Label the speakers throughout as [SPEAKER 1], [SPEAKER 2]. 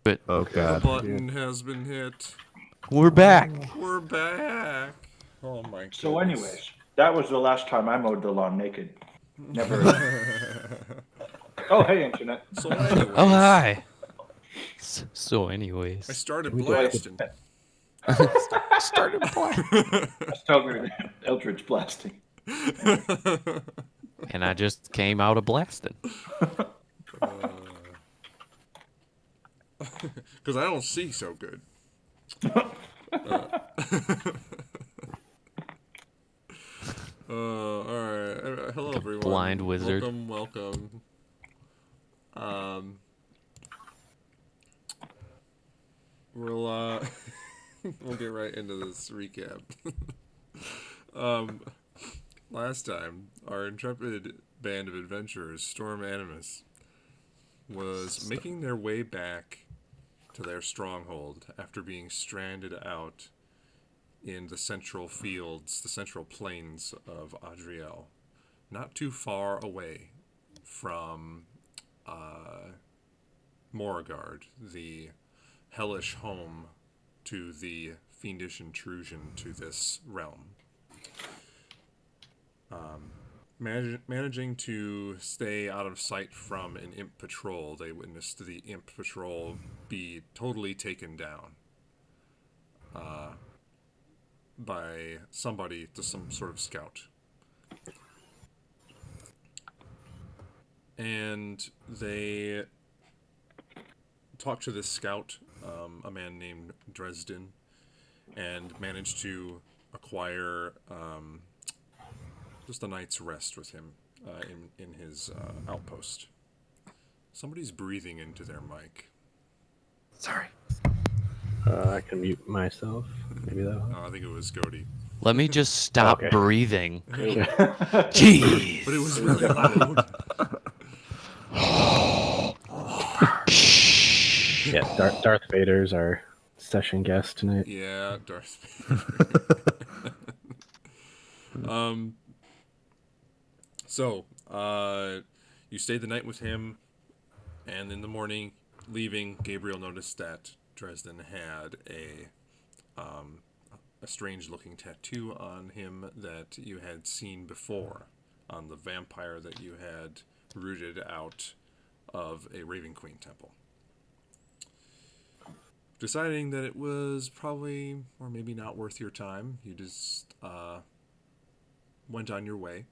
[SPEAKER 1] But
[SPEAKER 2] Oh
[SPEAKER 3] The
[SPEAKER 2] god.
[SPEAKER 3] button has been hit.
[SPEAKER 1] we're back.
[SPEAKER 3] We're back. Oh my goodness.
[SPEAKER 4] So, anyways, that was the last time I mowed the lawn naked. Never. Oh, hey, internet.
[SPEAKER 3] So anyways.
[SPEAKER 1] Oh hi. So
[SPEAKER 3] I
[SPEAKER 1] anyways,
[SPEAKER 3] started
[SPEAKER 2] We do
[SPEAKER 3] blasting.
[SPEAKER 1] started black.
[SPEAKER 4] I started Eldritch blasting.
[SPEAKER 1] And I just came out of blasting.
[SPEAKER 3] Because I don't see so good. All right. Hello, everyone.
[SPEAKER 1] Blind wizard.
[SPEAKER 3] Welcome. We'll we'll get right into this recap. Last time, our intrepid band of adventurers, Storm Animus, was making their way back to their stronghold after being stranded out in the central fields, the central plains of Adriel, not too far away from Moragard, the hellish home to the fiendish intrusion to this realm. Managing to stay out of sight from an imp patrol, they witnessed the imp patrol be totally taken down by somebody, to some sort of scout. And they talked to this scout, a man named Dresden, and managed to acquire just a night's rest with him in his outpost. Somebody's breathing into their mic.
[SPEAKER 1] Sorry.
[SPEAKER 2] I can mute myself. Maybe that.
[SPEAKER 3] I think it was Cody.
[SPEAKER 1] Let me just stop
[SPEAKER 2] Okay.
[SPEAKER 1] breathing.
[SPEAKER 2] Yeah.
[SPEAKER 1] Jeez.
[SPEAKER 3] But it was really loud.
[SPEAKER 2] Yeah, Darth Vader's our session guest tonight.
[SPEAKER 3] Yeah, Darth Vader. So, you stayed the night with him, and in the morning, leaving, Gabriel noticed that Dresden had a strange-looking tattoo on him that you had seen before on the vampire that you had rooted out of a Raven Queen temple. Deciding that it was probably, or maybe not worth your time, you just went on your way,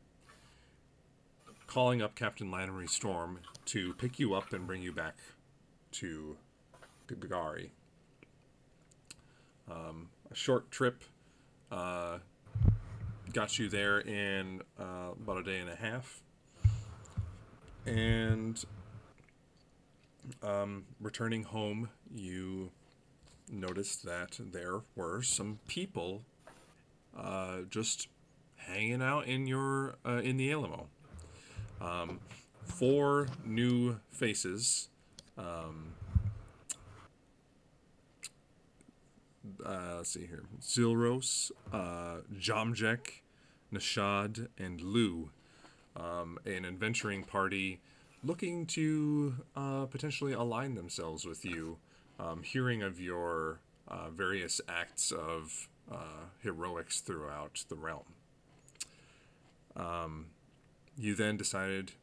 [SPEAKER 3] calling up Captain Lannery Storm to pick you up and bring you back to Bigari. A short trip got you there in about a day and a half. And returning home, you noticed that there were some people just hanging out in your in the Alamo. 4 new faces. Let's see here. Zilros, Jomjek, Nashad, and Lu. An adventuring party looking to potentially align themselves with you, hearing of your various acts of heroics throughout the realm. You then decided,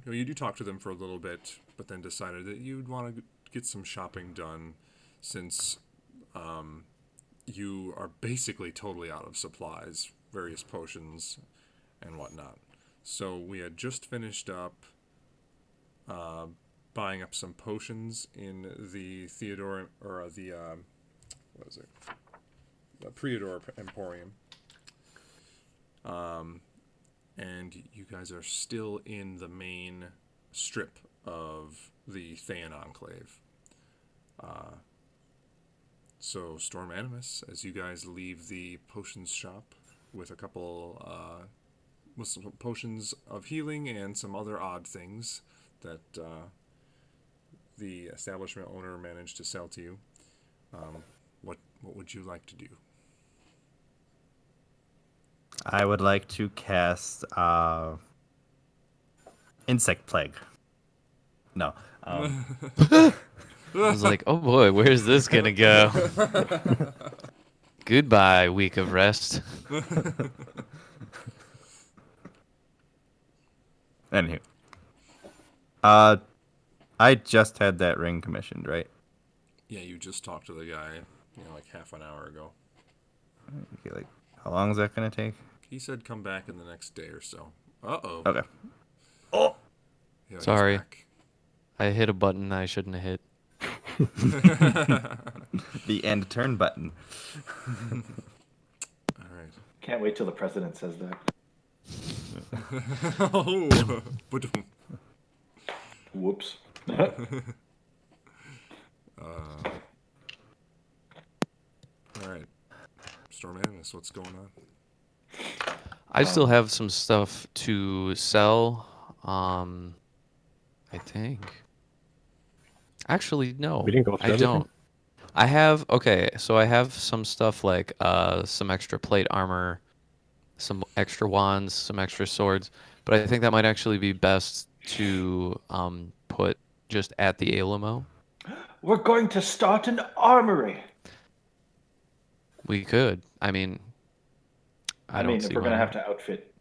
[SPEAKER 3] you do talk to them for a little bit, but then decided that you'd want to get some shopping done since you are basically totally out of supplies, various potions and whatnot. So we had just finished up buying up some potions in the Theodore, or the, what is it? The Priador Emporium. And you guys are still in the main strip of the Thayan Enclave. So Storm Animus, as you guys leave the potions shop with a couple, with some potions of healing and some other odd things that the establishment owner managed to sell to you, what would you like to do?
[SPEAKER 5] I would like to cast Insect Plague. No.
[SPEAKER 1] I was like, oh boy, where's this gonna go? Goodbye, week of rest.
[SPEAKER 5] Anywho. I just had that ring commissioned, right?
[SPEAKER 3] Yeah, you just talked to the guy, like half an hour ago.
[SPEAKER 5] Okay, like, how long is that gonna take?
[SPEAKER 3] He said come back in the next day or so. Uh-oh.
[SPEAKER 5] Okay.
[SPEAKER 3] Yeah, he's
[SPEAKER 1] Sorry.
[SPEAKER 3] back.
[SPEAKER 1] I hit a button I shouldn't have hit.
[SPEAKER 5] The end turn button.
[SPEAKER 3] All right.
[SPEAKER 4] Can't wait till the president says that.
[SPEAKER 3] Oh, but
[SPEAKER 4] Whoops.
[SPEAKER 3] all right. Storm Animus, what's going on?
[SPEAKER 1] I still have some stuff to sell. I think. Actually, no.
[SPEAKER 2] We didn't go through
[SPEAKER 1] I
[SPEAKER 2] everything?
[SPEAKER 1] don't. I have so I have some stuff like some extra plate armor, some extra wands, some extra swords, but I think that might actually be best to put just at the Alamo.
[SPEAKER 4] We're going to start an armory.
[SPEAKER 1] We could. I mean, I don't
[SPEAKER 4] mean,
[SPEAKER 1] see
[SPEAKER 4] if we're
[SPEAKER 1] why
[SPEAKER 4] going to
[SPEAKER 1] not.
[SPEAKER 4] have to outfit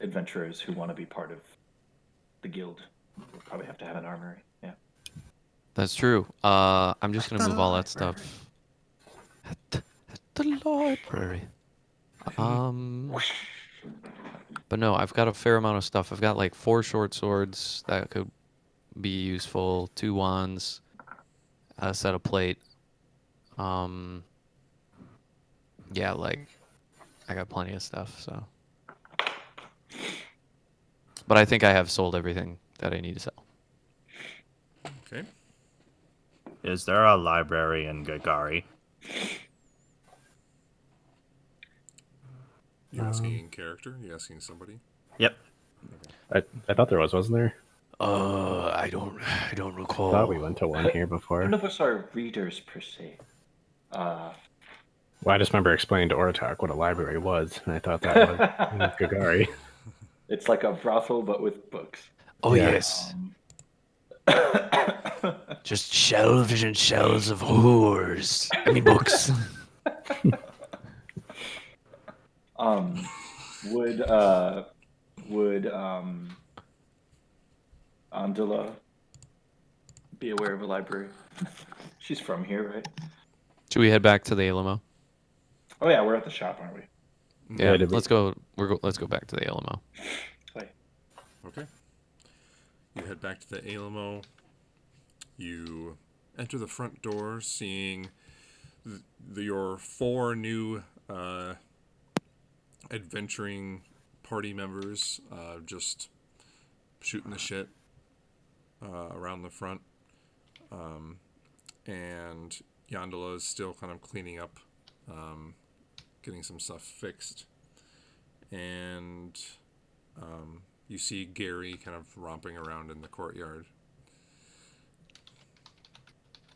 [SPEAKER 4] adventurers who want to be part of the guild, we'll probably have to have an armory. Yeah.
[SPEAKER 1] That's true. I'm just gonna move all that stuff at the library. But no, I've got a fair amount of stuff. I've got like 4 short swords that could be useful, 2 wands, a set of plate. Yeah, like I got plenty of stuff. So, but I think I have sold everything that I need to sell.
[SPEAKER 3] Okay.
[SPEAKER 5] Is there a library in Gagari?
[SPEAKER 3] You asking in character? You asking somebody?
[SPEAKER 5] Yep.
[SPEAKER 2] I thought there was, wasn't there?
[SPEAKER 1] I don't recall.
[SPEAKER 2] I thought we went to one here
[SPEAKER 4] None
[SPEAKER 2] before.
[SPEAKER 4] of us are readers per se.
[SPEAKER 2] Well, I just remember explaining to Ortok what a library was, and I thought that was Gagari.
[SPEAKER 4] It's like a brothel, but with books.
[SPEAKER 1] Oh
[SPEAKER 2] Yeah.
[SPEAKER 1] yes. Just shelves and shelves of whores. I mean books.
[SPEAKER 4] Would Andela be aware of a library? She's from here, right?
[SPEAKER 1] Should we head back to the Alamo?
[SPEAKER 4] Oh yeah, we're at the shop, aren't we?
[SPEAKER 1] Yeah,
[SPEAKER 2] did we-
[SPEAKER 1] let's go. Let's go back to the Alamo.
[SPEAKER 4] Wait.
[SPEAKER 3] Okay. You head back to the Alamo. You enter the front door, seeing your 4 new adventuring party members just shooting the shit around the front. And Yandala is still kind of cleaning up, getting some stuff fixed. And you see Gary kind of romping around in the courtyard.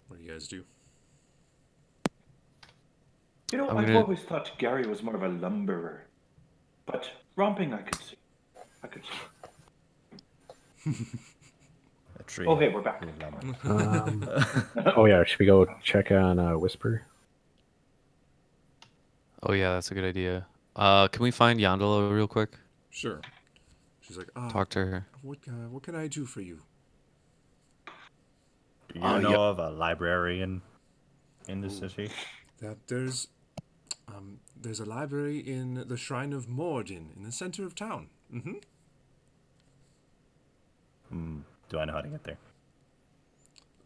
[SPEAKER 3] What do you guys do?
[SPEAKER 4] You know,
[SPEAKER 1] I'm
[SPEAKER 4] I've
[SPEAKER 1] gonna-
[SPEAKER 4] always thought Gary was more of a lumberer, but romping I could see.
[SPEAKER 5] A tree.
[SPEAKER 4] Oh, hey, we're back.
[SPEAKER 2] Oh yeah, should we go check on Whisper?
[SPEAKER 1] Oh yeah, that's a good idea. Can we find Yandala real quick?
[SPEAKER 3] Sure. She's like,
[SPEAKER 1] Talk to her.
[SPEAKER 3] what can I do for you?
[SPEAKER 5] Do you know of a librarian in the city?
[SPEAKER 3] That there's a library in the Shrine of Morden in the center of town. Mm-hmm.
[SPEAKER 5] Do I know how to get there?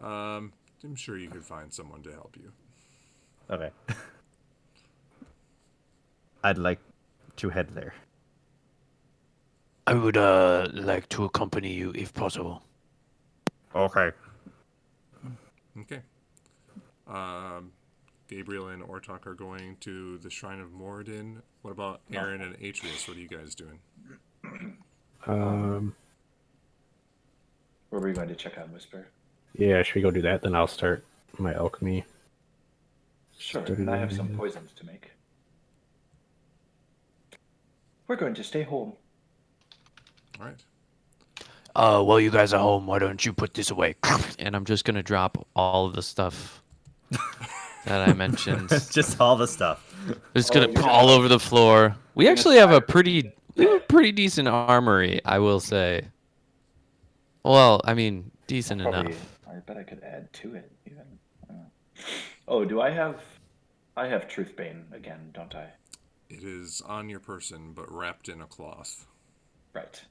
[SPEAKER 3] I'm sure you could find someone to help you.
[SPEAKER 5] Okay. I'd like to head there.
[SPEAKER 1] I would like to accompany you if possible.
[SPEAKER 5] Okay.
[SPEAKER 3] Okay. Gabriel and Ortok are going to the Shrine of Morden. What about Aaron and Atreus? What are you guys doing?
[SPEAKER 4] Where were you going to check on Whisper?
[SPEAKER 2] Yeah, should we go do that? Then I'll start my alchemy.
[SPEAKER 4] Sure,
[SPEAKER 2] Study
[SPEAKER 4] and I have
[SPEAKER 2] that,
[SPEAKER 4] some
[SPEAKER 2] yeah.
[SPEAKER 4] poisons to make. We're going to stay home.
[SPEAKER 3] All right.
[SPEAKER 1] While you guys are home, why don't you put this away? And I'm just gonna drop all of the stuff that I mentioned.
[SPEAKER 5] Just all the stuff.
[SPEAKER 1] Just
[SPEAKER 4] Oh,
[SPEAKER 1] gonna
[SPEAKER 4] you're
[SPEAKER 1] put
[SPEAKER 4] gonna
[SPEAKER 1] all
[SPEAKER 4] have-
[SPEAKER 1] over the floor. We
[SPEAKER 4] gonna
[SPEAKER 1] actually have a
[SPEAKER 4] fire-
[SPEAKER 1] pretty decent armory, I will say. Well, I mean, decent
[SPEAKER 4] Probably,
[SPEAKER 1] enough.
[SPEAKER 4] I bet I could add to it even. Oh, do I have? I have Truthbane again, don't I?
[SPEAKER 3] It is on your person, but wrapped in a cloth.
[SPEAKER 4] Right.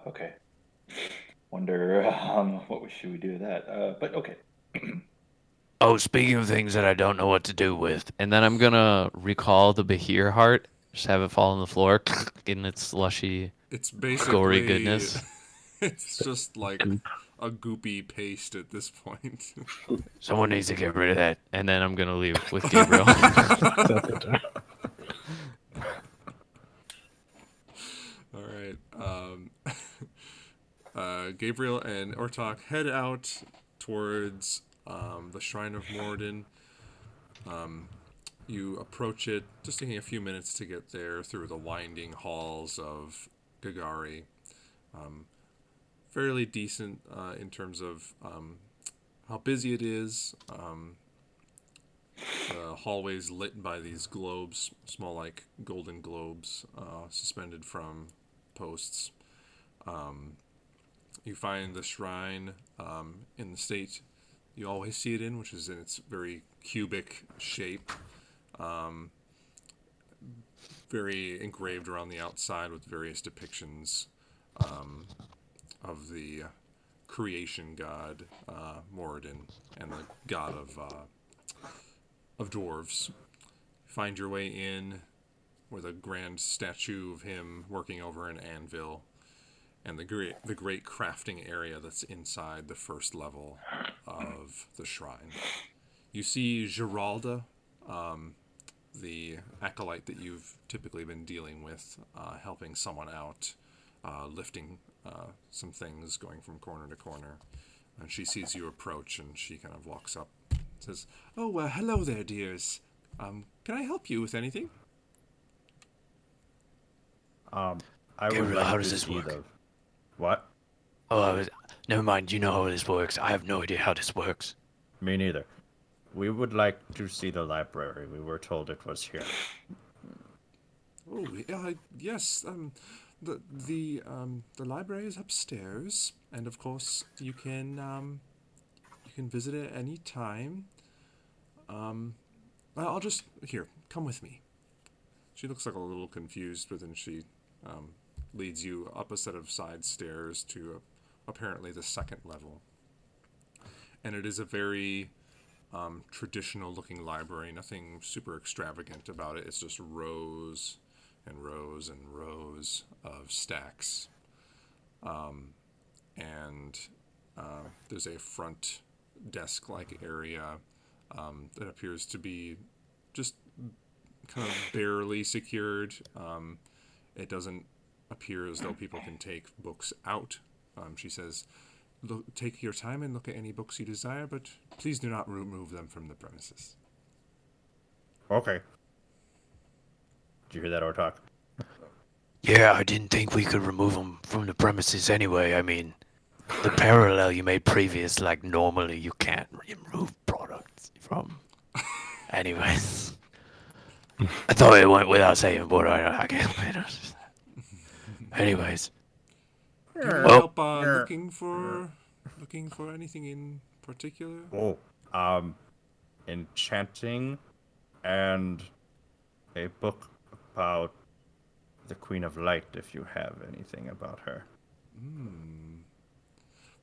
[SPEAKER 4] Okay. Wonder what should we do with that? But okay.
[SPEAKER 1] Oh, speaking of things that I don't know what to do with, and then I'm gonna recall the Bahir heart, just have it fall on the floor in its slushy,
[SPEAKER 3] It's basically
[SPEAKER 1] gory goodness.
[SPEAKER 3] It's just like a goopy paste at this point.
[SPEAKER 1] Someone needs to get rid of that, and then I'm gonna leave with Gabriel.
[SPEAKER 3] All right. Gabriel and Ortok head out towards the Shrine of Moradin. You approach it, just taking a few minutes to get there through the winding halls of Gagari. Fairly decent in terms of how busy it is. The hallways lit by these globes, small like golden globes suspended from posts. You find the shrine in the state you always see it in, which is in its very cubic shape. Very engraved around the outside with various depictions of the creation god Moradin and the god of dwarves. Find your way in with a grand statue of him working over an anvil, and the great crafting area that's inside the first level of the shrine. You see Geralda, the acolyte that you've typically been dealing with, helping someone out, lifting some things, going from corner to corner. And she sees you approach, and she kind of walks up, says, "Oh, hello there, dears. Can I help you with anything?"
[SPEAKER 5] I would
[SPEAKER 1] Gabriel,
[SPEAKER 5] like
[SPEAKER 1] how
[SPEAKER 5] to
[SPEAKER 1] does this
[SPEAKER 5] see
[SPEAKER 1] work?
[SPEAKER 5] the what?
[SPEAKER 1] Never mind. You know how this works. I have no idea how this works.
[SPEAKER 5] Me neither. We would like to see the library. We were told it was here.
[SPEAKER 3] Oh, yes. The library is upstairs, and of course you can visit it at any time. I'll just here. Come with me. She looks like a little confused, but then she leads you up a set of side stairs to apparently the second level. And it is a very traditional looking library, nothing super extravagant about it. It's just rows and rows and rows of stacks. And there's a front desk like area that appears to be just kind of barely secured. It doesn't appear as though people can take books out. She says, "Look, take your time and look at any books you desire, but please do not remove them from the premises."
[SPEAKER 5] Okay. Did you hear that, Ortok?
[SPEAKER 1] Yeah, I didn't think we could remove them from the premises anyway. I mean, the parallel you made previous, like normally you can't remove products from. Anyways, I thought it went without saying, but I can't. Anyways,
[SPEAKER 3] Do you need
[SPEAKER 1] Oh.
[SPEAKER 3] help looking for anything in particular?
[SPEAKER 5] Oh, enchanting, and a book about the Queen of Light, if you have anything about her.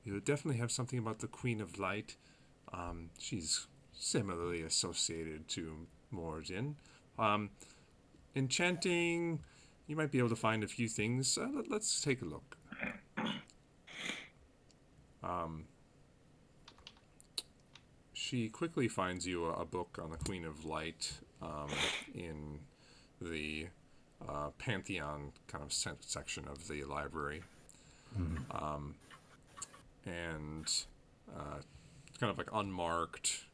[SPEAKER 3] You would definitely have something about the Queen of Light. She's similarly associated to Moradin. Enchanting, you might be able to find a few things. Let's take a look. She quickly finds you a book on the Queen of Light in the Pantheon kind of section of the library. And it's kind of like unmarked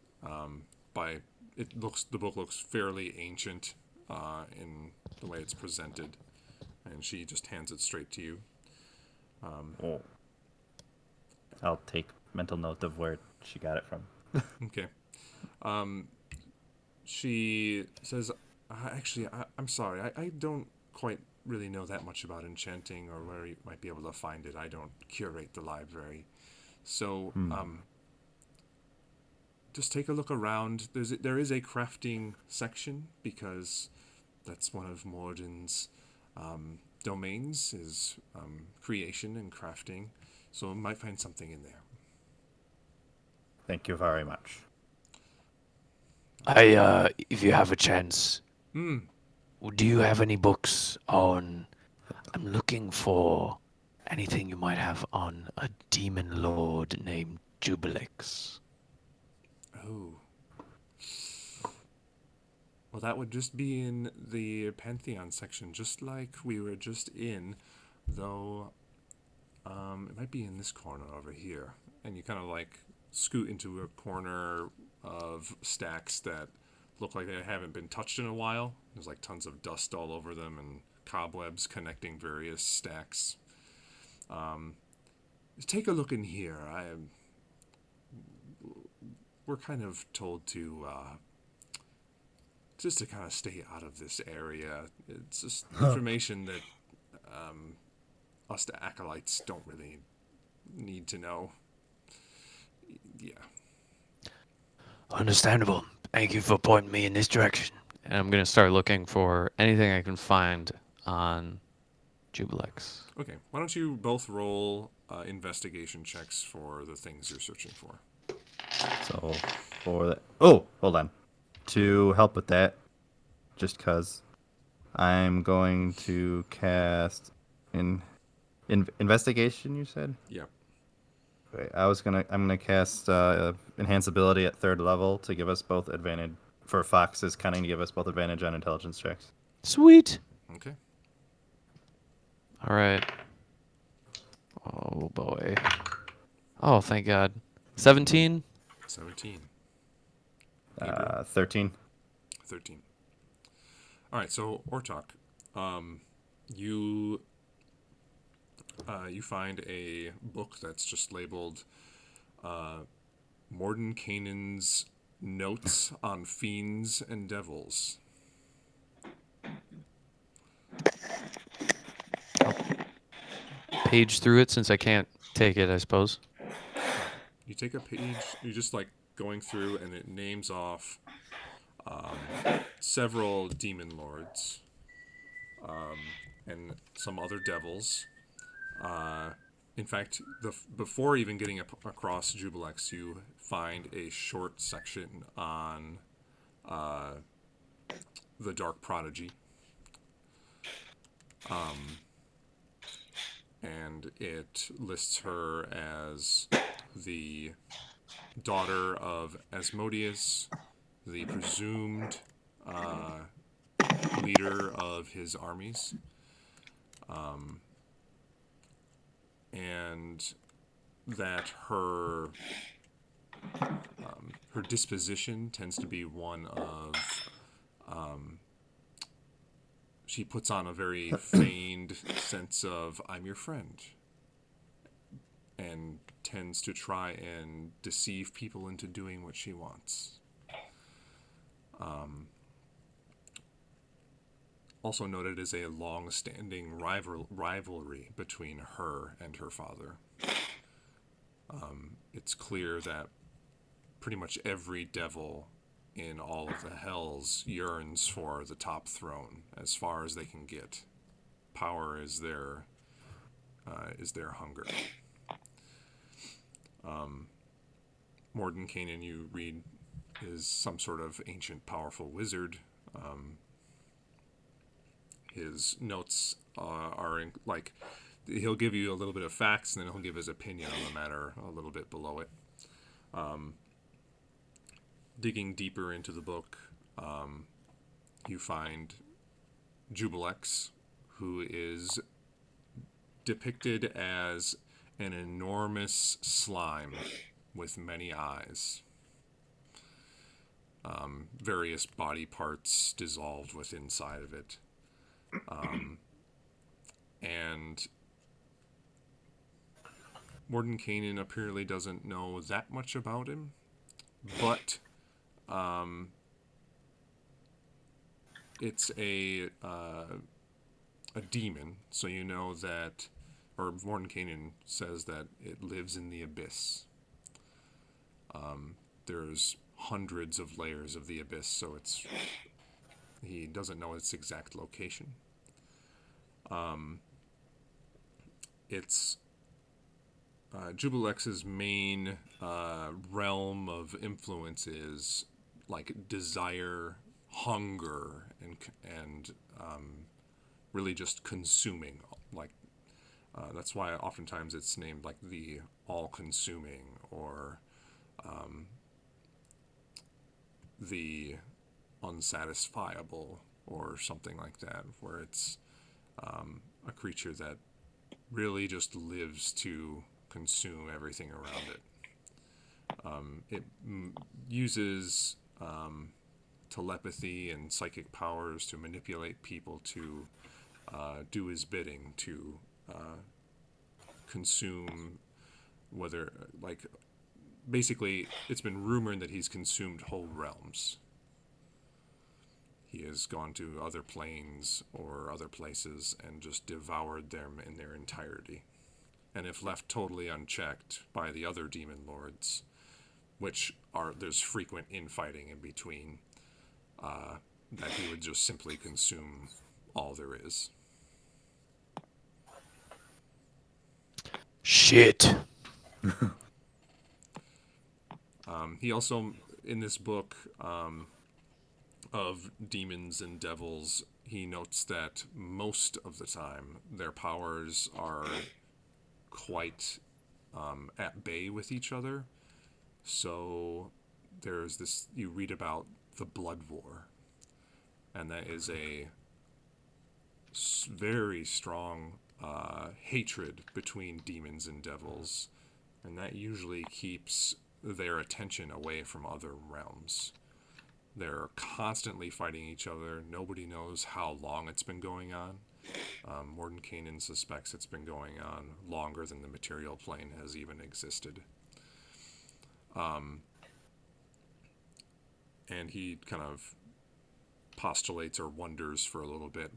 [SPEAKER 3] by the book looks fairly ancient in the way it's presented, and she just hands it straight to you.
[SPEAKER 5] Oh. I'll take mental note of where she got it from.
[SPEAKER 3] Okay. She says, actually, I'm sorry. I don't quite really know that much about enchanting or where you might be able to find it. I don't curate the library. So, just take a look around. There is a crafting section because that's one of Morden's domains is creation and crafting. So you might find something in there.
[SPEAKER 5] Thank you very much.
[SPEAKER 1] If you have a chance, do you have any books on? I'm looking for anything you might have on a demon lord named Jubilex.
[SPEAKER 3] Oh. Well, that would just be in the Pantheon section, just like we were just in, though it might be in this corner over here. And you kind of like scoot into a corner of stacks that look like they haven't been touched in a while. There's like tons of dust all over them and cobwebs connecting various stacks. Take a look in here. We're kind of told to just to kind of stay out of this area. It's just information that us acolytes don't really need to know. Yeah.
[SPEAKER 1] Understandable. Thank you for pointing me in this direction. And I'm gonna start looking for anything I can find on Jubilex.
[SPEAKER 3] Okay. Why don't you both roll investigation checks for the things you're searching for?
[SPEAKER 5] So for that, oh, hold on. To help with that, just cause I'm going to cast investigation. You said.
[SPEAKER 3] Yeah.
[SPEAKER 5] Wait, I'm gonna cast enhance ability at 3rd level to give us both advantage for Fox's cunning to give us both advantage on intelligence checks.
[SPEAKER 1] Sweet.
[SPEAKER 3] Okay.
[SPEAKER 1] All right. Oh boy. Oh, thank God. 17.
[SPEAKER 3] 17.
[SPEAKER 5] 13.
[SPEAKER 3] 13. All right, so Ortok, you find a book that's just labeled Morden Kanan's Notes on Fiends and Devils.
[SPEAKER 1] Page through it since I can't take it, I suppose.
[SPEAKER 3] You take a page, you just like going through, and it names off several demon lords and some other devils. In fact, before even getting across Jubilex, you find a short section on the Dark Prodigy. And it lists her as the daughter of Asmodeus, the presumed leader of his armies, and that her disposition tends to be one of she puts on a very feigned sense of I'm your friend, and tends to try and deceive people into doing what she wants. Also noted is a long-standing rivalry between her and her father. It's clear that pretty much every devil in all of the hells yearns for the top throne as far as they can get. Power is their hunger. Morden Kanan, you read, is some sort of ancient, powerful wizard. His notes like he'll give you a little bit of facts, and then he'll give his opinion on the matter a little bit below it. Digging deeper into the book, you find Jubilex, who is depicted as an enormous slime with many eyes. various body parts dissolved within inside of it. And Mordenkainen apparently doesn't know that much about him, but it's a demon, so you know that, or Mordenkainen says that it lives in the abyss. There's hundreds of layers of the abyss, so he doesn't know its exact location. It's Jubilex's main realm of influence is like desire, hunger, and really just consuming. Like that's why oftentimes it's named like the all-consuming or the unsatisfiable or something like that, where it's a creature that really just lives to consume everything around it. It uses telepathy and psychic powers to manipulate people to do his bidding, to consume, whether, like, basically, it's been rumored that he's consumed whole realms. He has gone to other planes or other places and just devoured them in their entirety. And if left totally unchecked by the other demon lords, which there's frequent infighting in between, that he would just simply consume all there is.
[SPEAKER 1] Shit.
[SPEAKER 3] He also, in this book of demons and devils, he notes that most of the time their powers are quite at bay with each other. So there's this, you read about the Blood War, and that is a very strong hatred between demons and devils, and that usually keeps their attention away from other realms. They're constantly fighting each other. Nobody knows how long it's been going on. Mordenkainen suspects it's been going on longer than the material plane has even existed. And he kind of postulates or wonders for a little bit,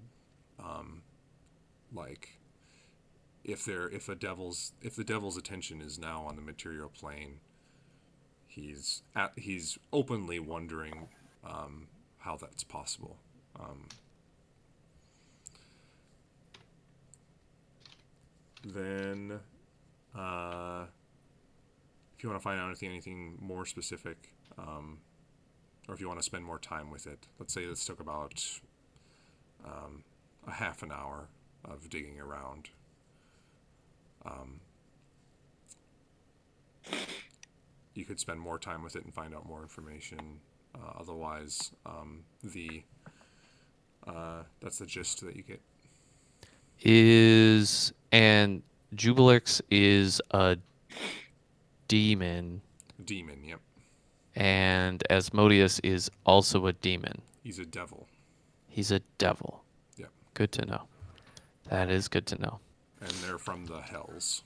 [SPEAKER 3] like if the devil's attention is now on the material plane, he's openly wondering how that's possible. Then, if you want to find out anything more specific, or if you want to spend more time with it, let's say this took about a half an hour of digging around. You could spend more time with it and find out more information. Otherwise, that's the gist that you get.
[SPEAKER 1] And Jubilix is a demon,
[SPEAKER 3] Demon, yep.
[SPEAKER 1] and Asmodeus is also a demon.
[SPEAKER 3] He's a devil.
[SPEAKER 1] He's a devil.
[SPEAKER 3] Yep.
[SPEAKER 1] Good to know. That is good to know.
[SPEAKER 3] And they're from the hells.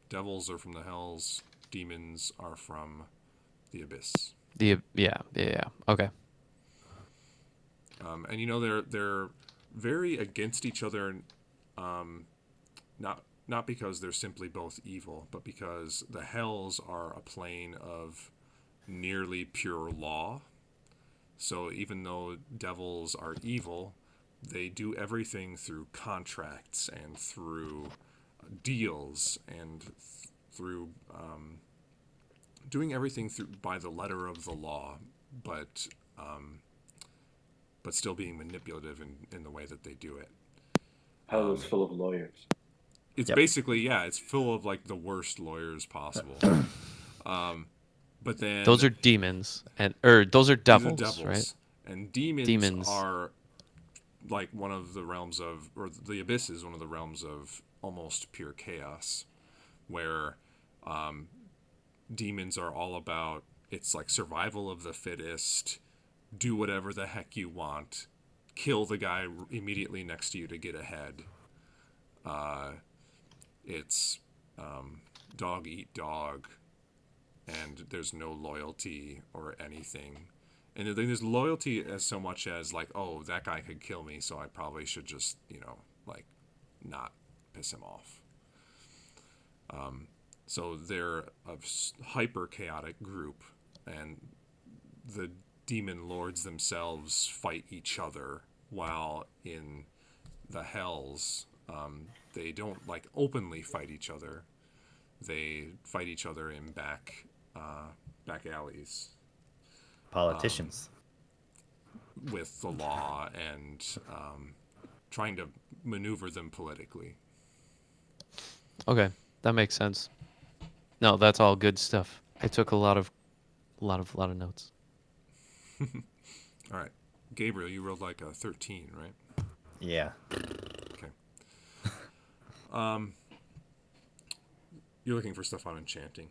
[SPEAKER 3] Devils are from the hells. Demons are from the abyss.
[SPEAKER 1] Yeah. Okay.
[SPEAKER 3] And you know they're very against each other, not because they're simply both evil, but because the hells are a plane of nearly pure law. So even though devils are evil, they do everything through contracts and through deals and through doing everything by the letter of the law, but still being manipulative in the way that they do it.
[SPEAKER 4] Hell is full of lawyers.
[SPEAKER 3] It's basically, it's full of like the worst lawyers possible. But then
[SPEAKER 1] Those are demons, those are devils, right?
[SPEAKER 3] And demons are like one of the realms of, or the abyss is one of the realms of almost pure chaos, where demons are all about, it's like survival of the fittest, do whatever the heck you want, kill the guy immediately next to you to get ahead. It's dog eat dog, and there's no loyalty or anything. And then there's loyalty as so much as like, oh, that guy could kill me, so I probably should just, like, not piss him off. So they're a hyper chaotic group, and the demon lords themselves fight each other, while in the hells, they don't like openly fight each other. They fight each other in back alleys
[SPEAKER 5] Politicians.
[SPEAKER 3] with the law and trying to maneuver them politically.
[SPEAKER 1] Okay, that makes sense. No, that's all good stuff. I took a lot of notes.
[SPEAKER 3] All right, Gabriel, you rolled like a 13, right?
[SPEAKER 5] Yeah.
[SPEAKER 3] Okay. You're looking for stuff on enchanting.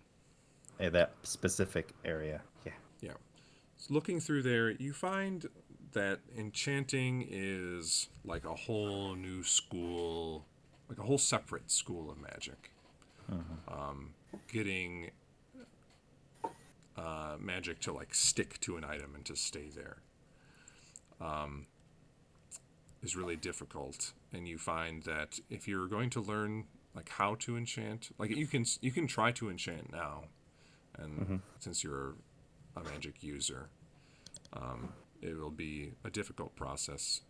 [SPEAKER 5] That specific area. Yeah.
[SPEAKER 3] Yeah. So looking through there, you find that enchanting is like a whole new school, like a whole separate school of magic. Getting magic to like stick to an item and to stay there is really difficult. And you find that if you're going to learn like how to enchant, like you can try to enchant now, and since you're a magic user, it will be a difficult process.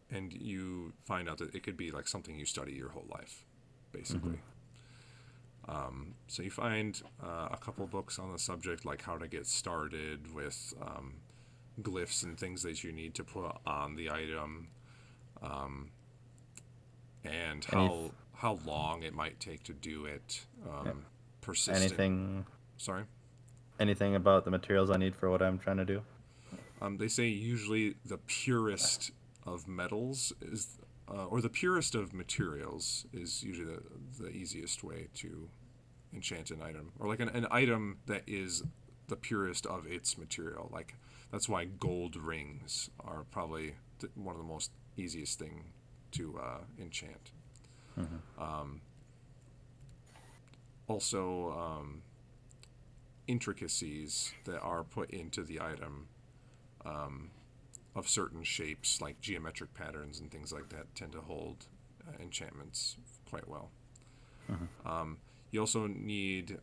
[SPEAKER 3] And you find out that it could be like something you study your whole life, basically. So you find a couple books on the subject, like how to get started with glyphs and things that you need to put on the item, and how long it might take to do it. Persistent.
[SPEAKER 5] Anything about the materials I need for what I'm trying to do?
[SPEAKER 3] They say usually the purest of metals is, or the purest of materials is usually the easiest way to enchant an item, or like an item that is the purest of its material. Like that's why gold rings are probably one of the most easiest thing to enchant. Also, intricacies that are put into the item of certain shapes, like geometric patterns and things like that, tend to hold enchantments quite well. You also need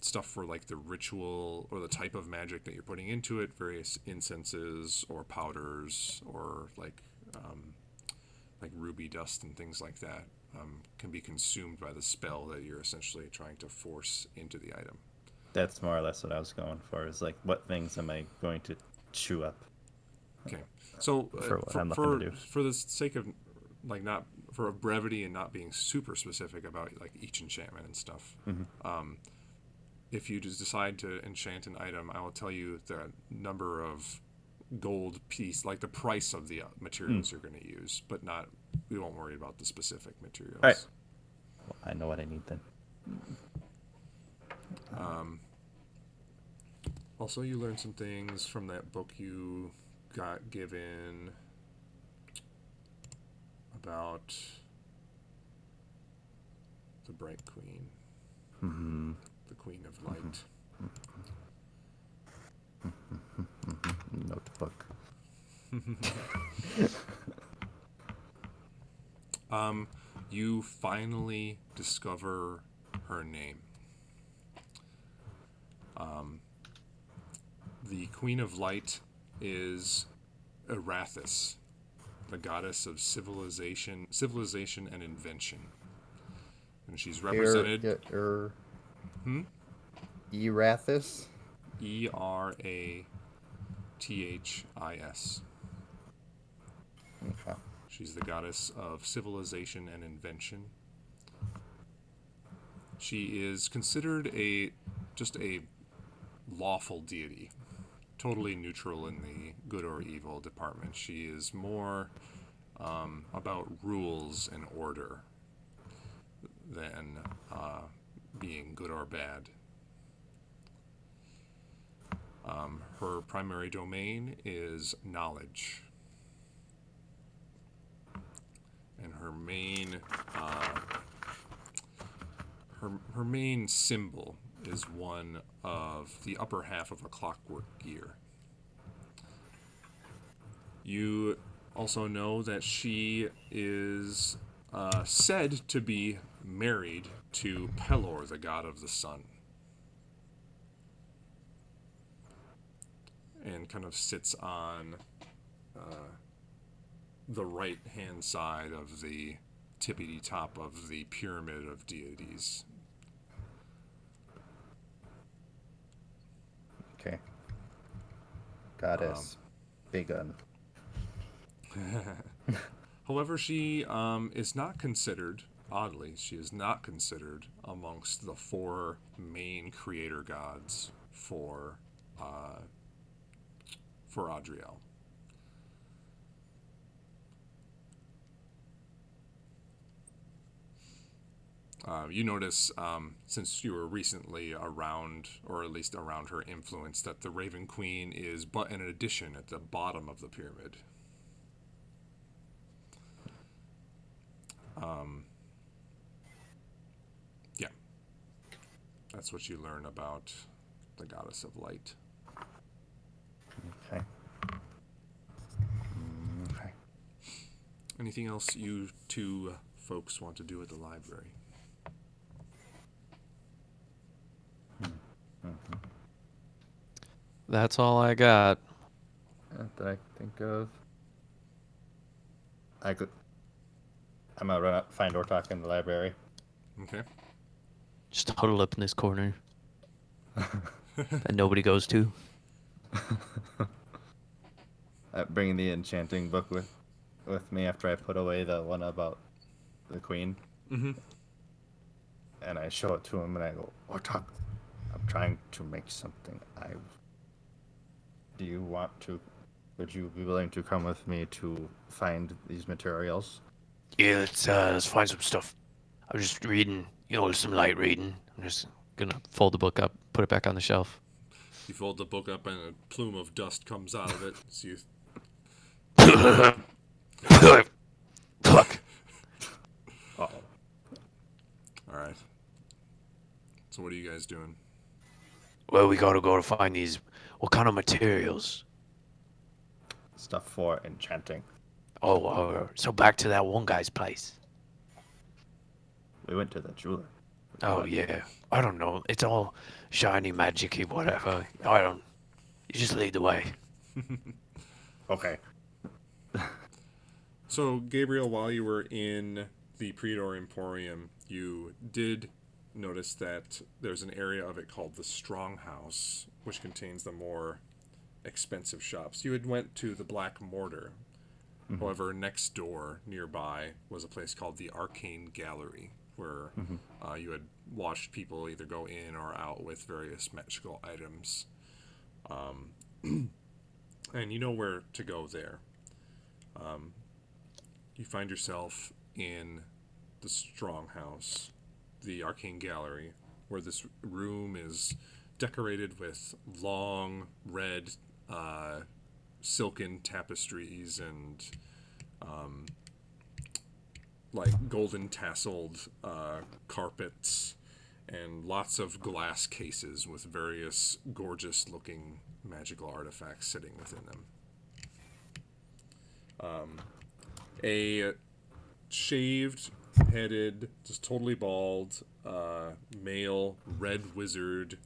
[SPEAKER 3] stuff for like the ritual or the type of magic that you're putting into it, various incenses or powders or like ruby dust and things like that can be consumed by the spell that you're essentially trying to force into the item.
[SPEAKER 5] That's more or less what I was going for, is like, what things am I going to chew up?
[SPEAKER 3] Okay, so
[SPEAKER 5] For what I'm looking to do.
[SPEAKER 3] for the sake of like not for brevity and not being super specific about like each enchantment and stuff, if you just decide to enchant an item, I will tell you the number of gold piece, like the price of the materials you're going to use, but we won't worry about the specific materials.
[SPEAKER 5] All right. Well, I know what I need then.
[SPEAKER 3] Also, you learned some things from that book you got given about the Bright Queen, the Queen of Light.
[SPEAKER 5] Notebook.
[SPEAKER 3] You finally discover her name. The Queen of Light is Erathis, the goddess of civilization and invention. And she's represented
[SPEAKER 6] Erathis?
[SPEAKER 3] Erathis.
[SPEAKER 6] Okay.
[SPEAKER 3] She's the goddess of civilization and invention. She is considered just a lawful deity, totally neutral in the good or evil department. She is more about rules and order than being good or bad. Her primary domain is knowledge, and her main her main symbol is one of the upper half of a clockwork gear. You also know that she is said to be married to Pelor, the god of the sun, and kind of sits on the right hand side of the tippity top of the pyramid of deities.
[SPEAKER 5] Okay. Goddess. Big gun.
[SPEAKER 3] However, she is not considered, oddly, she is not considered amongst the 4 main creator gods for Adriel. You notice, since you were recently around, or at least around her influence, that the Raven Queen is but an addition at the bottom of the pyramid. Yeah. That's what you learn about the Goddess of Light.
[SPEAKER 5] Okay. Okay.
[SPEAKER 3] Anything else you 2 folks want to do at the library?
[SPEAKER 1] That's all I got.
[SPEAKER 5] That I think of. I'm gonna run up, find Ortok in the library.
[SPEAKER 3] Okay.
[SPEAKER 1] Just huddle up in this corner that nobody goes to.
[SPEAKER 5] Bringing the enchanting book with me after I put away the one about the queen.
[SPEAKER 3] Mm-hmm.
[SPEAKER 5] And I show it to him and I go, Ortok, I'm trying to make something. Would you be willing to come with me to find these materials?
[SPEAKER 1] Yeah, let's find some stuff. I was just reading, some light reading. I'm just gonna fold the book up, put it back on the shelf.
[SPEAKER 3] You fold the book up and a plume of dust comes out of it. So you...
[SPEAKER 1] Fuck.
[SPEAKER 5] Uh-oh.
[SPEAKER 3] Alright. So what are you guys doing?
[SPEAKER 1] Well, we gotta go to find these. What kind of materials?
[SPEAKER 5] Stuff for enchanting.
[SPEAKER 1] Oh, so back to that one guy's place.
[SPEAKER 5] We went to the jeweler.
[SPEAKER 1] Oh, yeah. I don't know. It's all shiny, magic-y, whatever. You just lead the way.
[SPEAKER 5] Okay.
[SPEAKER 3] So, Gabriel, while you were in the Prior Emporium, you did notice that there's an area of it called the Strong House, which contains the more expensive shops. You had went to the Black Mortar. Mm-hmm. However, next door, nearby, was a place called the Arcane Gallery, where you had watched people either go in or out with various magical items. And you know where to go there. You find yourself in the Strong House, the Arcane Gallery, where this room is decorated with long red silken tapestries and like golden tasseled carpets and lots of glass cases with various gorgeous looking magical artifacts sitting within them. A shaved headed, just totally bald, male red wizard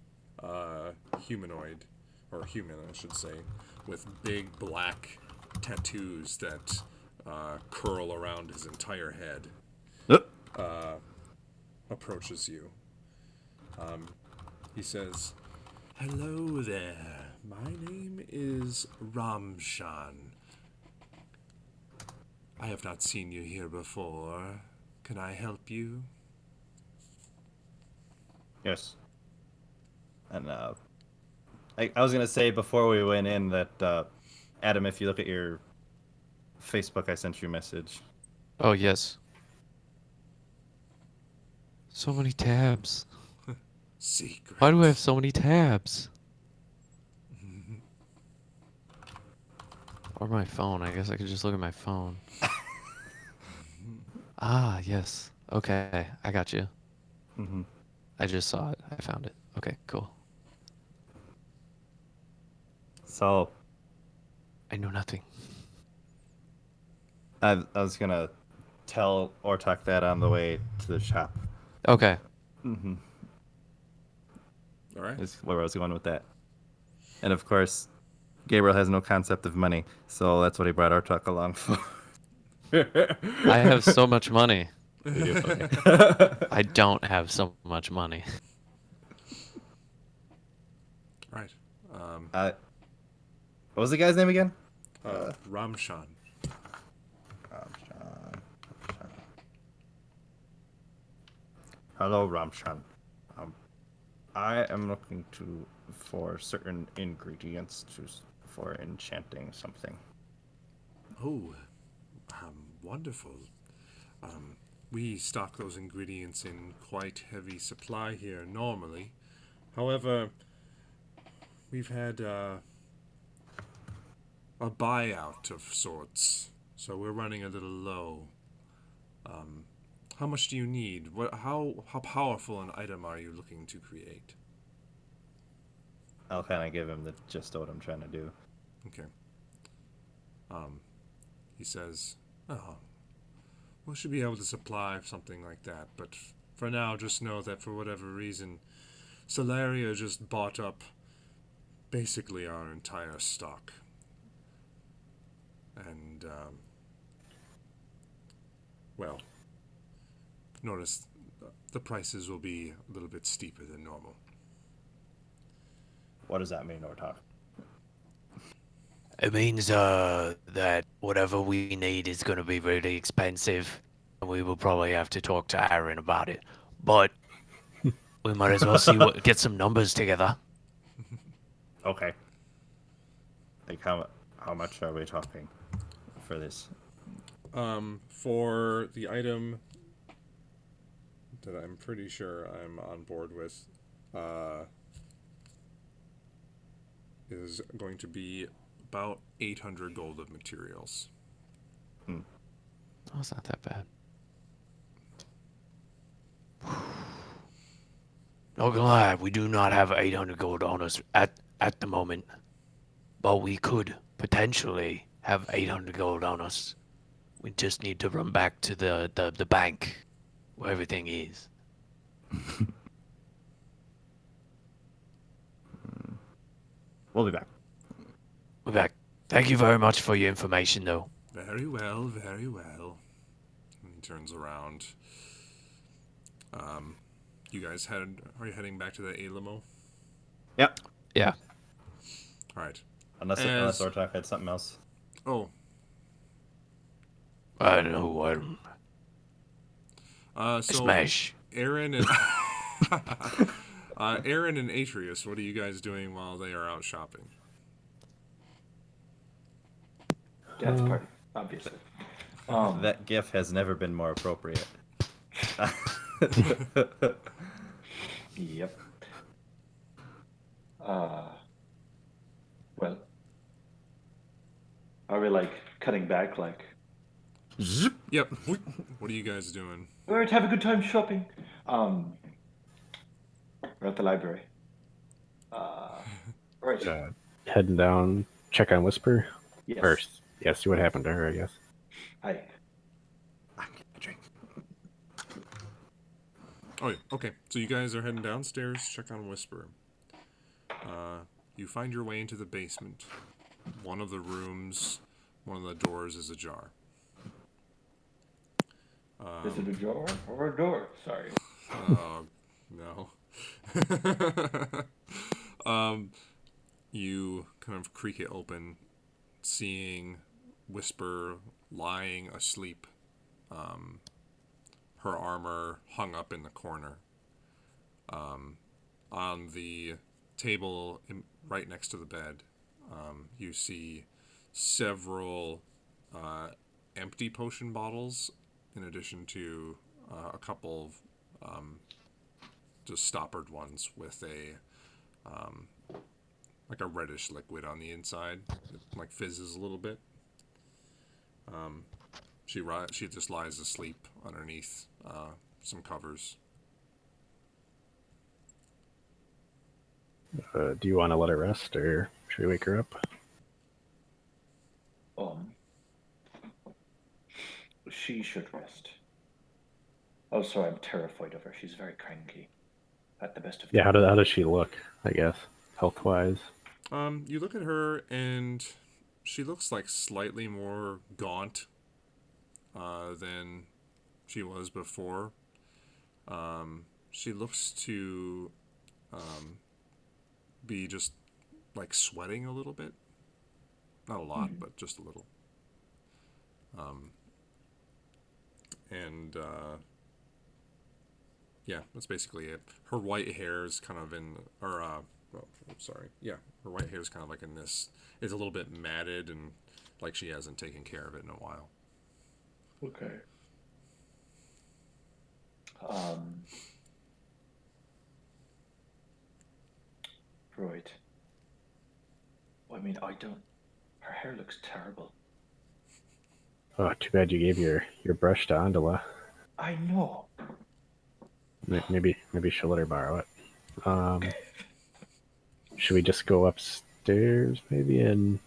[SPEAKER 3] humanoid, or human I should say, with big black tattoos that curl around his entire head, approaches you. He says, "Hello there, my name is Ramshan. I have not seen you here before. Can I help you?"
[SPEAKER 5] Yes. And I was gonna say before we went in that Adam, if you look at your Facebook, I sent you a message.
[SPEAKER 1] Oh, yes. So many tabs.
[SPEAKER 3] Secret.
[SPEAKER 1] Why do I have so many tabs? Or my phone. I guess I could just look at my phone. Ah, yes. Okay, I got you.
[SPEAKER 5] Mm-hmm.
[SPEAKER 1] I just saw it. I found it. Okay, cool.
[SPEAKER 5] So
[SPEAKER 1] I know nothing.
[SPEAKER 5] I was gonna tell Ortak that on the way to the shop.
[SPEAKER 1] Okay.
[SPEAKER 5] Mm-hmm.
[SPEAKER 3] All right.
[SPEAKER 5] Is where I was going with that. And of course, Gabriel has no concept of money, so that's what he brought Ortak along for.
[SPEAKER 1] I have so much money.
[SPEAKER 5] You do? Okay.
[SPEAKER 1] I don't have so much money.
[SPEAKER 3] Right.
[SPEAKER 5] What was the guy's name again?
[SPEAKER 3] Ramshan.
[SPEAKER 5] Ramshan. Hello, Ramshan. I am looking for certain ingredients for enchanting something.
[SPEAKER 3] Oh, wonderful. We stock those ingredients in quite heavy supply here normally. However, we've had a buyout of sorts, so we're running a little low. How much do you need? How powerful an item are you looking to create?
[SPEAKER 5] I'll kind of give him the gist of what I'm trying to do.
[SPEAKER 3] Okay. He says, "Oh, we should be able to supply something like that, but for now, just know that for whatever reason, Solaria just bought up basically our entire stock. And, well, notice the prices will be a little bit steeper than normal."
[SPEAKER 5] What does that mean, Ortak?
[SPEAKER 6] It means that whatever we need is going to be really expensive, and we will probably have to talk to Aaron about it. But we might as well get some numbers together.
[SPEAKER 5] Okay. Like how much are we talking for this?
[SPEAKER 3] For the item that I'm pretty sure I'm on board with, is going to be about 800 gold of materials.
[SPEAKER 1] Oh, it's not that bad.
[SPEAKER 6] Not gonna lie, we do not have 800 gold on us at the moment, but we could potentially have 800 gold on us. We just need to run back to the bank where everything is.
[SPEAKER 5] We'll be back.
[SPEAKER 6] We're back. Thank you very much for your information, though.
[SPEAKER 3] Very well, very well. And he turns around. You guys are you heading back to the Alamo?
[SPEAKER 5] Yep.
[SPEAKER 1] Yeah.
[SPEAKER 3] All right.
[SPEAKER 5] Unless Ortak had something else.
[SPEAKER 3] Oh,
[SPEAKER 6] I don't know.
[SPEAKER 3] so
[SPEAKER 6] Smash.
[SPEAKER 3] Aaron and Aaron and Atreus, what are you guys doing while they are out shopping?
[SPEAKER 4] Dance party, obviously.
[SPEAKER 5] That gif has never been more appropriate.
[SPEAKER 4] Yep. Well, are we like cutting back? Like,
[SPEAKER 3] Yep. What are you guys doing?
[SPEAKER 4] all right, have a good time shopping. We're at the library. Right.
[SPEAKER 2] Heading down, check on Whisper
[SPEAKER 4] Yes.
[SPEAKER 2] first. Yeah, see what happened to her, I guess.
[SPEAKER 4] Hi.
[SPEAKER 5] I'm getting a drink.
[SPEAKER 3] Oh, yeah. Okay. So you guys are heading downstairs, check on Whisper. You find your way into the basement. One of the rooms, one of the doors is ajar.
[SPEAKER 4] Is it a drawer or a door? Sorry.
[SPEAKER 3] Oh, no. You kind of creak it open, seeing Whisper lying asleep, her armor hung up in the corner. On the table right next to the bed, you see several empty potion bottles, in addition to a couple of just stoppered ones with a like a reddish liquid on the inside. It like fizzes a little bit. She just lies asleep underneath some covers.
[SPEAKER 2] Do you want to let her rest, or should we wake her up?
[SPEAKER 4] She should rest. Also, I'm terrified of her. She's very cranky. At the best of
[SPEAKER 2] Yeah,
[SPEAKER 4] times.
[SPEAKER 2] how does she look, I guess, health-wise?
[SPEAKER 3] You look at her, and she looks like slightly more gaunt than she was before. She looks to be just like sweating a little bit. Not a lot, but just a little. And yeah, that's basically it. Her white hair is kind of in, or well, I'm sorry, yeah, her white hair is kind of like in this. It's a little bit matted and like she hasn't taken care of it in a while.
[SPEAKER 4] Okay. Right. I mean, I don't. Her hair looks terrible.
[SPEAKER 2] Oh, too bad you gave your brush to Andala.
[SPEAKER 4] I know.
[SPEAKER 2] Maybe she'll let her borrow it. Should we just go upstairs, maybe, and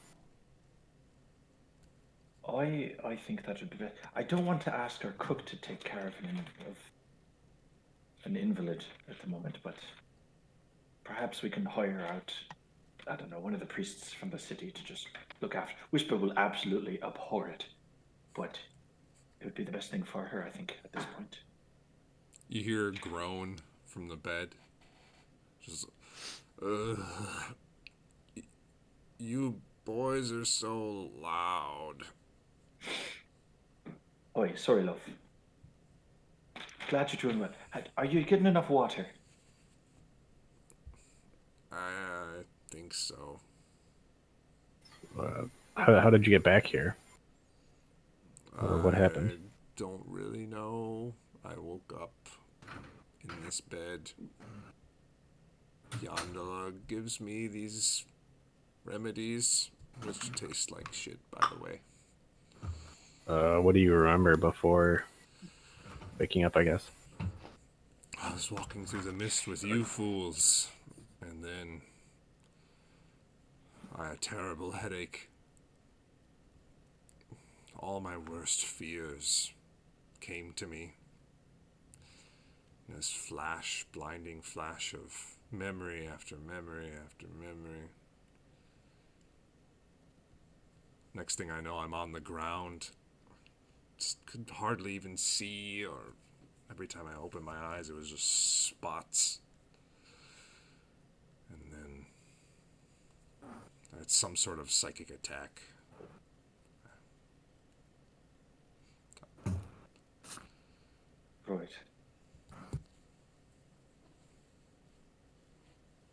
[SPEAKER 4] I think that would be better. I don't want to ask our cook to take care of an invalid at the moment, but perhaps we can hire out, I don't know, one of the priests from the city to just look after. Whisper will absolutely abhor it, but it would be the best thing for her, I think, at this point.
[SPEAKER 3] You hear a groan from the bed. Just, you boys are so loud.
[SPEAKER 4] Oi, sorry, love. Glad you're doing well. Are you getting enough water?
[SPEAKER 3] I think so.
[SPEAKER 2] how did you get back here? Or what happened?
[SPEAKER 3] I don't really know. I woke up in this bed. Yandala gives me these remedies, which taste like shit, by the way.
[SPEAKER 2] What do you remember before waking up, I guess?
[SPEAKER 3] I was walking through the mist with you fools, and then I had a terrible headache. All my worst fears came to me. This blinding flash of memory after memory after memory. Next thing I know, I'm on the ground. Just could hardly even see, or every time I opened my eyes, it was just spots. And then I had some sort of psychic attack.
[SPEAKER 4] Right.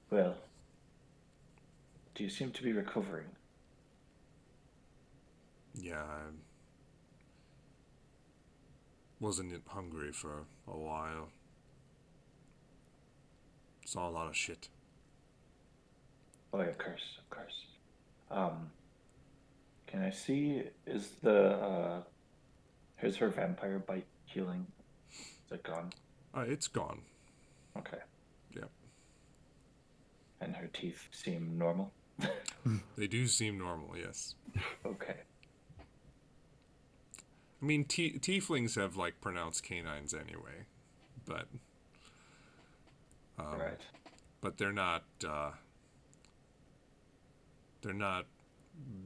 [SPEAKER 4] Well, do you seem to be recovering?
[SPEAKER 3] Yeah, I wasn't hungry for a while. Saw a lot of shit.
[SPEAKER 4] Oh, of course, of course. Can I see, is the, here's her vampire bite healing. Is it gone?
[SPEAKER 3] It's gone.
[SPEAKER 4] Okay.
[SPEAKER 3] Yep.
[SPEAKER 4] And her teeth seem normal?
[SPEAKER 3] They do seem normal, yes.
[SPEAKER 4] Okay.
[SPEAKER 3] I mean, tieflings have, like, pronounced canines anyway. But,
[SPEAKER 4] Right.
[SPEAKER 3] but they're not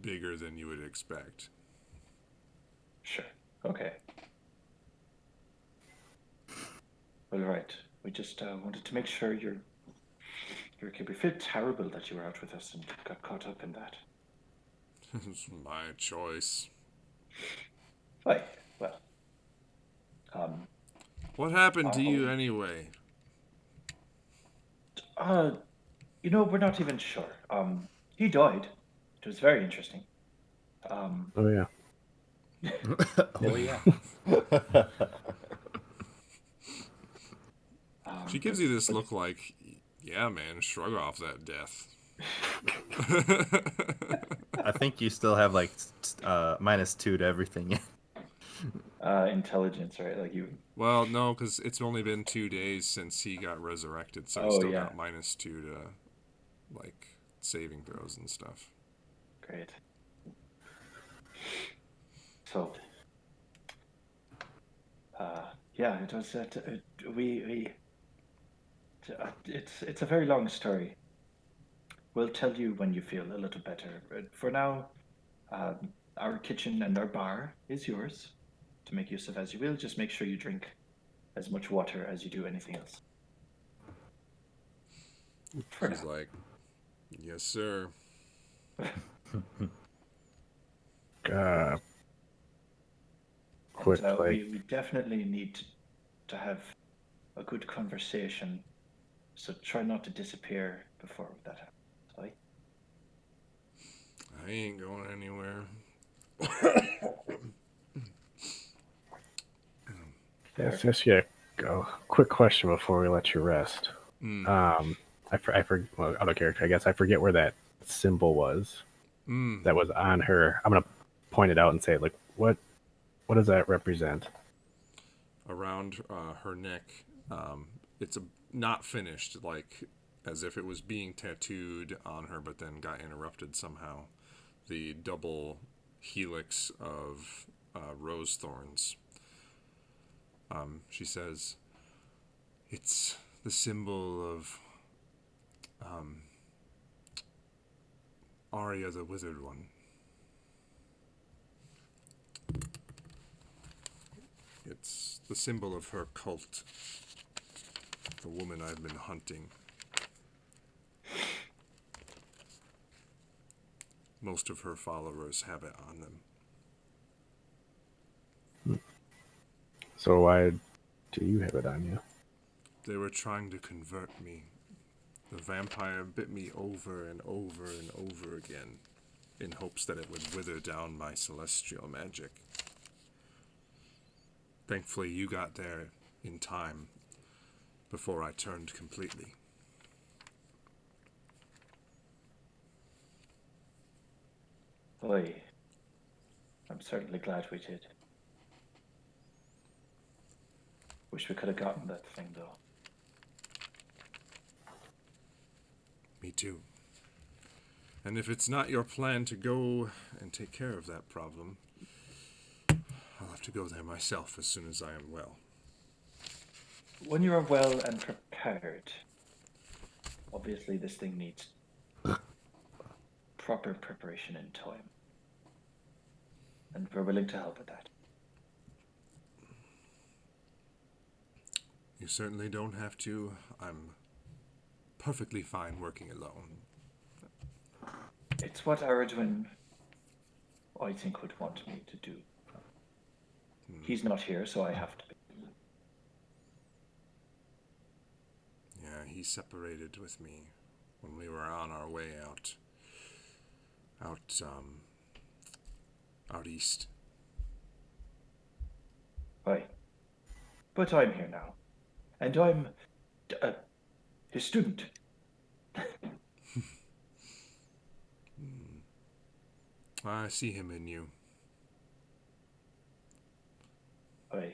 [SPEAKER 3] bigger than you would expect.
[SPEAKER 4] Sure. Okay. Well, right. We just wanted to make sure you're okay. We feel terrible that you were out with us and got caught up in that.
[SPEAKER 3] It's my choice.
[SPEAKER 4] Right. Well.
[SPEAKER 3] What happened to you anyway?
[SPEAKER 4] You know, we're not even sure. He died. It was very interesting.
[SPEAKER 2] Oh yeah.
[SPEAKER 5] Oh yeah.
[SPEAKER 3] She gives you this look like, yeah, man, shrug off that death.
[SPEAKER 5] I think you still have like -2 to everything.
[SPEAKER 4] Intelligence, right? Like you.
[SPEAKER 3] Well, no, because it's only been 2 days since he got resurrected, so
[SPEAKER 4] Oh,
[SPEAKER 3] he's still
[SPEAKER 4] yeah.
[SPEAKER 3] got -2 to like saving throws and stuff.
[SPEAKER 4] Great. So, yeah, it was. It's a very long story. We'll tell you when you feel a little better. But for now, our kitchen and our bar is yours to make use of as you will. Just make sure you drink as much water as you do anything else. For
[SPEAKER 3] He's
[SPEAKER 4] now.
[SPEAKER 3] like, "Yes, sir."
[SPEAKER 2] Uh, quick,
[SPEAKER 4] And,
[SPEAKER 2] like,
[SPEAKER 4] we definitely need to have a good conversation. So try not to disappear before that happens. Right?
[SPEAKER 3] I ain't going anywhere.
[SPEAKER 2] yes, yeah. Go. Quick question before we let you rest.
[SPEAKER 3] Mm.
[SPEAKER 2] I forget. Well, out of character, I guess. I forget where that symbol was
[SPEAKER 3] Mm.
[SPEAKER 2] that was on her. I'm gonna point it out and say, like, what does that represent?
[SPEAKER 3] Around her neck, it's not finished, like as if it was being tattooed on her, but then got interrupted somehow. The double helix of rose thorns. She says, "It's the symbol of Arya the Withered One. It's the symbol of her cult, the woman I've been hunting. Most of her followers have it on them."
[SPEAKER 2] So why do you have it on you?
[SPEAKER 3] They were trying to convert me. The vampire bit me over and over and over again in hopes that it would wither down my celestial magic. Thankfully, you got there in time before I turned completely.
[SPEAKER 4] Boy, I'm certainly glad we did. Wish we could have gotten that thing though.
[SPEAKER 3] Me too. And if it's not your plan to go and take care of that problem, I'll have to go there myself as soon as I am well.
[SPEAKER 4] When you are well and prepared, obviously this thing needs proper preparation and time. And we're willing to help with that.
[SPEAKER 3] You certainly don't have to. I'm perfectly fine working alone.
[SPEAKER 4] It's what Aradwin, I think, would want me to do. He's not here, so I have to be.
[SPEAKER 3] Yeah, he separated with me when we were on our way out east.
[SPEAKER 4] Right. But I'm here now. And I'm his student.
[SPEAKER 3] I see him in you.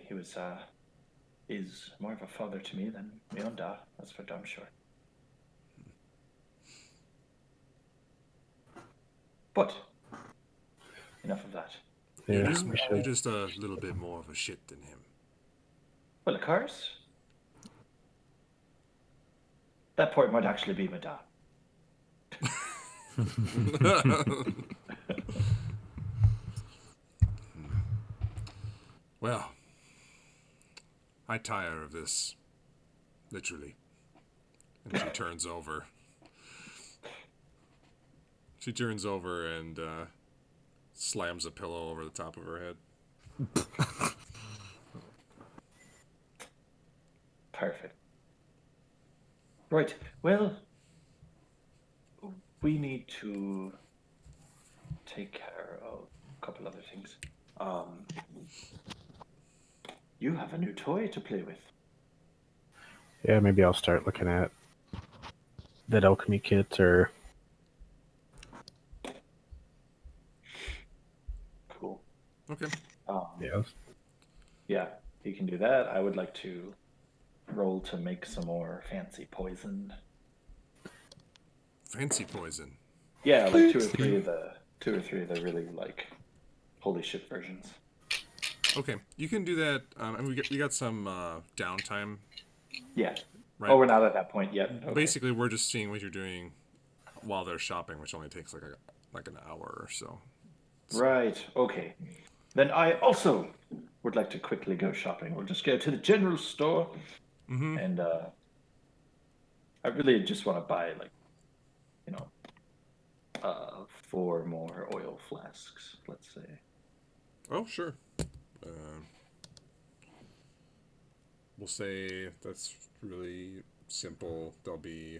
[SPEAKER 4] He was, is more of a father to me than my own dad, that's for damn sure. But, enough of that.
[SPEAKER 2] Yeah,
[SPEAKER 3] You're
[SPEAKER 2] we should.
[SPEAKER 3] just a little bit more of a shit than him.
[SPEAKER 4] Well, of course. That point might actually be my dad.
[SPEAKER 3] Well, I tire of this. Literally. And she turns over. She turns over and slams a pillow over the top of her head.
[SPEAKER 4] Perfect. Right, well, we need to take care of a couple other things. You have a new toy to play with.
[SPEAKER 2] Yeah, maybe I'll start looking at that alchemy kit or
[SPEAKER 3] Okay.
[SPEAKER 2] Yes.
[SPEAKER 4] Yeah, he can do that. I would like to roll to make some more fancy poison.
[SPEAKER 3] Fancy poison.
[SPEAKER 4] Yeah, like two or three of the really like holy shit versions.
[SPEAKER 3] Okay, you can do that. And we got some downtime,
[SPEAKER 4] Yeah.
[SPEAKER 3] right?
[SPEAKER 4] Oh, we're not at that point yet. Okay.
[SPEAKER 3] Basically, we're just seeing what you're doing while they're shopping, which only takes like an hour or so.
[SPEAKER 4] Right. Okay. Then I also would like to quickly go shopping. We'll just go to the general store, and I really just want to buy like, you know, 4 more oil flasks. Let's say.
[SPEAKER 3] Oh, sure. We'll say that's really simple. There'll be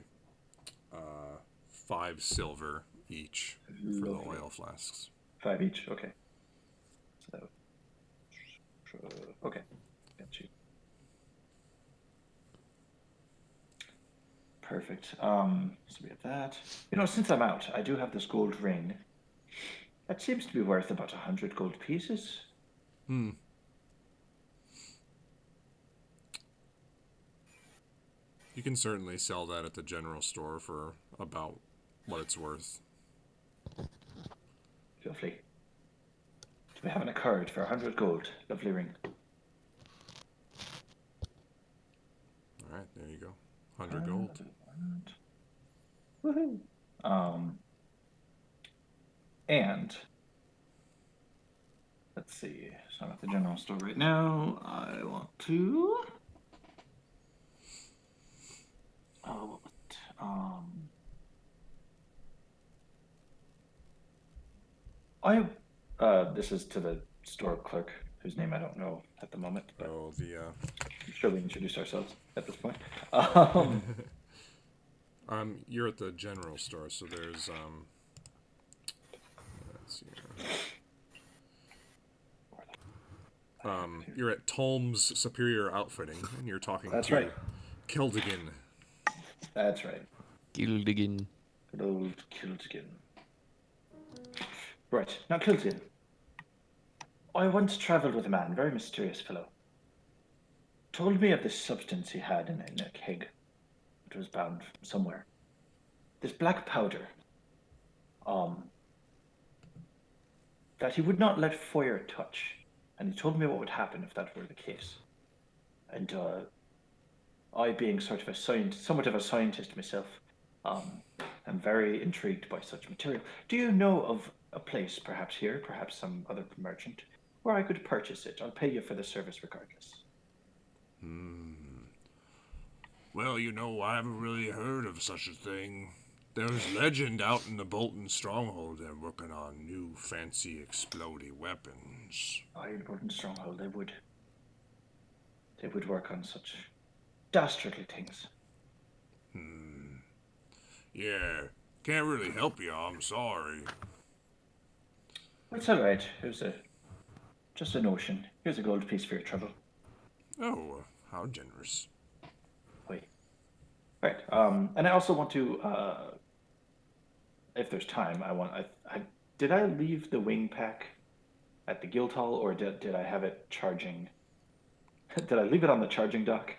[SPEAKER 3] 5 silver each for the
[SPEAKER 4] Lovely.
[SPEAKER 3] oil flasks.
[SPEAKER 4] 5 each. Okay. So. Okay. Got you. Perfect. So we have that. You know, since I'm out, I do have this gold ring. That seems to be worth about 100 gold pieces.
[SPEAKER 3] You can certainly sell that at the general store for about what it's worth.
[SPEAKER 4] Lovely. Do we have a card for 100 gold? Lovely ring.
[SPEAKER 3] All right, there you go. 100 gold.
[SPEAKER 4] Woohoo. And let's see. So I'm at the general store right now. I want to. Oh, what was it? This is to the store clerk, whose name I don't know at the moment, but
[SPEAKER 3] Oh, the
[SPEAKER 4] I'm sure we introduced ourselves at this point.
[SPEAKER 3] you're at the general store, so there's let's see here. You're at Tolm's Superior Outfitting, and you're talking
[SPEAKER 4] That's
[SPEAKER 3] to
[SPEAKER 4] right.
[SPEAKER 3] Kildigan.
[SPEAKER 4] That's right.
[SPEAKER 1] Gildigan.
[SPEAKER 4] Good old Kiltigan. Right, now Kiltigan. I once travelled with a man, very mysterious fellow. Told me of this substance he had in a keg. It was bound somewhere. This black powder. That he would not let fire touch. And he told me what would happen if that were the case. And I, being somewhat of a scientist myself, am very intrigued by such material. Do you know of a place, perhaps here, perhaps some other merchant, where I could purchase it? I'll pay you for the service regardless.
[SPEAKER 3] Well, I haven't really heard of such a thing. There's legend out in the Bolton stronghold they're working on new fancy exploding weapons.
[SPEAKER 4] Iron Stronghold, they would work on such dastardly things.
[SPEAKER 3] Yeah, can't really help you, I'm sorry.
[SPEAKER 4] It's all right. Just a notion. Here's a gold piece for your trouble.
[SPEAKER 3] Oh, how generous.
[SPEAKER 4] Wait. Right. And I also want to, if there's time, did I leave the wing pack at the guild hall, or did I have it charging? Did I leave it on the charging dock?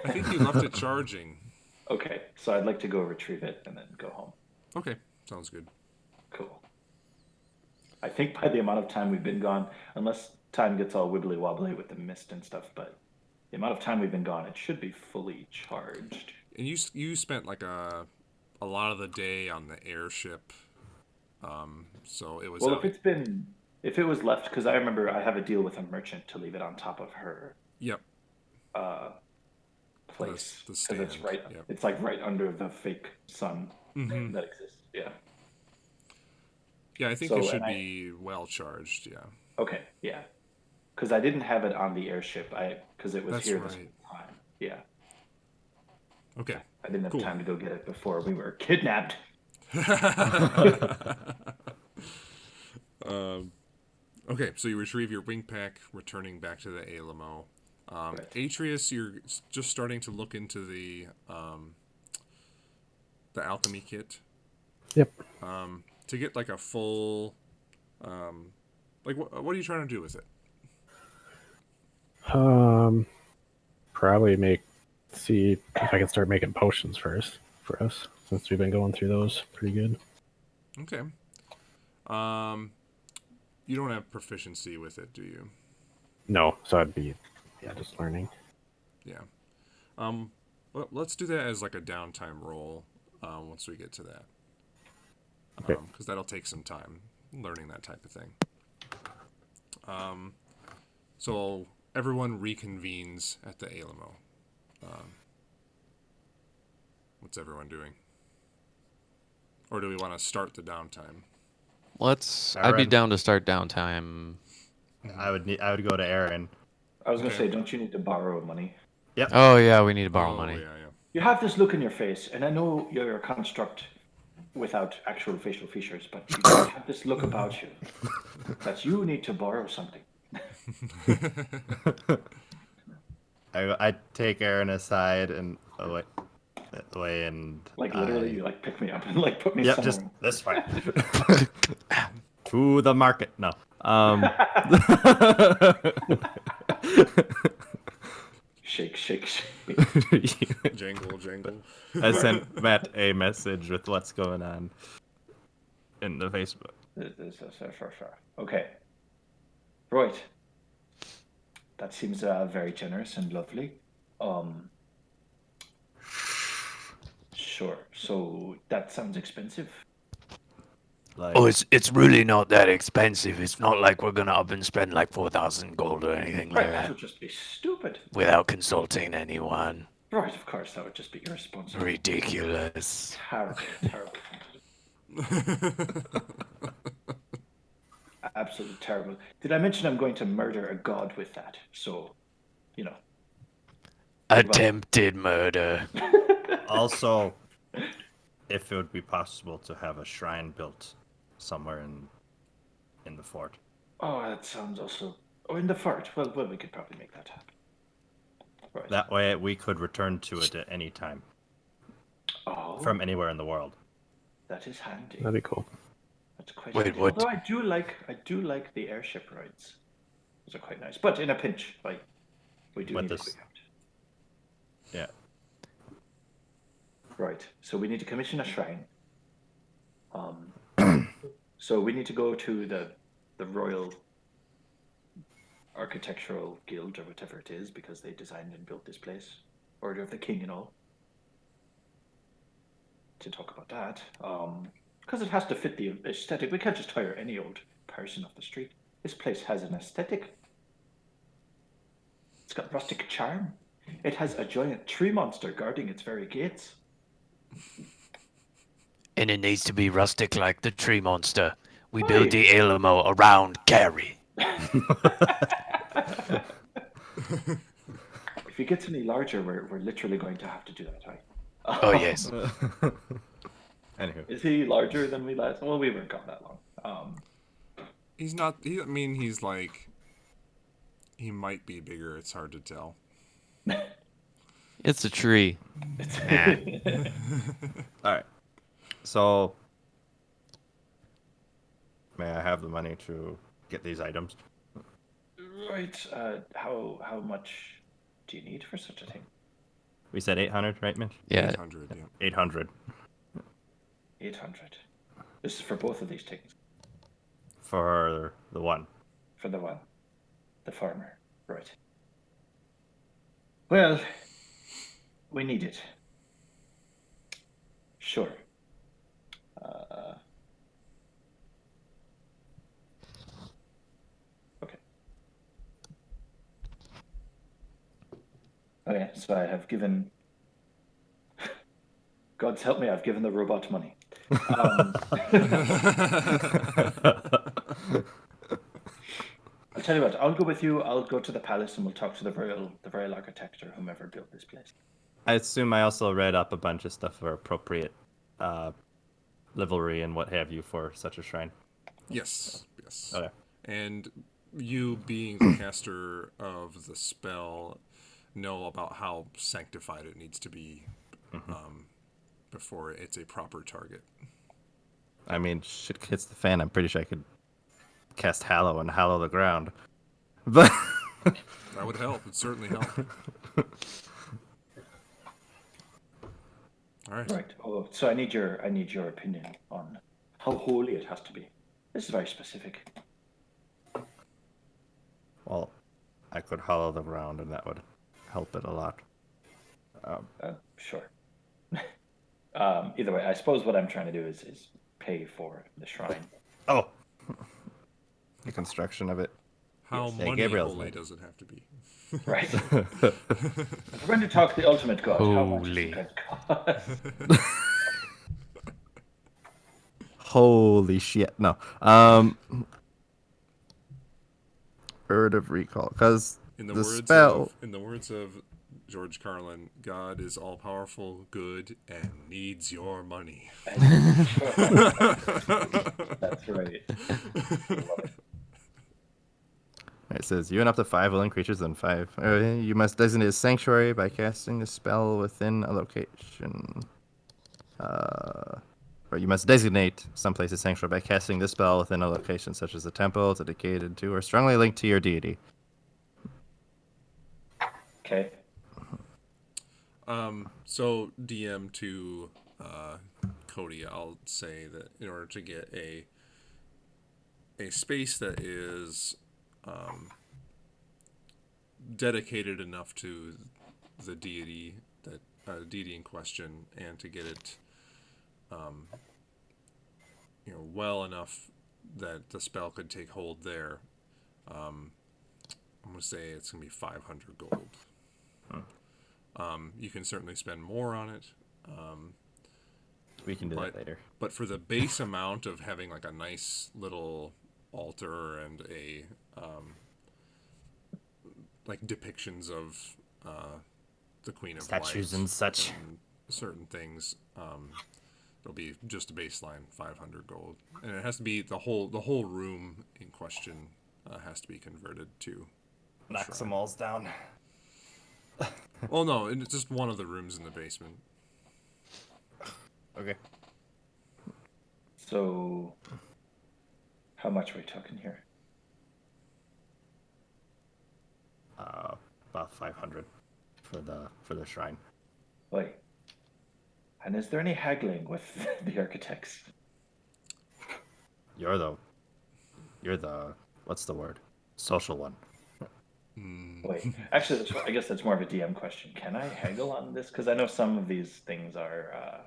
[SPEAKER 3] I think you left it charging.
[SPEAKER 4] Okay, so I'd like to go retrieve it and then go home.
[SPEAKER 3] Okay, sounds good.
[SPEAKER 4] Cool. I think by the amount of time we've been gone, unless time gets all wibbly wobbly with the mist and stuff, but the amount of time we've been gone, it should be fully charged.
[SPEAKER 3] And you spent like a lot of the day on the airship, so it was.
[SPEAKER 4] Well, if it was left, because I remember I have a deal with a merchant to leave it on top of her
[SPEAKER 3] Yep.
[SPEAKER 4] place,
[SPEAKER 3] The
[SPEAKER 4] because
[SPEAKER 3] stand.
[SPEAKER 4] it's right.
[SPEAKER 3] Yep.
[SPEAKER 4] It's like right under the fake sun that exists. Yeah.
[SPEAKER 3] Yeah, I think
[SPEAKER 4] So,
[SPEAKER 3] it should
[SPEAKER 4] and
[SPEAKER 3] be well charged. Yeah.
[SPEAKER 4] Okay. Yeah. Because I didn't have it on the airship. Because it was
[SPEAKER 3] That's
[SPEAKER 4] here this
[SPEAKER 3] right.
[SPEAKER 4] whole time. Yeah.
[SPEAKER 3] Okay.
[SPEAKER 4] I didn't have
[SPEAKER 3] Cool.
[SPEAKER 4] time to go get it before we were kidnapped.
[SPEAKER 3] Okay, so you retrieve your wing pack, returning back to the Alamo.
[SPEAKER 4] Right.
[SPEAKER 3] Atreus, you're just starting to look into the alchemy kit.
[SPEAKER 2] Yep.
[SPEAKER 3] To get like a full, Like, what are you trying to do with it?
[SPEAKER 2] Probably see if I can start making potions first for us, since we've been going through those pretty good.
[SPEAKER 3] Okay. You don't have proficiency with it, do you?
[SPEAKER 2] No, so I'd be just learning.
[SPEAKER 3] Yeah. Well, let's do that as like a downtime roll once we get to that.
[SPEAKER 2] Okay.
[SPEAKER 3] Because that'll take some time learning that type of thing. So everyone reconvenes at the Alamo. What's everyone doing? Or do we want to start the downtime?
[SPEAKER 1] I'd be
[SPEAKER 5] Aaron?
[SPEAKER 1] down to start downtime.
[SPEAKER 5] I would go to Aaron.
[SPEAKER 4] I was gonna
[SPEAKER 3] Okay.
[SPEAKER 4] say, don't you need to borrow money?
[SPEAKER 5] Yep.
[SPEAKER 1] Oh yeah, we need to borrow
[SPEAKER 3] Oh,
[SPEAKER 1] money.
[SPEAKER 3] yeah, yeah.
[SPEAKER 4] You have this look in your face, and I know you're a construct without actual facial features, but you have this look about you that you need to borrow something.
[SPEAKER 5] I take Aaron aside and away and
[SPEAKER 4] Like literally, you like pick me up and like put me
[SPEAKER 5] Yep,
[SPEAKER 4] somewhere.
[SPEAKER 5] just this way. To the market. No.
[SPEAKER 4] Shake, shake, shake.
[SPEAKER 3] Jangle, jangle.
[SPEAKER 5] I sent Matt a message with what's going on in the Facebook.
[SPEAKER 4] Sure. Okay. Right. That seems very generous and lovely. Sure. So that sounds expensive.
[SPEAKER 5] Like,
[SPEAKER 6] Oh, it's really not that expensive. It's not like we're gonna up and spend like 4,000 gold or anything like
[SPEAKER 4] Right. That
[SPEAKER 6] that
[SPEAKER 4] would just be stupid.
[SPEAKER 6] without consulting anyone.
[SPEAKER 4] Right. Of course, that would just be irresponsible.
[SPEAKER 6] Ridiculous.
[SPEAKER 4] Terrible. Terrible. Absolutely terrible. Did I mention I'm going to murder a god with that? So, you know.
[SPEAKER 6] Attempted murder.
[SPEAKER 5] also, if it would be possible to have a shrine built somewhere in the fort.
[SPEAKER 4] Oh, that sounds also. Oh, in the fort. Well, we could probably make that happen. Right.
[SPEAKER 5] That way, we could return to it at any time
[SPEAKER 4] Oh,
[SPEAKER 5] from anywhere in the world.
[SPEAKER 4] that is handy.
[SPEAKER 2] That'd be cool.
[SPEAKER 4] That's quite
[SPEAKER 6] Wait,
[SPEAKER 4] handy.
[SPEAKER 6] what?
[SPEAKER 4] Although I do like the airship rides. Those are quite nice. But in a pinch, like we do
[SPEAKER 5] But
[SPEAKER 4] need
[SPEAKER 5] this-
[SPEAKER 4] a quick out.
[SPEAKER 5] Yeah.
[SPEAKER 4] Right. So we need to commission a shrine. So we need to go to the Royal Architectural Guild or whatever it is because they designed and built this place. Order of the King and all. To talk about that. Because it has to fit the aesthetic. We can't just hire any old person off the street. This place has an aesthetic. It's got rustic charm. It has a giant tree monster guarding its very gates.
[SPEAKER 6] And it needs to be rustic like the tree monster. We
[SPEAKER 4] Aye.
[SPEAKER 6] build the Alamo around Gary.
[SPEAKER 4] If it gets any larger, we're literally going to have to do that, right?
[SPEAKER 6] Oh, yes.
[SPEAKER 5] Anywho,
[SPEAKER 4] Is he larger than we last? Well, we weren't gone that long.
[SPEAKER 3] He's not. I mean, he's like. He might be bigger. It's hard to tell.
[SPEAKER 1] It's a tree.
[SPEAKER 5] all right. So, may I have the money to get these items?
[SPEAKER 4] Right. How much do you need for such a thing?
[SPEAKER 5] We said 800, right, Mitch?
[SPEAKER 1] Yeah.
[SPEAKER 3] 800, yeah.
[SPEAKER 5] 800
[SPEAKER 4] 800. This is for both of these things.
[SPEAKER 5] for the one.
[SPEAKER 4] For the one. The farmer. Right. Well, we need it. Sure. Okay. Okay, so I have given. God's help me, I've given the robot money. I'll tell you what, I'll go with you, I'll go to the palace and we'll talk to the royal architect or whomever built this place.
[SPEAKER 5] I assume I also read up a bunch of stuff for appropriate livery and what have you for such a shrine.
[SPEAKER 3] Yes. Yes.
[SPEAKER 5] Okay.
[SPEAKER 3] And you, being the caster of the spell, know about how sanctified it needs to be before it's a proper target.
[SPEAKER 5] I mean, shit hits the fan. I'm pretty sure I could cast Hallow and hallow the ground. But
[SPEAKER 3] That would help. It'd certainly help. All right.
[SPEAKER 4] Right. Oh, so I need your opinion on how holy it has to be. This is very specific.
[SPEAKER 5] well, I could hollow the ground, and that would help it a lot.
[SPEAKER 4] Sure. Either way, I suppose what I'm trying to do is pay for the shrine.
[SPEAKER 5] Oh, the construction of it.
[SPEAKER 3] How
[SPEAKER 5] Yes. Hey,
[SPEAKER 3] money
[SPEAKER 5] Gabriel's
[SPEAKER 3] holy
[SPEAKER 5] right.
[SPEAKER 3] does it have to be?
[SPEAKER 4] Right. If we're going to talk the ultimate god, how much does
[SPEAKER 6] Holy.
[SPEAKER 4] it cost?
[SPEAKER 5] Holy shit! No. Bird of recall, because
[SPEAKER 3] In the,
[SPEAKER 5] the
[SPEAKER 3] words
[SPEAKER 5] spell.
[SPEAKER 3] of in the words of George Carlin, God is all powerful, good, and needs your money.
[SPEAKER 4] That's right.
[SPEAKER 5] It says you and up to 5 willing creatures than 5. You must designate a sanctuary by casting the spell within a location. Or you must designate someplace a sanctuary by casting this spell within a location, such as a temple dedicated to or strongly linked to your deity.
[SPEAKER 4] Okay.
[SPEAKER 3] So DM to Cody, I'll say that in order to get a space that is dedicated enough to the deity deity in question, and to get it well enough that the spell could take hold there, I'm gonna say it's gonna be 500 gold. You can certainly spend more on it,
[SPEAKER 5] We can do that
[SPEAKER 3] But-
[SPEAKER 5] later.
[SPEAKER 3] but for the base amount of having like a nice little altar and a like depictions of the Queen of
[SPEAKER 5] Statues
[SPEAKER 3] Light
[SPEAKER 5] and such.
[SPEAKER 3] and certain things, it'll be just a baseline 500 gold, and it has to be the whole room in question has to be converted to.
[SPEAKER 5] Knock
[SPEAKER 3] shrine.
[SPEAKER 5] some walls down.
[SPEAKER 3] Well, no, it's just one of the rooms in the basement.
[SPEAKER 5] Okay.
[SPEAKER 4] So, how much are we talking here?
[SPEAKER 5] About 500 for the shrine.
[SPEAKER 4] Wait. And is there any haggling with the architects?
[SPEAKER 5] You're the what's the word? Social one.
[SPEAKER 4] Wait, actually, I guess that's more of a DM question. Can I haggle on this? Because I know some of these things are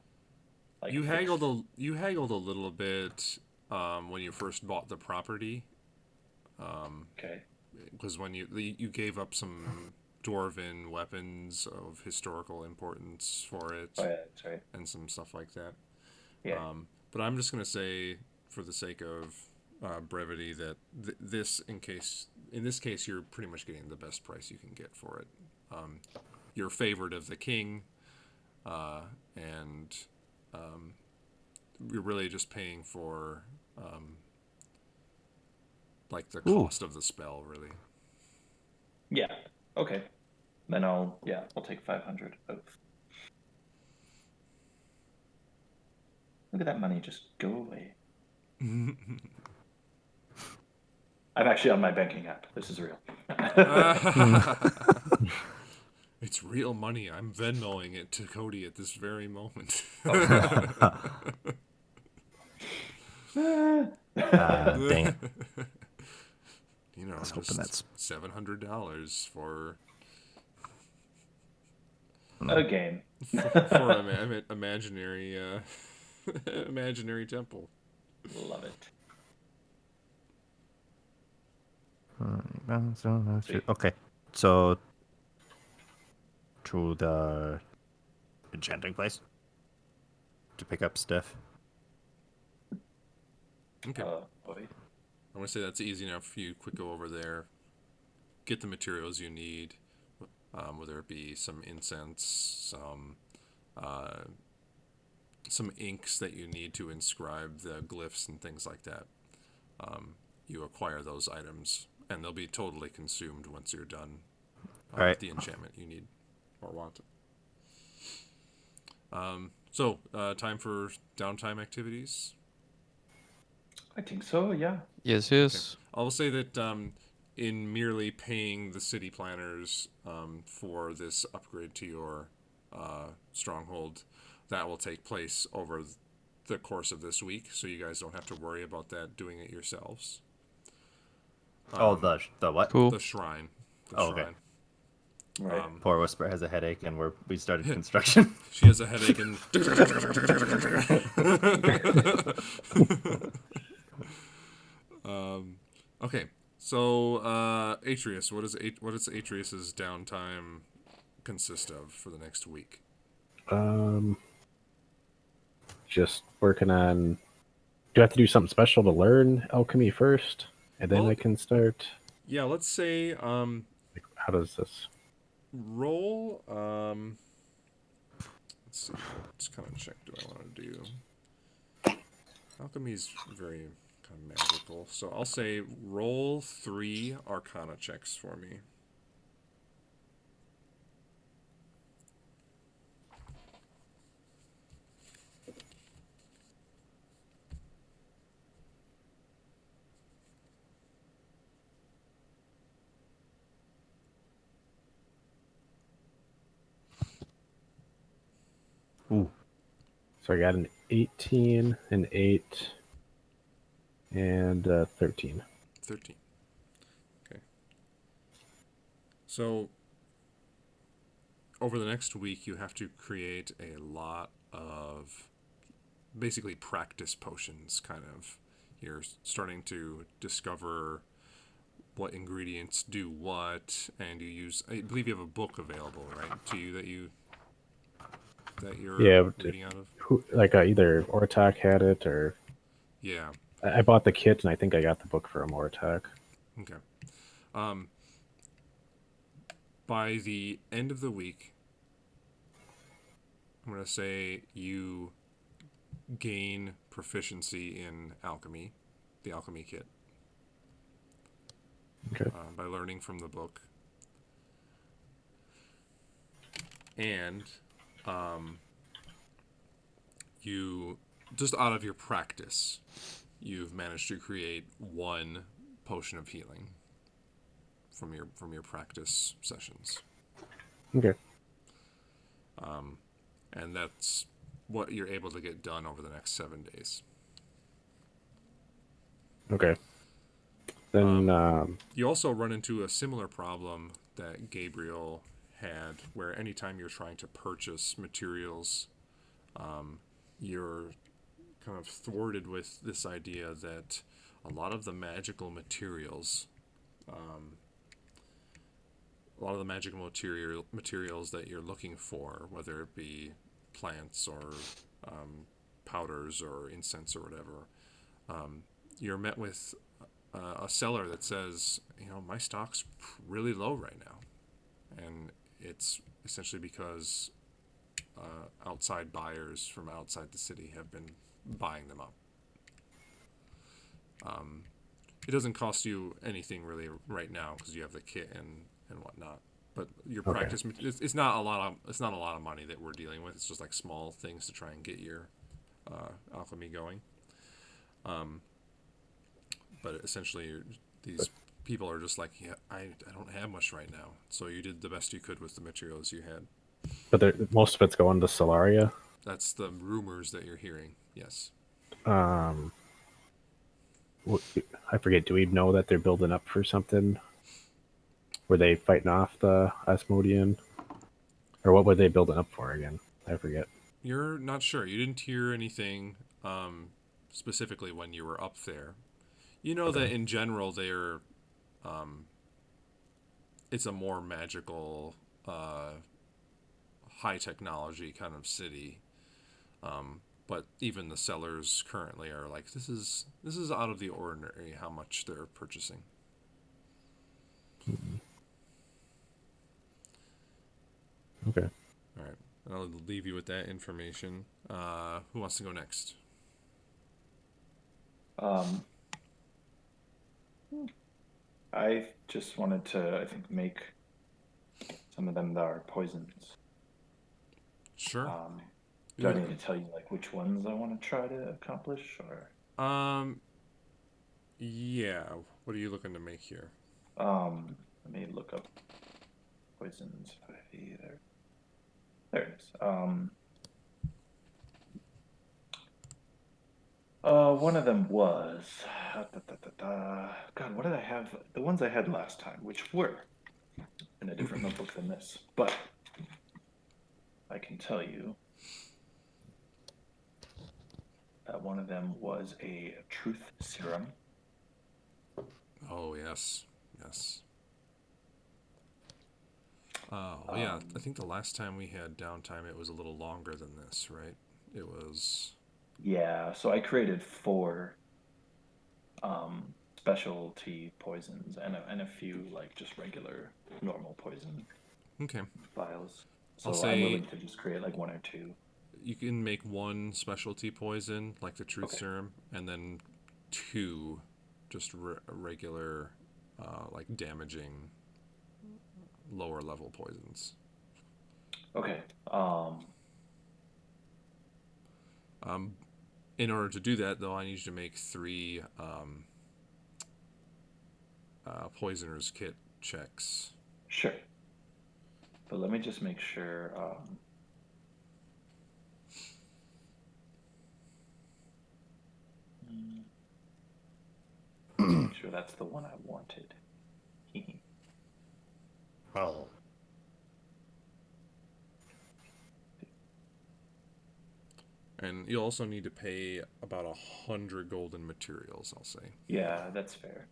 [SPEAKER 4] like
[SPEAKER 3] You
[SPEAKER 4] fixed.
[SPEAKER 3] haggled a little bit when you first bought the property,
[SPEAKER 4] Okay.
[SPEAKER 3] because when you gave up some dwarven weapons of historical importance for it,
[SPEAKER 4] Oh yeah, that's right.
[SPEAKER 3] and some stuff like that.
[SPEAKER 4] Yeah.
[SPEAKER 3] But I'm just gonna say, for the sake of brevity, that in this case, you're pretty much getting the best price you can get for it. You're favored of the king, and you're really just paying for like the cost of the spell, really.
[SPEAKER 4] Yeah. Okay. Then I'll take 500 of. Look at that money just go away. I'm actually on my banking app. This is real.
[SPEAKER 3] It's real money. I'm Venmoing it to Cody at this very moment.
[SPEAKER 5] Dang it.
[SPEAKER 3] You know,
[SPEAKER 5] hoping
[SPEAKER 3] just
[SPEAKER 5] that's-
[SPEAKER 3] $700 for
[SPEAKER 4] A game.
[SPEAKER 3] imaginary imaginary temple.
[SPEAKER 4] Love it.
[SPEAKER 5] Okay, so to the enchanting place to pick up stuff.
[SPEAKER 3] Okay.
[SPEAKER 4] Boy.
[SPEAKER 3] I'm gonna say that's easy enough. You quick go over there, get the materials you need, whether it be some incense, some inks that you need to inscribe the glyphs and things like that. You acquire those items, and they'll be totally consumed once you're done with
[SPEAKER 5] Alright.
[SPEAKER 3] the enchantment you need or want. So, time for downtime activities.
[SPEAKER 4] I think so. Yeah.
[SPEAKER 1] Yes, yes.
[SPEAKER 3] I will say that in merely paying the city planners for this upgrade to your stronghold, that will take place over the course of this week, so you guys don't have to worry about that doing it yourselves.
[SPEAKER 5] Oh, the what?
[SPEAKER 1] Cool.
[SPEAKER 3] The shrine. The
[SPEAKER 5] Oh, okay.
[SPEAKER 3] shrine.
[SPEAKER 4] Right.
[SPEAKER 5] Poor Whisper has a headache, and we started construction.
[SPEAKER 3] She has a headache and. Okay, so Atreus, what does Atreus's downtime consist of for the next week?
[SPEAKER 2] Just working on. Do I have to do something special to learn alchemy first, and then
[SPEAKER 3] Well-
[SPEAKER 2] I can start?
[SPEAKER 3] Yeah, let's say
[SPEAKER 2] Like, how does this?
[SPEAKER 3] roll. Let's see. Let's kind of check. Do I want to do? Alchemy's very kind of magical, so I'll say roll 3 Arcana checks for me.
[SPEAKER 5] Ooh.
[SPEAKER 2] So I got an 18, an 8, and 13.
[SPEAKER 3] 13. Okay. So, over the next week, you have to create a lot of basically practice potions, kind of. You're starting to discover what ingredients do what, and you use. I believe you have a book available, right, to you that you're
[SPEAKER 2] Yeah, but
[SPEAKER 3] reading out of.
[SPEAKER 2] Like either Ortak had it, or
[SPEAKER 3] Yeah.
[SPEAKER 2] I bought the kit, and I think I got the book from Ortak.
[SPEAKER 3] Okay. By the end of the week, I'm going to say you gain proficiency in alchemy, the alchemy kit,
[SPEAKER 2] Okay.
[SPEAKER 3] by learning from the book. And you, just out of your practice, you've managed to create 1 potion of healing from your practice sessions.
[SPEAKER 2] Okay.
[SPEAKER 3] And that's what you're able to get done over the next 7 days.
[SPEAKER 2] Okay. Then
[SPEAKER 3] You also run into a similar problem that Gabriel had, where anytime you're trying to purchase materials, you're kind of thwarted with this idea that a lot of the magical materials, materials that you're looking for, whether it be plants or powders or incense or whatever, you're met with a seller that says, my stock's really low right now, and it's essentially because outside buyers from outside the city have been buying them up. It doesn't cost you anything really right now because you have the kit and whatnot. But your
[SPEAKER 2] Okay.
[SPEAKER 3] practice, it's not a lot of money that we're dealing with. It's just like small things to try and get your alchemy going. But essentially, these people are just like, yeah, I don't have much right now. So you did the best you could with the materials you had.
[SPEAKER 2] but most of it's going to Solaria.
[SPEAKER 3] That's the rumors that you're hearing. Yes.
[SPEAKER 2] I forget. Do we know that they're building up for something? Were they fighting off the Asmodean, or what were they building up for again? I forget.
[SPEAKER 3] You're not sure. You didn't hear anything specifically when you were up there. You know that in general they're it's a more magical, high technology kind of city. But even the sellers currently are like, this is out of the ordinary how much they're purchasing.
[SPEAKER 2] Okay.
[SPEAKER 3] All right. I'll leave you with that information. Who wants to go next?
[SPEAKER 4] I just wanted to, I think, make some of them that are poisons.
[SPEAKER 3] Sure.
[SPEAKER 4] Do I need to tell you like which ones I want to try to accomplish, or?
[SPEAKER 3] Yeah. What are you looking to make here?
[SPEAKER 4] Let me look up poisons. There it is. One of them was God. What did I have? The ones I had last time, which were in a different notebook than this, but I can tell you that one of them was a truth serum.
[SPEAKER 3] Oh yes, yes. Oh yeah. I think the last time we had downtime, it was a little longer than this, right? It was.
[SPEAKER 4] Yeah, so I created 4 specialty poisons and a few like just regular normal poison
[SPEAKER 3] Okay.
[SPEAKER 4] vials.
[SPEAKER 3] I'll
[SPEAKER 4] So I'm
[SPEAKER 3] say-
[SPEAKER 4] willing to just create like 1 or 2.
[SPEAKER 3] You can make 1 specialty poison, like the truth
[SPEAKER 4] Okay.
[SPEAKER 3] serum, and then 2 just regular, like damaging lower level poisons.
[SPEAKER 4] Okay.
[SPEAKER 3] In order to do that, though, I need you to make 3 poisoner's kit checks.
[SPEAKER 4] Sure. But let me just make sure. Make sure that's the one I wanted.
[SPEAKER 5] Well,
[SPEAKER 3] And you'll also need to pay about 100 golden materials, I'll say.
[SPEAKER 4] Yeah, that's fair.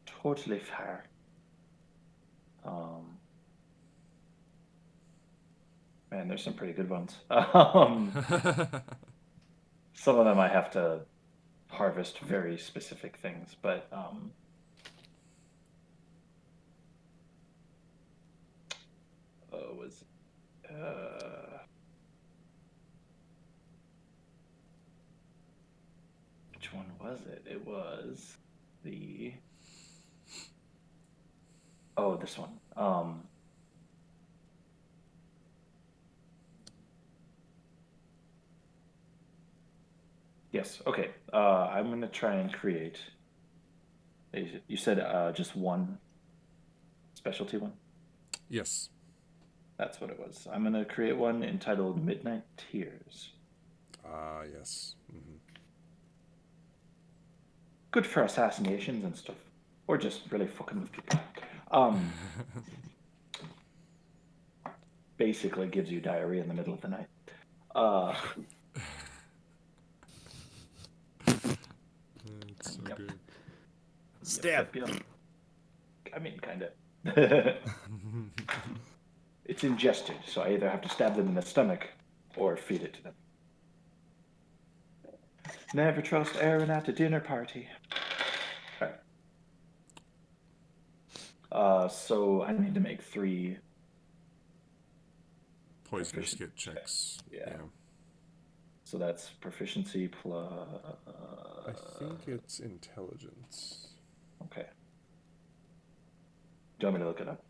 [SPEAKER 4] Totally fair. Man, there's some pretty good ones. Some of them I have to harvest very specific things, but was which one was it? It was the this one. Yes. Okay. I'm gonna try and create. You said just 1 specialty one.
[SPEAKER 3] Yes.
[SPEAKER 4] That's what it was. I'm gonna create one entitled Midnight Tears.
[SPEAKER 3] Yes. Mm-hmm.
[SPEAKER 4] Good for assassinations and stuff, or just really fucking with people. Basically gives you diarrhea in the middle of the night.
[SPEAKER 3] It's so
[SPEAKER 4] Yep.
[SPEAKER 3] good.
[SPEAKER 5] stab.
[SPEAKER 4] Yep. I mean, kind of. It's ingested, so I either have to stab them in the stomach or feed it to them. Never trust Aaron at a dinner party. Alright. So I need to make 3.
[SPEAKER 3] Poisoner's kit
[SPEAKER 4] Proficiency
[SPEAKER 3] checks.
[SPEAKER 4] Yeah. So that's proficiency plus.
[SPEAKER 3] I think it's intelligence.
[SPEAKER 4] Okay. Do you want me to look it up?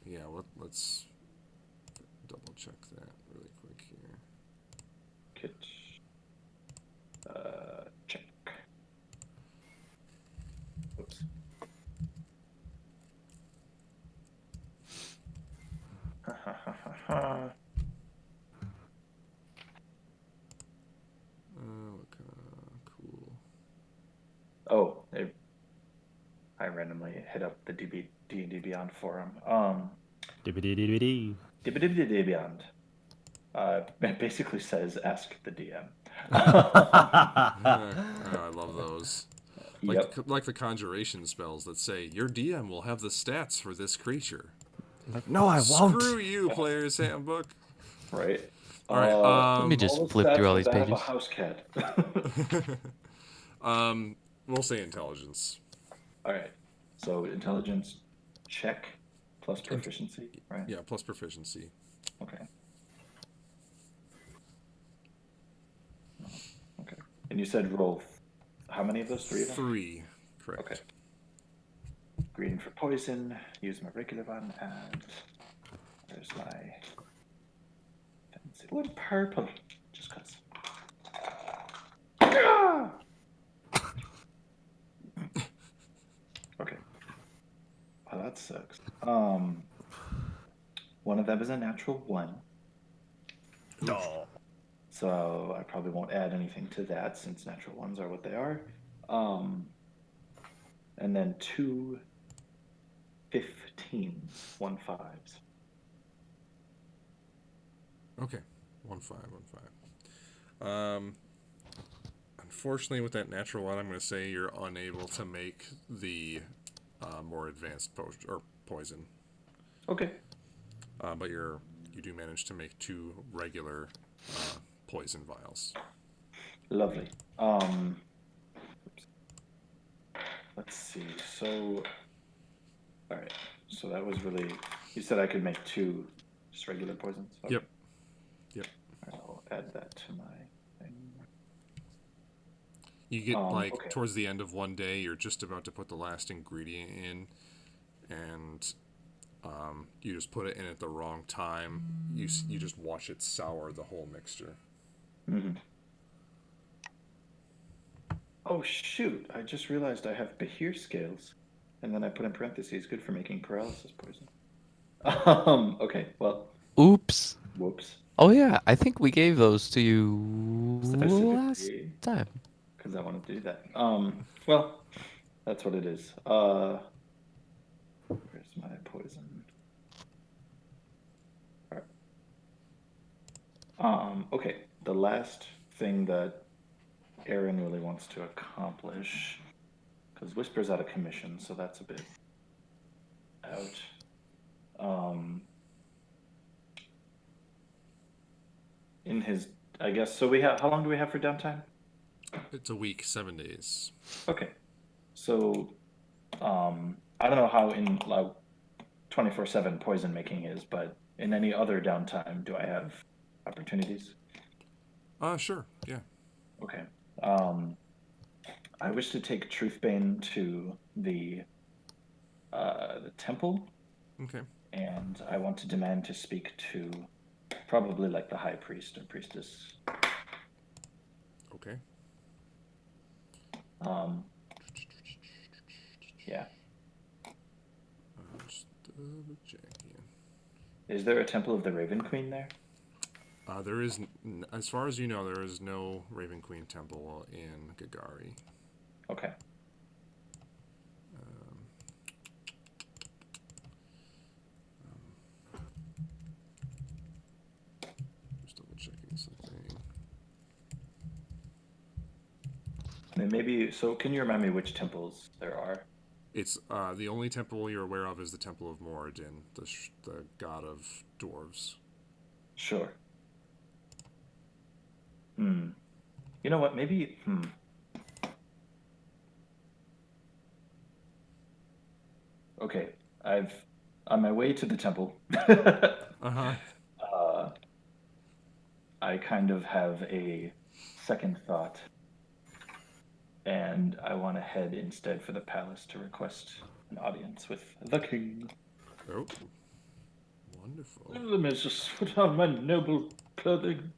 [SPEAKER 3] Yeah, let's double check that really quick here.
[SPEAKER 4] Kit. Check. Oops.
[SPEAKER 3] What kind of cool.
[SPEAKER 4] Oh, I randomly hit up the D&D Beyond forum.
[SPEAKER 2] Dibbidi-dibbidi.
[SPEAKER 4] D&D Beyond. It basically says ask the DM.
[SPEAKER 3] I love those.
[SPEAKER 4] Yep.
[SPEAKER 3] Like the conjuration spells that say your DM will have the stats for this creature.
[SPEAKER 2] Like, no, I won't.
[SPEAKER 3] Screw you, player's handbook.
[SPEAKER 4] Right.
[SPEAKER 3] All right.
[SPEAKER 1] Let me just
[SPEAKER 4] all the
[SPEAKER 1] flip through
[SPEAKER 4] stats
[SPEAKER 1] all
[SPEAKER 4] of
[SPEAKER 1] these
[SPEAKER 4] that of a
[SPEAKER 1] pages.
[SPEAKER 4] house cat.
[SPEAKER 3] We'll say intelligence.
[SPEAKER 4] All right. So intelligence check plus proficiency, right?
[SPEAKER 3] Yeah, plus proficiency.
[SPEAKER 4] Okay. Okay. And you said roll how many of those? 3 of them?
[SPEAKER 3] 3, correct.
[SPEAKER 4] Okay. Green for poison. Use my regular one, and there's my fancy one. Purple, just cause. sucks. One of them is a natural 1.
[SPEAKER 5] No.
[SPEAKER 4] So I probably won't add anything to that since natural 1s are what they are. And then 2 15s, 1 5s.
[SPEAKER 3] Okay, 1-5, 1-5. Unfortunately, with that natural 1, I'm going to say you're unable to make the more advanced poison.
[SPEAKER 4] Okay.
[SPEAKER 3] But you do manage to make 2 regular poison vials.
[SPEAKER 4] Lovely. Let's see. So, all right. So that was really. You said I could make 2 just regular poisons. Okay.
[SPEAKER 3] Yep. Yep.
[SPEAKER 4] All right, I'll add that to my thing.
[SPEAKER 3] You get
[SPEAKER 4] Okay.
[SPEAKER 3] towards the end of one day, you're just about to put the last ingredient in, and you just put it in at the wrong time. You just watch it sour the whole mixture.
[SPEAKER 4] Mm-hmm. Oh shoot! I just realized I have Behir scales, and then I put in parentheses, good for making paralysis poison. Okay. Well.
[SPEAKER 1] Oops.
[SPEAKER 4] Whoops.
[SPEAKER 1] Oh yeah, I think we gave those to you last
[SPEAKER 4] Specifically,
[SPEAKER 1] time.
[SPEAKER 4] because I wanted to do that. Well, that's what it is. Where's my poison? All right. Okay. The last thing that Aaron really wants to accomplish, because Whisper's out of commission, so that's a bit out. In his, I guess. So we have. How long do we have for downtime?
[SPEAKER 3] It's a week, 7 days.
[SPEAKER 4] Okay. So, I don't know how in like 24/7 poison making is, but in any other downtime, do I have opportunities?
[SPEAKER 3] Sure, yeah.
[SPEAKER 4] Okay. I wish to take Truthbane to the temple,
[SPEAKER 3] Okay.
[SPEAKER 4] and I want to demand to speak to probably like the high priest or priestess.
[SPEAKER 3] Okay.
[SPEAKER 4] Yeah.
[SPEAKER 3] Just double checking.
[SPEAKER 4] Is there a temple of the Raven Queen there?
[SPEAKER 3] There is, as far as you know, there is no Raven Queen temple in Gagari.
[SPEAKER 4] Okay.
[SPEAKER 3] Just double checking something.
[SPEAKER 4] I mean, maybe. So, can you remind me which temples there are?
[SPEAKER 3] It's the only temple you're aware of is the Temple of Moradin, the god of dwarves.
[SPEAKER 4] Sure. You know what? Maybe. Okay, I've on my way to the temple.
[SPEAKER 3] Uh-huh.
[SPEAKER 4] I kind of have a second thought, and I want to head instead for the palace to request an audience with the king.
[SPEAKER 3] Oh. Wonderful.
[SPEAKER 4] Let me just put on my noble clothing.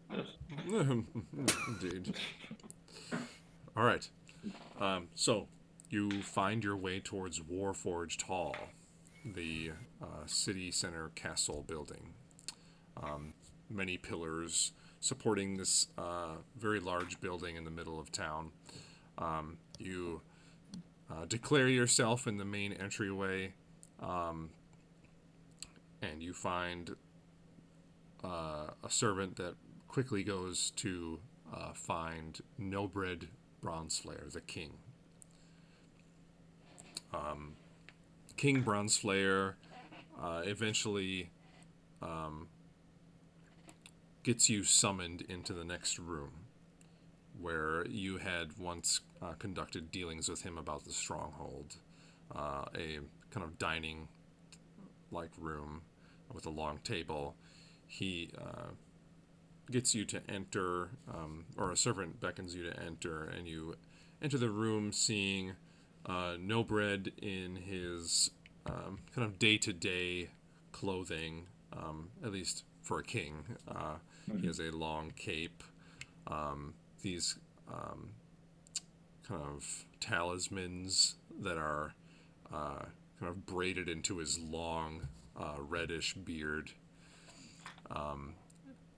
[SPEAKER 3] Indeed. All right. So you find your way towards Warforged Hall, the city center castle building. Many pillars supporting this very large building in the middle of town. You declare yourself in the main entryway, and you find a servant that quickly goes to find Nobred Bronzeslayer, the king. King Bronzeslayer eventually gets you summoned into the next room, where you had once conducted dealings with him about the stronghold, a kind of dining-like room with a long table. He gets you to enter, or a servant beckons you to enter, and you enter the room seeing Nobred in his kind of day-to-day clothing, at least for a king. He has a long cape, these kind of talismans that are kind of braided into his long, reddish beard.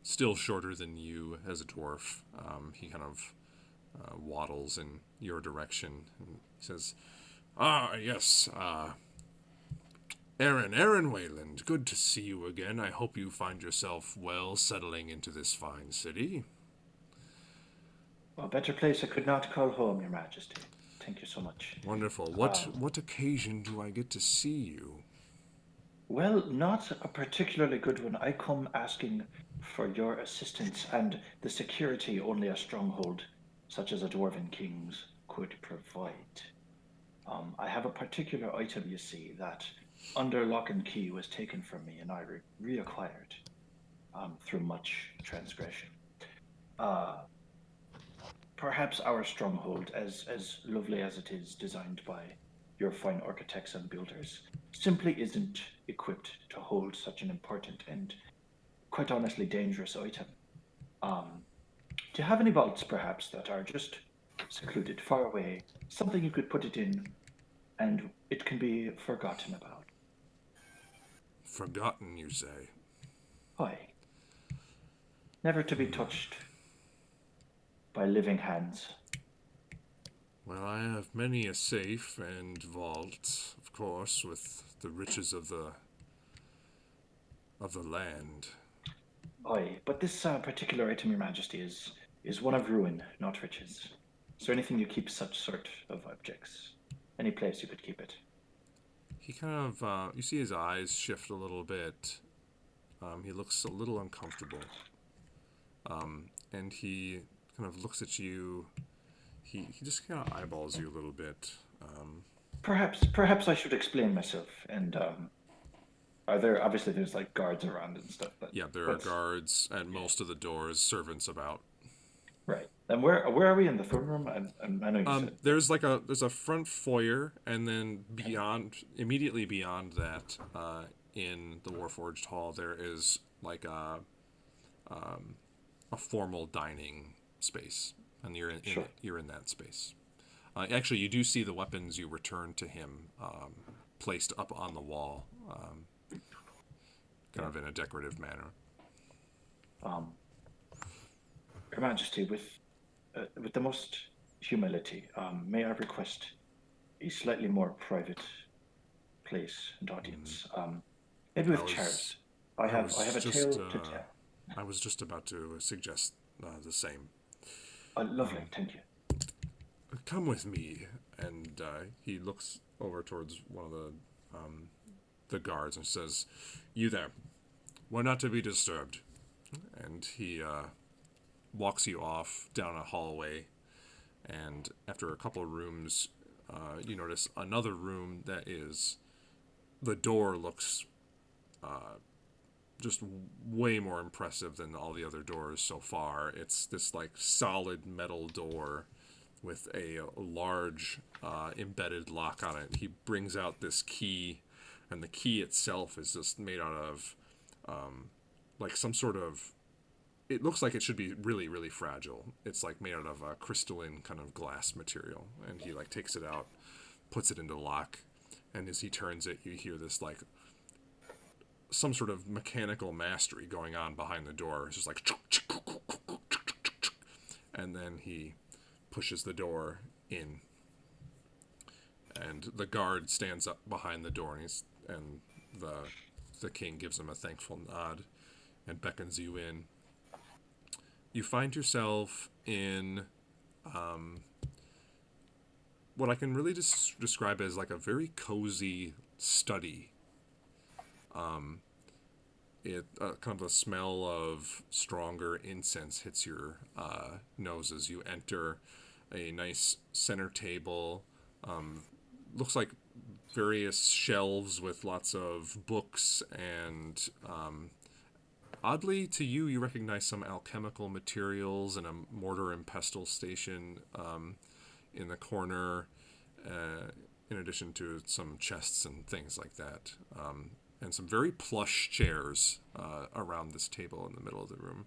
[SPEAKER 3] Still shorter than you as a dwarf. He kind of waddles in your direction and says, "Ah, yes, Aaron Wayland, good to see you again. I hope you find yourself well settling into this fine city."
[SPEAKER 4] A better place I could not call home, Your Majesty. Thank you so much.
[SPEAKER 3] Wonderful. What occasion do I get to see you?
[SPEAKER 4] Well, not a particularly good one. I come asking for your assistance and the security only a stronghold such as a Dwarven King's could provide. I have a particular item, you see, that under lock and key was taken from me and I reacquired through much transgression. Perhaps our stronghold, as lovely as it is designed by your fine architects and builders, simply isn't equipped to hold such an important and, quite honestly, dangerous item. Do you have any vaults, perhaps, that are just secluded, far away, something you could put it in, and it can be forgotten about?
[SPEAKER 3] Forgotten, you say?
[SPEAKER 4] Aye. Never to be touched by living hands.
[SPEAKER 3] Well, I have many a safe and vault, of course, with the riches of the land.
[SPEAKER 4] Aye, but this particular item, Your Majesty, is one of ruin, not riches. Is there anything you keep such sort of objects? Any place you could keep it?
[SPEAKER 3] He kind of, you see his eyes shift a little bit. He looks a little uncomfortable. And he kind of looks at you. He just kind of eyeballs you a little bit.
[SPEAKER 4] Perhaps I should explain myself. And obviously there's like guards around and stuff. But
[SPEAKER 3] Yeah, there are guards at most of the doors, servants about.
[SPEAKER 4] Right. And where are we in the throne room? I know you said.
[SPEAKER 3] There's a front foyer, and then immediately beyond that, in the Warforged Hall, there is like a formal dining space, and you're in that space. Actually, you do see the weapons you returned to him placed up on the wall, kind of in a decorative manner.
[SPEAKER 4] Your Majesty, with the most humility, may I request a slightly more private place and audience? Maybe with chairs. I have a tale to tell.
[SPEAKER 3] I was just about to suggest the same.
[SPEAKER 4] Lovely, thank you.
[SPEAKER 3] Come with me, and he looks over towards one of the guards and says, "You there? We're not to be disturbed." And he walks you off down a hallway, and after a couple of rooms, you notice another room that is, the door looks just way more impressive than all the other doors so far. It's this like solid metal door with a large embedded lock on it. He brings out this key, and the key itself is just made out of like some sort of, it looks like it should be really, really fragile. It's like made out of a crystalline kind of glass material. And he like takes it out, puts it into lock, and as he turns it, you hear this like some sort of mechanical mastery going on behind the door. It's just like, and then he pushes the door in, and the guard stands up behind the door, and the king gives him a thankful nod and beckons you in. You find yourself in what I can really just describe as like a very cozy study. Kind of a smell of stronger incense hits your nose as you enter. A nice center table. Looks like various shelves with lots of books, and oddly to you, you recognize some alchemical materials and a mortar and pestle station in the corner, in addition to some chests and things like that. And some very plush chairs around this table in the middle of the room.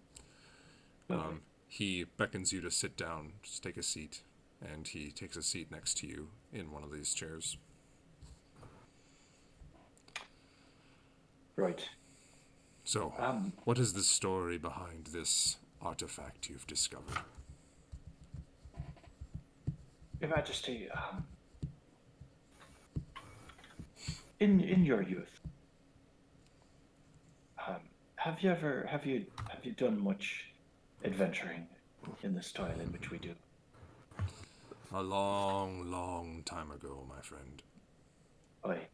[SPEAKER 3] He beckons you to sit down, just take a seat, and he takes a seat next to you in one of these chairs.
[SPEAKER 4] Right.
[SPEAKER 3] So, what is the story behind this artifact you've discovered?
[SPEAKER 4] Your Majesty, in your youth, have you done much adventuring in the style in which we do?
[SPEAKER 3] A long, long time ago, my friend.
[SPEAKER 4] Aye.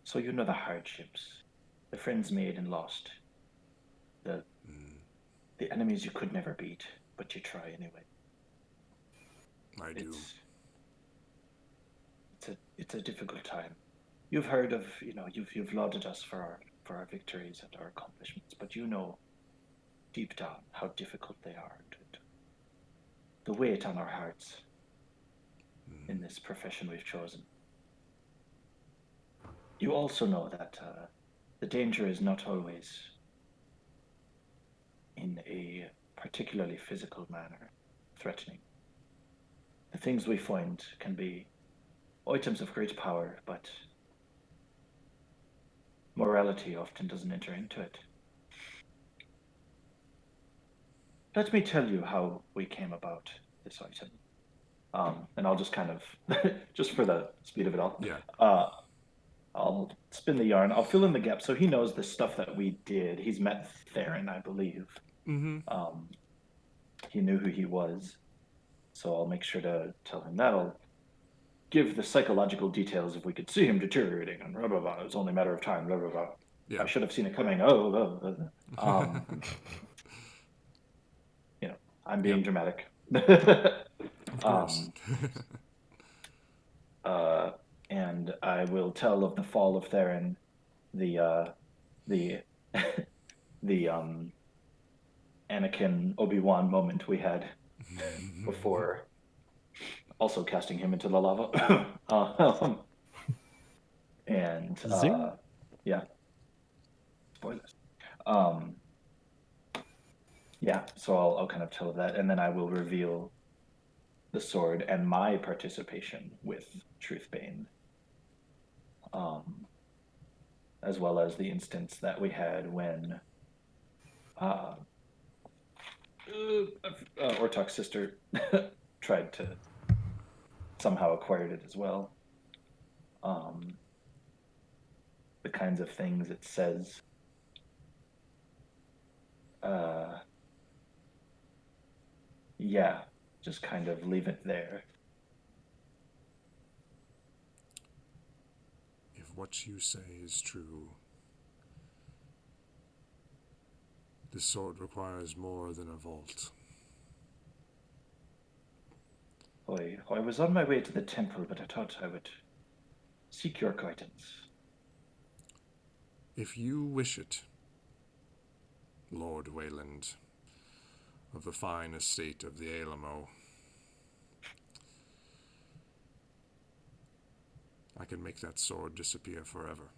[SPEAKER 4] So you know the hardships, the friends made and lost, the enemies you could never beat, but you try anyway.
[SPEAKER 3] I do.
[SPEAKER 4] It's a difficult time. You've heard of, you've lauded us for our victories and our accomplishments, but you know deep down how difficult they are, and the weight on our hearts in this profession we've chosen. You also know that the danger is not always in a particularly physical manner threatening. The things we find can be items of great power, but morality often doesn't enter into it. Let me tell you how we came about this item. And I'll just kind of, just for the speed of it all,
[SPEAKER 3] Yeah.
[SPEAKER 4] I'll spin the yarn. I'll fill in the gap. So he knows the stuff that we did. He's met Theron, I believe.
[SPEAKER 3] Mm-hmm.
[SPEAKER 4] He knew who he was. So I'll make sure to tell him that. I'll give the psychological details if we could see him deteriorating and blah, blah, blah. It was only a matter of time, blah, blah, blah.
[SPEAKER 3] Yeah.
[SPEAKER 4] I should have seen it coming. Oh. I'm being dramatic.
[SPEAKER 3] Of course.
[SPEAKER 4] And I will tell of the fall of Theron, the Anakin Obi-Wan moment we had before also casting him into the lava.
[SPEAKER 1] Zing.
[SPEAKER 4] Yeah. Spoilers. Yeah, so I'll kind of tell that, and then I will reveal the sword and my participation with Truthbane, as well as the instance that we had when Ortuk's sister tried to somehow acquired it as well. The kinds of things it says. Yeah, just kind of leave it there.
[SPEAKER 3] If what you say is true, this sword requires more than a vault.
[SPEAKER 4] I was on my way to the temple, but I thought I would seek your guidance.
[SPEAKER 3] If you wish it, Lord Wayland of the fine estate of the Alamo, I can make that sword disappear forever.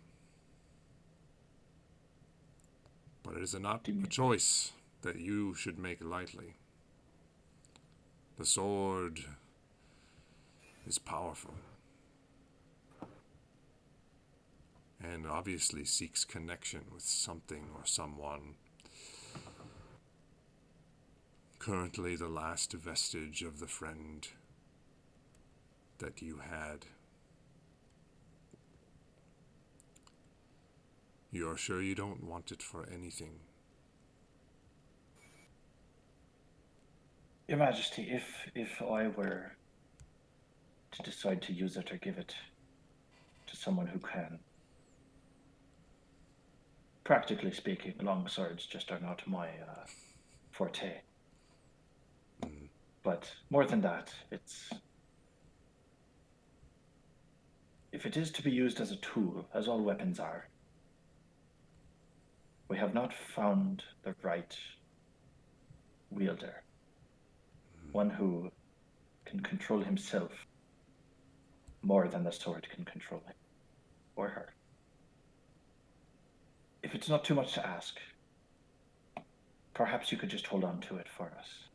[SPEAKER 3] But it is not a choice that you should make lightly. The sword is powerful, and obviously seeks connection with something or someone. Currently the last vestige of the friend that you had. You're sure you don't want it for anything?
[SPEAKER 4] Your Majesty, if I were to decide to use it or give it to someone who can, practically speaking, long swords just are not my forte. But more than that, if it is to be used as a tool, as all weapons are, we have not found the right wielder. One who can control himself more than the sword can control him or her. If it's not too much to ask, perhaps you could just hold on to it for us.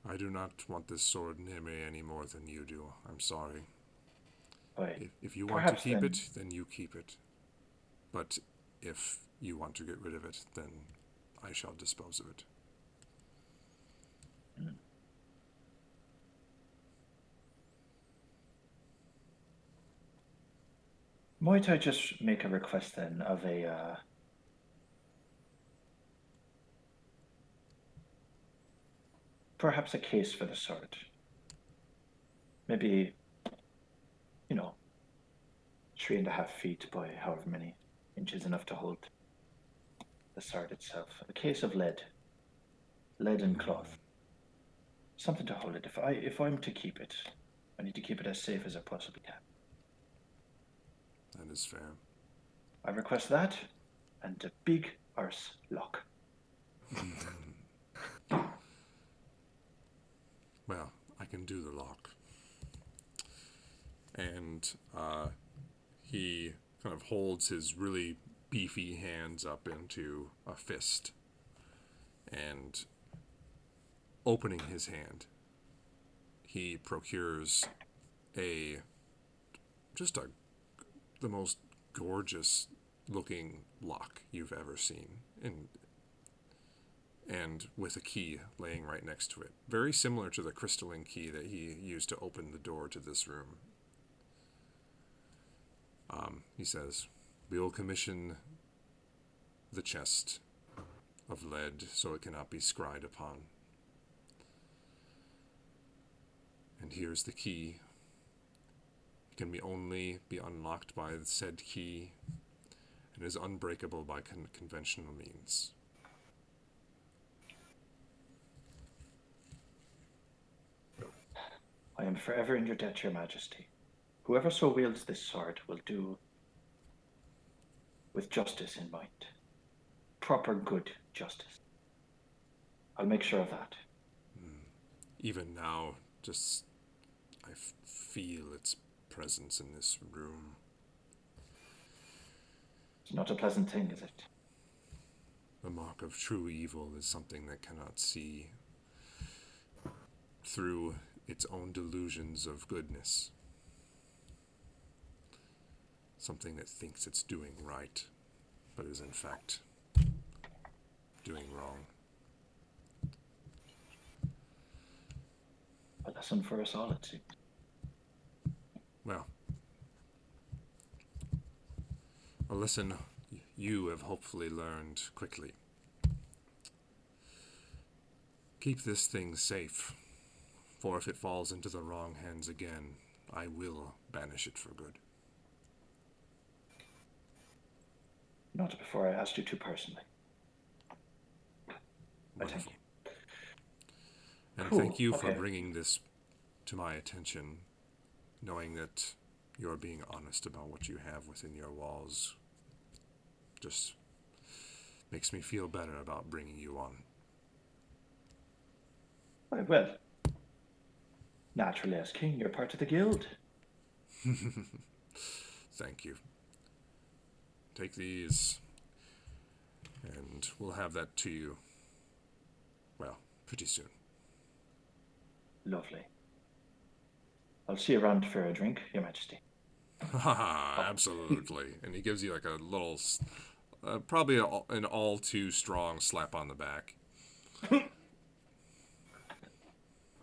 [SPEAKER 3] I do not want this sword near me any more than you do. I'm sorry. If you want to
[SPEAKER 4] Perhaps
[SPEAKER 3] keep
[SPEAKER 4] then-
[SPEAKER 3] it, then you keep it. But if you want to get rid of it, then I shall dispose of it.
[SPEAKER 4] Might I just make a request then of a perhaps a case for the sword? Maybe, 3.5 feet by however many inches, enough to hold the sword itself. A case of lead and cloth, something to hold it. If I'm to keep it, I need to keep it as safe as I possibly can.
[SPEAKER 3] That is fair.
[SPEAKER 4] I request that and a big arse lock.
[SPEAKER 3] Well, I can do the lock. And he kind of holds his really beefy hands up into a fist. And opening his hand, he procures the most gorgeous looking lock you've ever seen, and with a key laying right next to it, very similar to the crystalline key that he used to open the door to this room. He says, "We will commission the chest of lead so it cannot be scryed upon. And here's the key. It can only be unlocked by the said key and is unbreakable by conventional means."
[SPEAKER 4] I am forever in your debt to your majesty. Whoever so wields this sword will do with justice in mind. Proper good justice. I'll make sure of that.
[SPEAKER 3] Even now, I feel its presence in this room.
[SPEAKER 4] It's not a pleasant thing, is it?
[SPEAKER 3] The mark of true evil is something that cannot see through its own delusions of goodness. Something that thinks it's doing right, but is in fact doing wrong.
[SPEAKER 4] A lesson for us all, it seems.
[SPEAKER 3] Well, a lesson you have hopefully learned quickly. Keep this thing safe, for if it falls into the wrong hands again, I will banish it for good.
[SPEAKER 4] Not before I asked you to personally. I thank
[SPEAKER 3] Wonderful.
[SPEAKER 4] you.
[SPEAKER 3] And
[SPEAKER 4] Cool,
[SPEAKER 3] thank you for
[SPEAKER 4] okay.
[SPEAKER 3] bringing this to my attention, knowing that you're being honest about what you have within your walls. Just makes me feel better about bringing you on.
[SPEAKER 4] Well, naturally, as king, you're part of the guild.
[SPEAKER 3] Thank you. Take these, and we'll have that to you, well, pretty soon.
[SPEAKER 4] Lovely. I'll see you around for a drink, your majesty.
[SPEAKER 3] Haha, absolutely. And he gives you like a little, probably an all too strong slap on the back.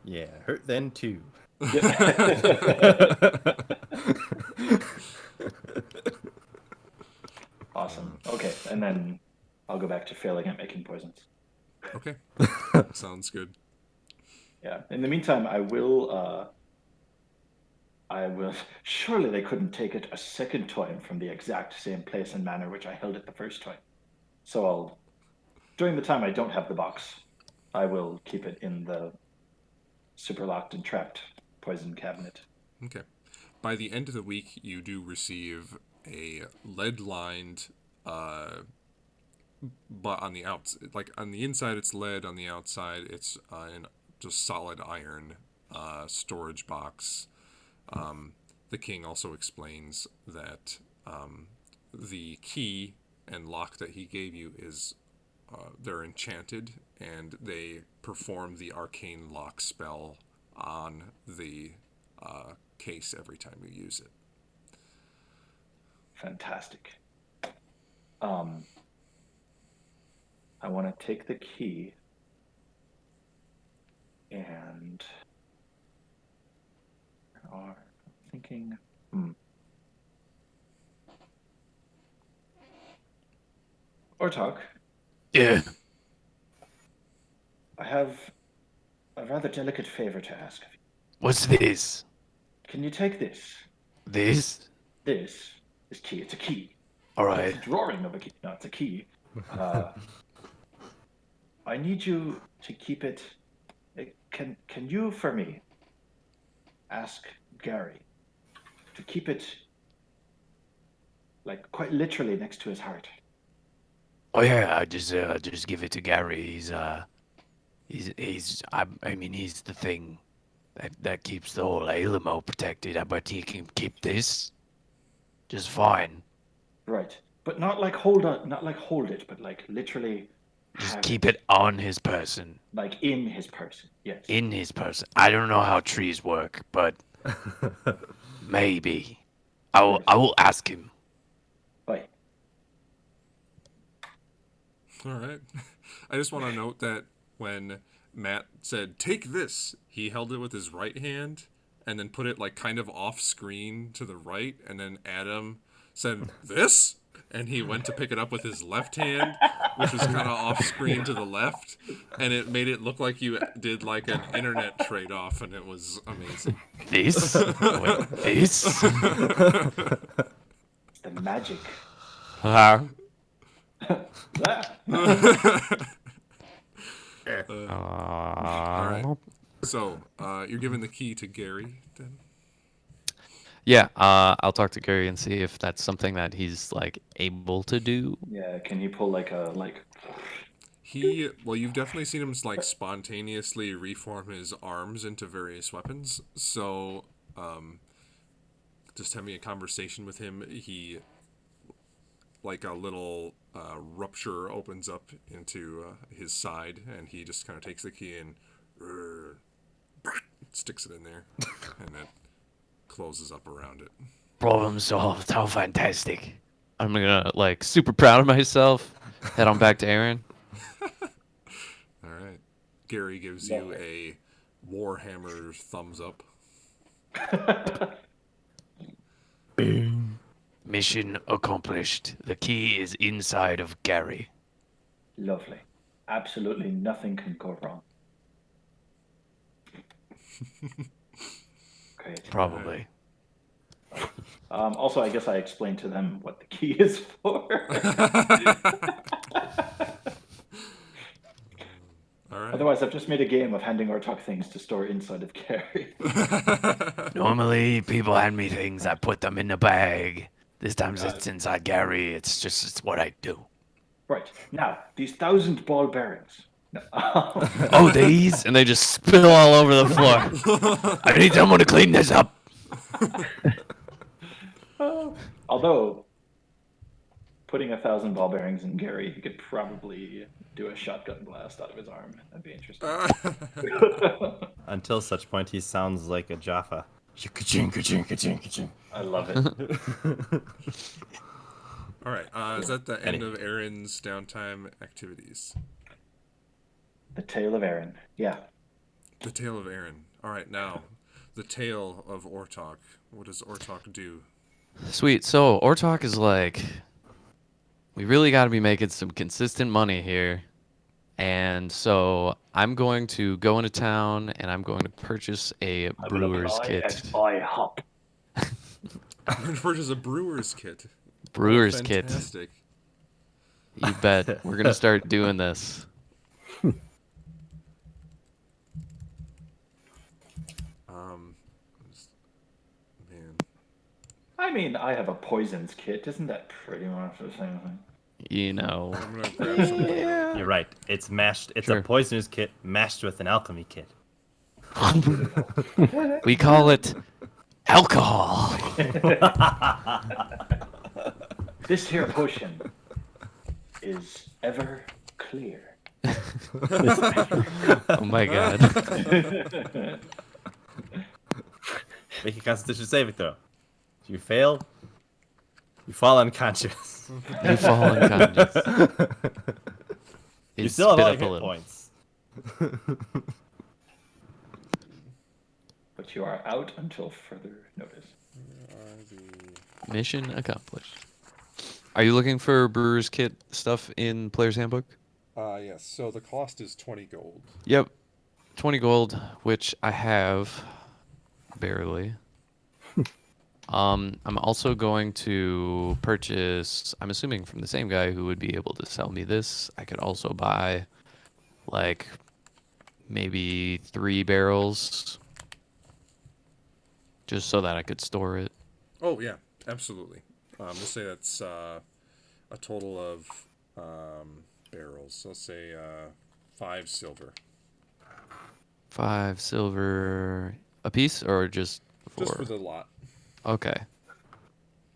[SPEAKER 5] Yeah, hurt then too.
[SPEAKER 4] Awesome. Okay, and then I'll go back to failing at making poisons.
[SPEAKER 3] Okay, sounds good.
[SPEAKER 4] Yeah. In the meantime, I will. Surely they couldn't take it a second time from the exact same place and manner which I held it the first time. So during the time I don't have the box, I will keep it in the super locked and trapped poison cabinet.
[SPEAKER 3] Okay. By the end of the week, you do receive a lead-lined, but on the like on the inside it's lead, on the outside it's in just solid iron storage box. The king also explains that the key and lock that he gave you is they're enchanted, and they perform the arcane lock spell on the case every time you use it.
[SPEAKER 4] Fantastic. I want to take the key and are thinking. Ortok,
[SPEAKER 6] Yeah.
[SPEAKER 4] I have a rather delicate favor to ask of you.
[SPEAKER 6] What's this?
[SPEAKER 4] Can you take this?
[SPEAKER 6] This?
[SPEAKER 4] This key. It's a key.
[SPEAKER 6] All
[SPEAKER 4] It's
[SPEAKER 6] right.
[SPEAKER 4] a drawing of a key. No, it's a key. I need you to keep it. Can you, for me, ask Gary to keep it, like, quite literally next to his heart?
[SPEAKER 6] Oh yeah, I just give it to Gary. I mean, he's the thing that keeps the whole Alamo protected. I bet he can keep this just fine.
[SPEAKER 4] Right, but not like hold it, but like literally.
[SPEAKER 6] Just
[SPEAKER 4] have
[SPEAKER 6] keep it on his person.
[SPEAKER 4] like in his person. Yes.
[SPEAKER 6] In his person. I don't know how trees work, but maybe. I will ask him.
[SPEAKER 4] Right.
[SPEAKER 3] All right. I just want to note that when Matt said, "Take this," he held it with his right hand and then put it like kind of off screen to the right. And then Adam said, "This?" And he went to pick it up with his left hand, which was kind of off screen to the left. And it made it look like you did like an internet trade off, and it was amazing.
[SPEAKER 6] This? Wait, this?
[SPEAKER 4] The magic.
[SPEAKER 6] Ah.
[SPEAKER 3] All right. So, you're giving the key to Gary then?
[SPEAKER 1] Yeah, I'll talk to Gary and see if that's something that he's like able to do.
[SPEAKER 4] Yeah. Can you pull like a like?
[SPEAKER 3] Well, you've definitely seen him like spontaneously reform his arms into various weapons. So, just having a conversation with him, he like a little rupture opens up into his side, and he just kind of takes the key and sticks it in there, and it closes up around it.
[SPEAKER 6] Problem solved. How fantastic.
[SPEAKER 1] I'm gonna like super proud of myself. Head on back to Aaron.
[SPEAKER 3] All right. Gary gives you a Warhammer thumbs up.
[SPEAKER 6] Mission accomplished. The key is inside of Gary.
[SPEAKER 4] Lovely. Absolutely nothing can go wrong. Great.
[SPEAKER 6] Probably.
[SPEAKER 4] Also, I guess I explained to them what the key is for.
[SPEAKER 3] All right.
[SPEAKER 4] Otherwise, I've just made a game of handing Ortok things to store inside of Gary.
[SPEAKER 6] Normally, people hand me things, I put them in the bag. This time it's inside Gary. It's what I do.
[SPEAKER 4] Right. Now, these 1,000 ball bearings. No.
[SPEAKER 6] Oh, these?
[SPEAKER 1] And they just spill all over the floor.
[SPEAKER 6] I need someone to clean this up.
[SPEAKER 4] Although, putting 1,000 ball bearings in Gary, he could probably do a shotgun blast out of his arm. That'd be interesting.
[SPEAKER 5] Until such point, he sounds like a Jaffa. Ka-ching, ka-ching, ka-ching, ka-ching.
[SPEAKER 4] I love it.
[SPEAKER 3] All right. Is that the end of Aaron's downtime activities?
[SPEAKER 4] The Tale of Aaron. Yeah.
[SPEAKER 3] The Tale of Aaron. All right. Now, the Tale of Ortok. What does Ortok do?
[SPEAKER 1] Sweet. So Ortok is like, we really got to be making some consistent money here. And so I'm going to go into town and I'm going to purchase a brewer's kit.
[SPEAKER 4] I hop.
[SPEAKER 3] I'm going to purchase a brewer's kit.
[SPEAKER 1] Brewer's kit.
[SPEAKER 3] Fantastic.
[SPEAKER 1] You bet. We're going to start doing this.
[SPEAKER 3] Man.
[SPEAKER 4] I mean, I have a poisons kit. Isn't that pretty much the same thing?
[SPEAKER 1] You know.
[SPEAKER 3] I'm going to grab some.
[SPEAKER 5] You're right. It's mashed. It's
[SPEAKER 1] Sure.
[SPEAKER 5] a poisoner's kit mashed with an alchemy kit.
[SPEAKER 1] We call it alcohol.
[SPEAKER 4] This here potion is ever clear.
[SPEAKER 1] Oh my god.
[SPEAKER 5] Make a Constitution saving throw. If you fail, You fall unconscious.
[SPEAKER 1] You fall unconscious.
[SPEAKER 5] You
[SPEAKER 1] It
[SPEAKER 5] still have
[SPEAKER 1] spit
[SPEAKER 5] all
[SPEAKER 1] up
[SPEAKER 5] your
[SPEAKER 1] a
[SPEAKER 5] hit
[SPEAKER 1] little.
[SPEAKER 5] points.
[SPEAKER 4] But you are out until further notice.
[SPEAKER 1] Mission accomplished. Are you looking for Brewer's Kit stuff in Player's Handbook?
[SPEAKER 3] Yes. So the cost is 20 gold.
[SPEAKER 1] Yep. 20 gold, which I have barely. I'm also going to purchase, I'm assuming from the same guy who would be able to sell me this. I could also buy like maybe 3 barrels just so that I could store it.
[SPEAKER 3] Oh yeah, absolutely. We'll say that's a total of barrels. Let's say 5 silver.
[SPEAKER 1] 5 silver a piece or just 4?
[SPEAKER 3] Just for the lot.
[SPEAKER 1] Okay.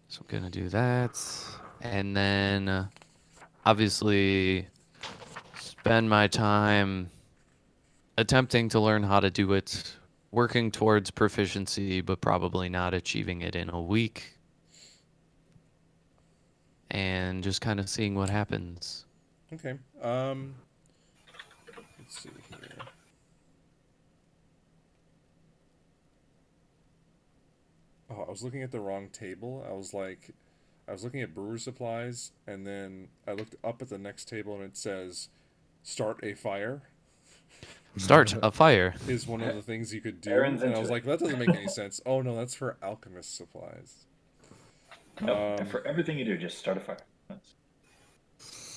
[SPEAKER 1] So I'm gonna do that, and then obviously spend my time attempting to learn how to do it, working towards proficiency, but probably not achieving it in a week, and just kind of seeing what happens.
[SPEAKER 3] Okay. Let's see here. Oh, I was looking at the wrong table. I was looking at brewer supplies, and then I looked up at the next table, and it says, "Start a fire."
[SPEAKER 1] Start a fire.
[SPEAKER 3] Is one of the things you could do,
[SPEAKER 4] Aaron's
[SPEAKER 3] and I was
[SPEAKER 4] into
[SPEAKER 3] like, that doesn't make any sense. Oh no, that's for alchemist supplies.
[SPEAKER 4] No, and for everything you do, just start a fire. That's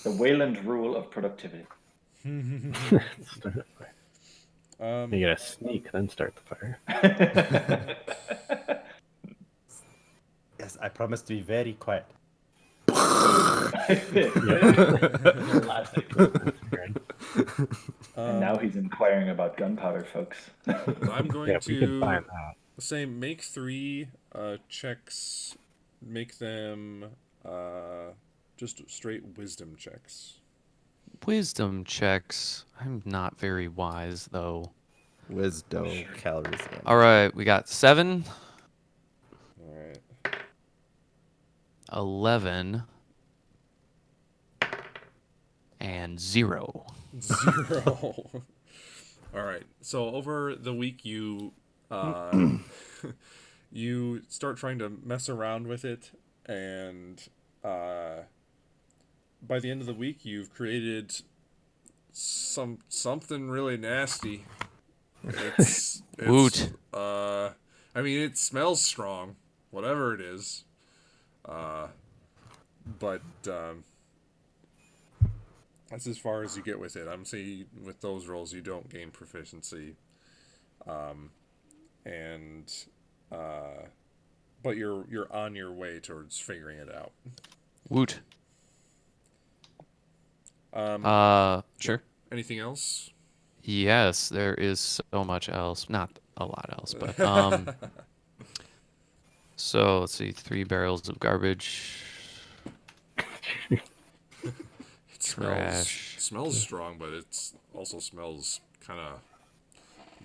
[SPEAKER 4] the Wayland rule of productivity.
[SPEAKER 2] Start a fire. You gotta sneak, then start the fire.
[SPEAKER 5] Yes, I promise to be very quiet.
[SPEAKER 4] Classic. And now he's inquiring about gunpowder, folks.
[SPEAKER 3] I'm going
[SPEAKER 2] Yeah, we can
[SPEAKER 3] to
[SPEAKER 2] find that.
[SPEAKER 3] say make 3 checks. Make them just straight wisdom checks.
[SPEAKER 1] Wisdom checks. I'm not very wise though.
[SPEAKER 5] Wisdom calories in.
[SPEAKER 1] All right, we got 7,
[SPEAKER 3] All right.
[SPEAKER 1] 11, and 0.
[SPEAKER 3] 0. All right. So over the week, you you start trying to mess around with it, and by the end of the week, you've created something really nasty. It's
[SPEAKER 1] Woot.
[SPEAKER 3] I mean, it smells strong, whatever it is. But that's as far as you get with it. I'm saying with those rolls, you don't gain proficiency. But you're on your way towards figuring it out.
[SPEAKER 1] Woot. Sure.
[SPEAKER 3] Anything else?
[SPEAKER 1] Yes, there is so much else. Not a lot else, but so let's see, 3 barrels of garbage.
[SPEAKER 3] It
[SPEAKER 1] Trash.
[SPEAKER 3] smells strong, but it also smells kind of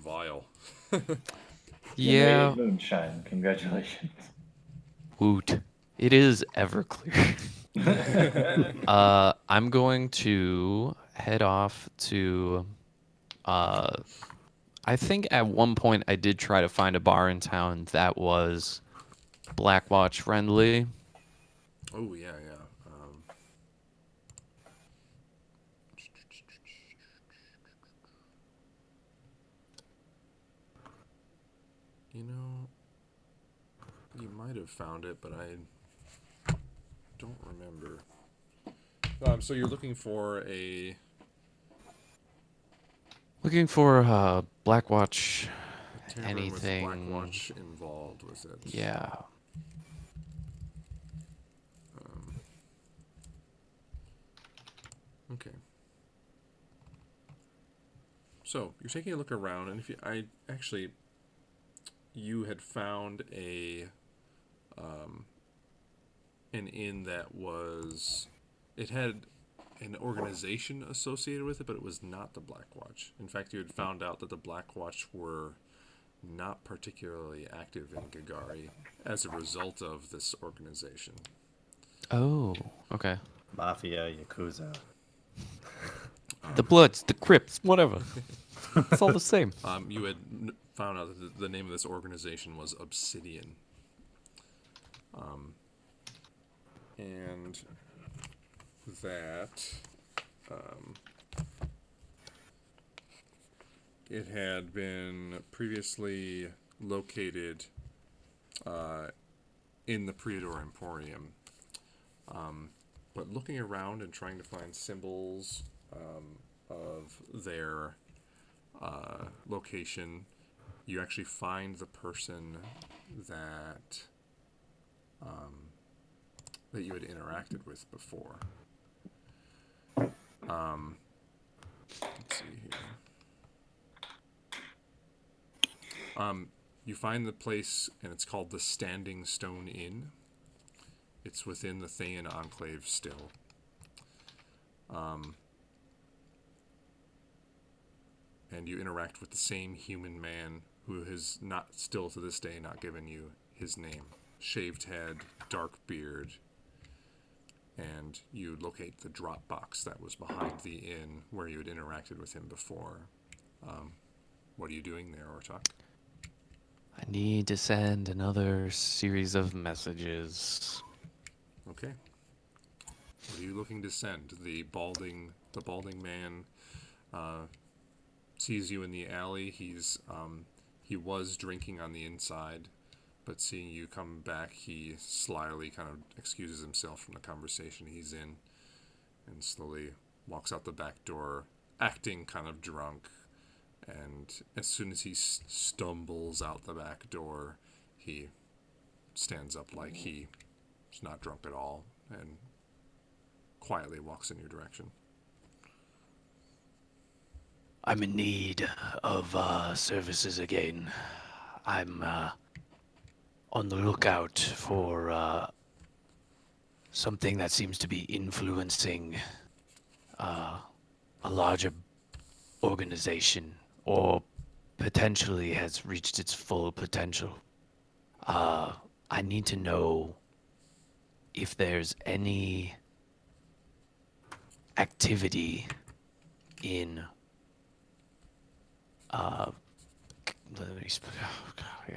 [SPEAKER 3] vile.
[SPEAKER 1] Yeah.
[SPEAKER 4] Made moonshine. Congratulations.
[SPEAKER 1] Woot. It is Everclear. I'm going to head off to I think at one point I did try to find a bar in town that was Blackwatch friendly.
[SPEAKER 3] Oh yeah. You know, you might have found it, but I don't remember. So you're looking for a
[SPEAKER 1] Blackwatch
[SPEAKER 3] tavern
[SPEAKER 1] anything.
[SPEAKER 3] with Blackwatch involved with it.
[SPEAKER 1] Yeah.
[SPEAKER 3] Okay. So you're taking a look around, and you had found an inn that it had an organization associated with it, but it was not the Blackwatch. In fact, you had found out that the Blackwatch were not particularly active in Gagari as a result of this organization.
[SPEAKER 1] Oh, okay.
[SPEAKER 5] Mafia, Yakuza.
[SPEAKER 1] The Bloods, the Crips, whatever. It's all the same.
[SPEAKER 3] You had found out that the name of this organization was Obsidian. And that it had been previously located in the Priador Emporium. But looking around and trying to find symbols of their location, you actually find the person that that you had interacted with before. Let's see here. You find the place, and it's called the Standing Stone Inn. It's within the Thayan Enclave still. And you interact with the same human man who has not, still to this day, not given you his name. Shaved head, dark beard, and you locate the drop box that was behind the inn where you had interacted with him before. What are you doing there, Ortok?
[SPEAKER 1] I need to send another series of messages.
[SPEAKER 3] Okay. What are you looking to send? The balding man sees you in the alley. He was drinking on the inside, but seeing you come back, he slyly kind of excuses himself from the conversation he's in and slowly walks out the back door, acting kind of drunk. And as soon as he stumbles out the back door, he stands up like he's not drunk at all and quietly walks in your direction.
[SPEAKER 6] I'm in need of services again. I'm on the lookout for something that seems to be influencing a larger organization, or potentially has reached its full potential. I need to know if there's any activity in
[SPEAKER 1] I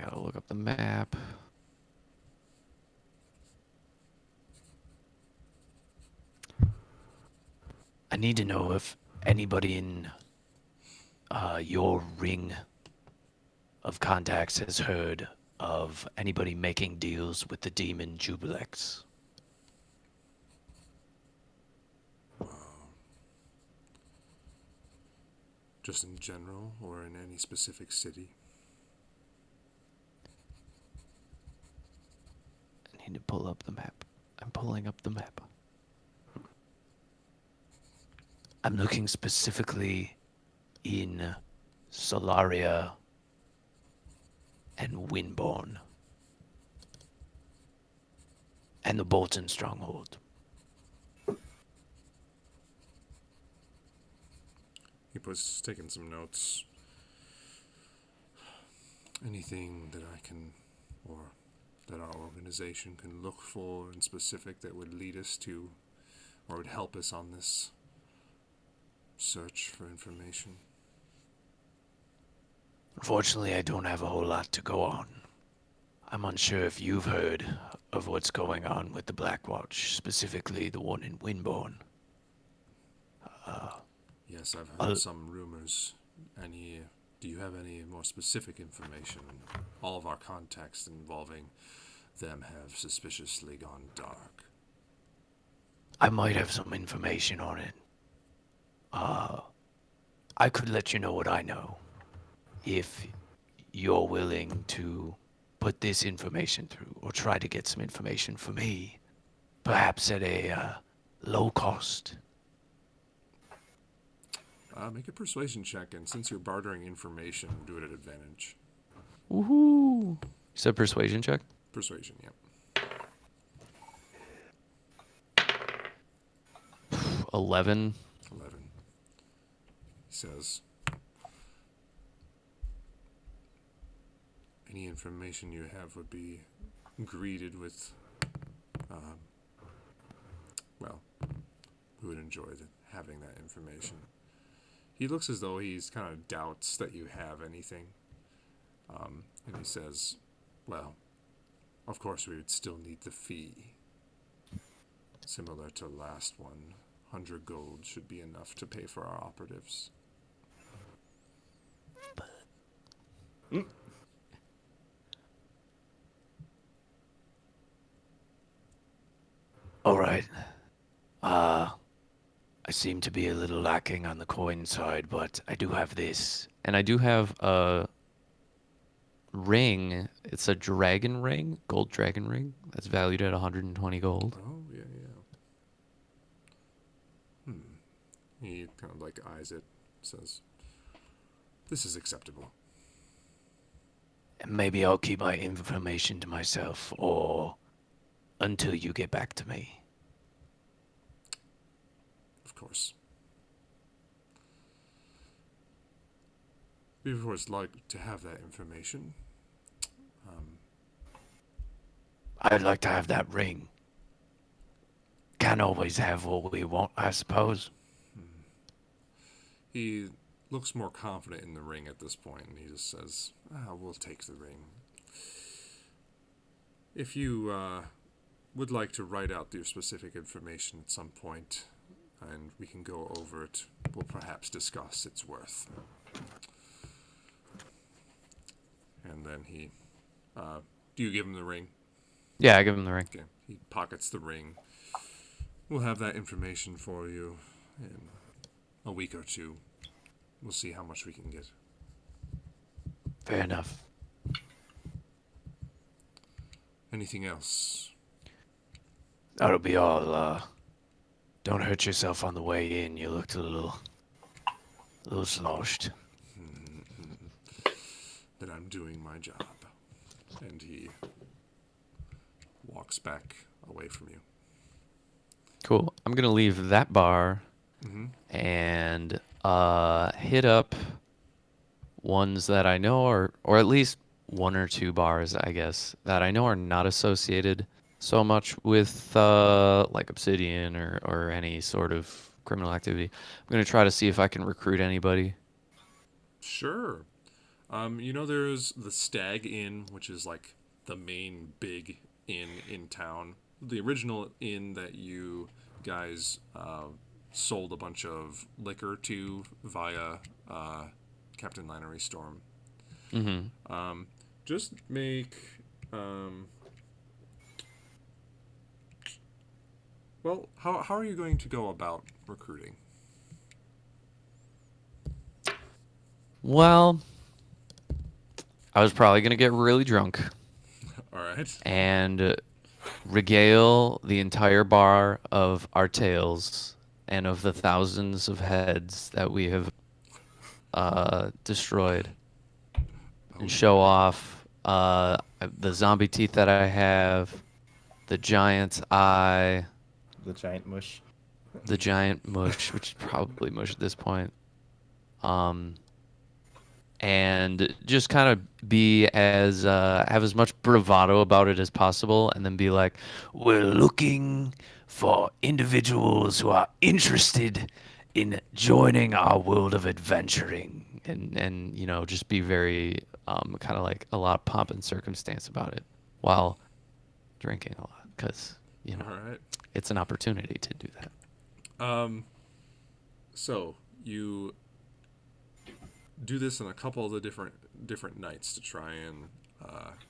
[SPEAKER 1] gotta look up the map.
[SPEAKER 6] I need to know if anybody in your ring of contacts has heard of anybody making deals with the demon Jubilex.
[SPEAKER 3] Just in general, or in any specific city?
[SPEAKER 1] I need to pull up the map. I'm pulling up the map.
[SPEAKER 6] I'm looking specifically in Solaria and Windborn and the Bolton Stronghold.
[SPEAKER 3] He was taking some notes. Anything that I can, or that our organization can look for in specific that would lead us to, or would help us on this search for information?
[SPEAKER 6] Unfortunately, I don't have a whole lot to go on. I'm unsure if you've heard of what's going on with the Black Watch, specifically the one in Windborn.
[SPEAKER 3] Yes, I've heard some rumors. Do you have any more specific information? All of our contacts involving them have suspiciously gone dark.
[SPEAKER 6] I might have some information on it. I could let you know what I know if you're willing to put this information through, or try to get some information for me, perhaps at a low cost.
[SPEAKER 3] Make a persuasion check, and since you're bartering information, do it at advantage.
[SPEAKER 1] Woohoo! You said persuasion check?
[SPEAKER 3] Persuasion, yeah.
[SPEAKER 1] 11.
[SPEAKER 3] 11. He says, any information you have would be greeted with who would enjoy having that information. He looks as though he's kind of doubts that you have anything. And he says, well, of course we would still need the fee. Similar to last one, 100 gold should be enough to pay for our operatives.
[SPEAKER 6] All right. I seem to be a little lacking on the coin side, but I do have this.
[SPEAKER 1] And I do have a ring. It's a dragon ring, gold dragon ring. That's valued at 120 gold.
[SPEAKER 3] Oh, yeah. He kind of like eyes it, says, this is acceptable.
[SPEAKER 6] And maybe I'll keep my information to myself, or until you get back to me.
[SPEAKER 3] Of course. We of course like to have that information.
[SPEAKER 6] I'd like to have that ring. Can't always have what we want, I suppose.
[SPEAKER 3] He looks more confident in the ring at this point, and he just says, we'll take the ring. If you would like to write out your specific information at some point, and we can go over it, we'll perhaps discuss its worth. And then he, do you give him the ring?
[SPEAKER 1] Yeah, I give him the ring.
[SPEAKER 3] Okay. He pockets the ring. We'll have that information for you in a week or two. We'll see how much we can get.
[SPEAKER 6] Fair enough.
[SPEAKER 3] Anything else?
[SPEAKER 6] That'll be all. Don't hurt yourself on the way in. You looked a little sloshed.
[SPEAKER 3] Then I'm doing my job. And he walks back away from you.
[SPEAKER 1] Cool. I'm gonna leave that bar and hit up ones that I know are, or at least one or two bars, I guess, that I know are not associated so much with like Obsidian or any sort of criminal activity. I'm gonna try to see if I can recruit anybody.
[SPEAKER 3] Sure. There's the Stag Inn, which is like the main big inn in town. The original inn that you guys sold a bunch of liquor to via Captain Lannery Storm. Just make... well, how are you going to go about recruiting?
[SPEAKER 1] Well, I was probably gonna get really drunk
[SPEAKER 3] All right.
[SPEAKER 1] and regale the entire bar of our tales and of the thousands of heads that we have destroyed, and show off the zombie teeth that I have, the giant eye,
[SPEAKER 5] The giant mush.
[SPEAKER 1] the giant mush, which is probably mush at this point. And just kind of be as have as much bravado about it as possible, and then be like,
[SPEAKER 6] We're looking for individuals who are interested in joining our world of adventuring.
[SPEAKER 1] and just be very kind of like a lot of pomp and circumstance about it while drinking a lot, because
[SPEAKER 3] All right.
[SPEAKER 1] it's an opportunity to do that.
[SPEAKER 3] So you do this on a couple of the different nights to try and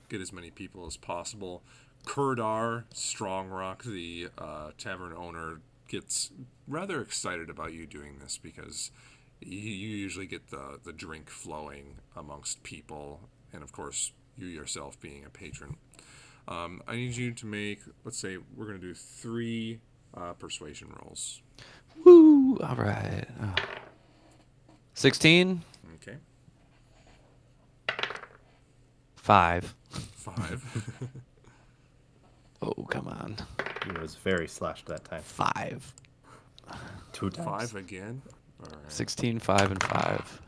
[SPEAKER 3] get as many people as possible. Kurdar Strongrock, the tavern owner, gets rather excited about you doing this because you usually get the drink flowing amongst people, and of course you yourself being a patron. I need you to make, let's say we're going to do 3 persuasion rolls.
[SPEAKER 1] Woo! All right. 16,
[SPEAKER 3] Okay.
[SPEAKER 1] 5.
[SPEAKER 3] 5.
[SPEAKER 1] Oh, come on.
[SPEAKER 5] He was very slashed that time.
[SPEAKER 1] 5.
[SPEAKER 5] 2 times.
[SPEAKER 3] 5 again. All right.
[SPEAKER 1] 16, 5, and 5.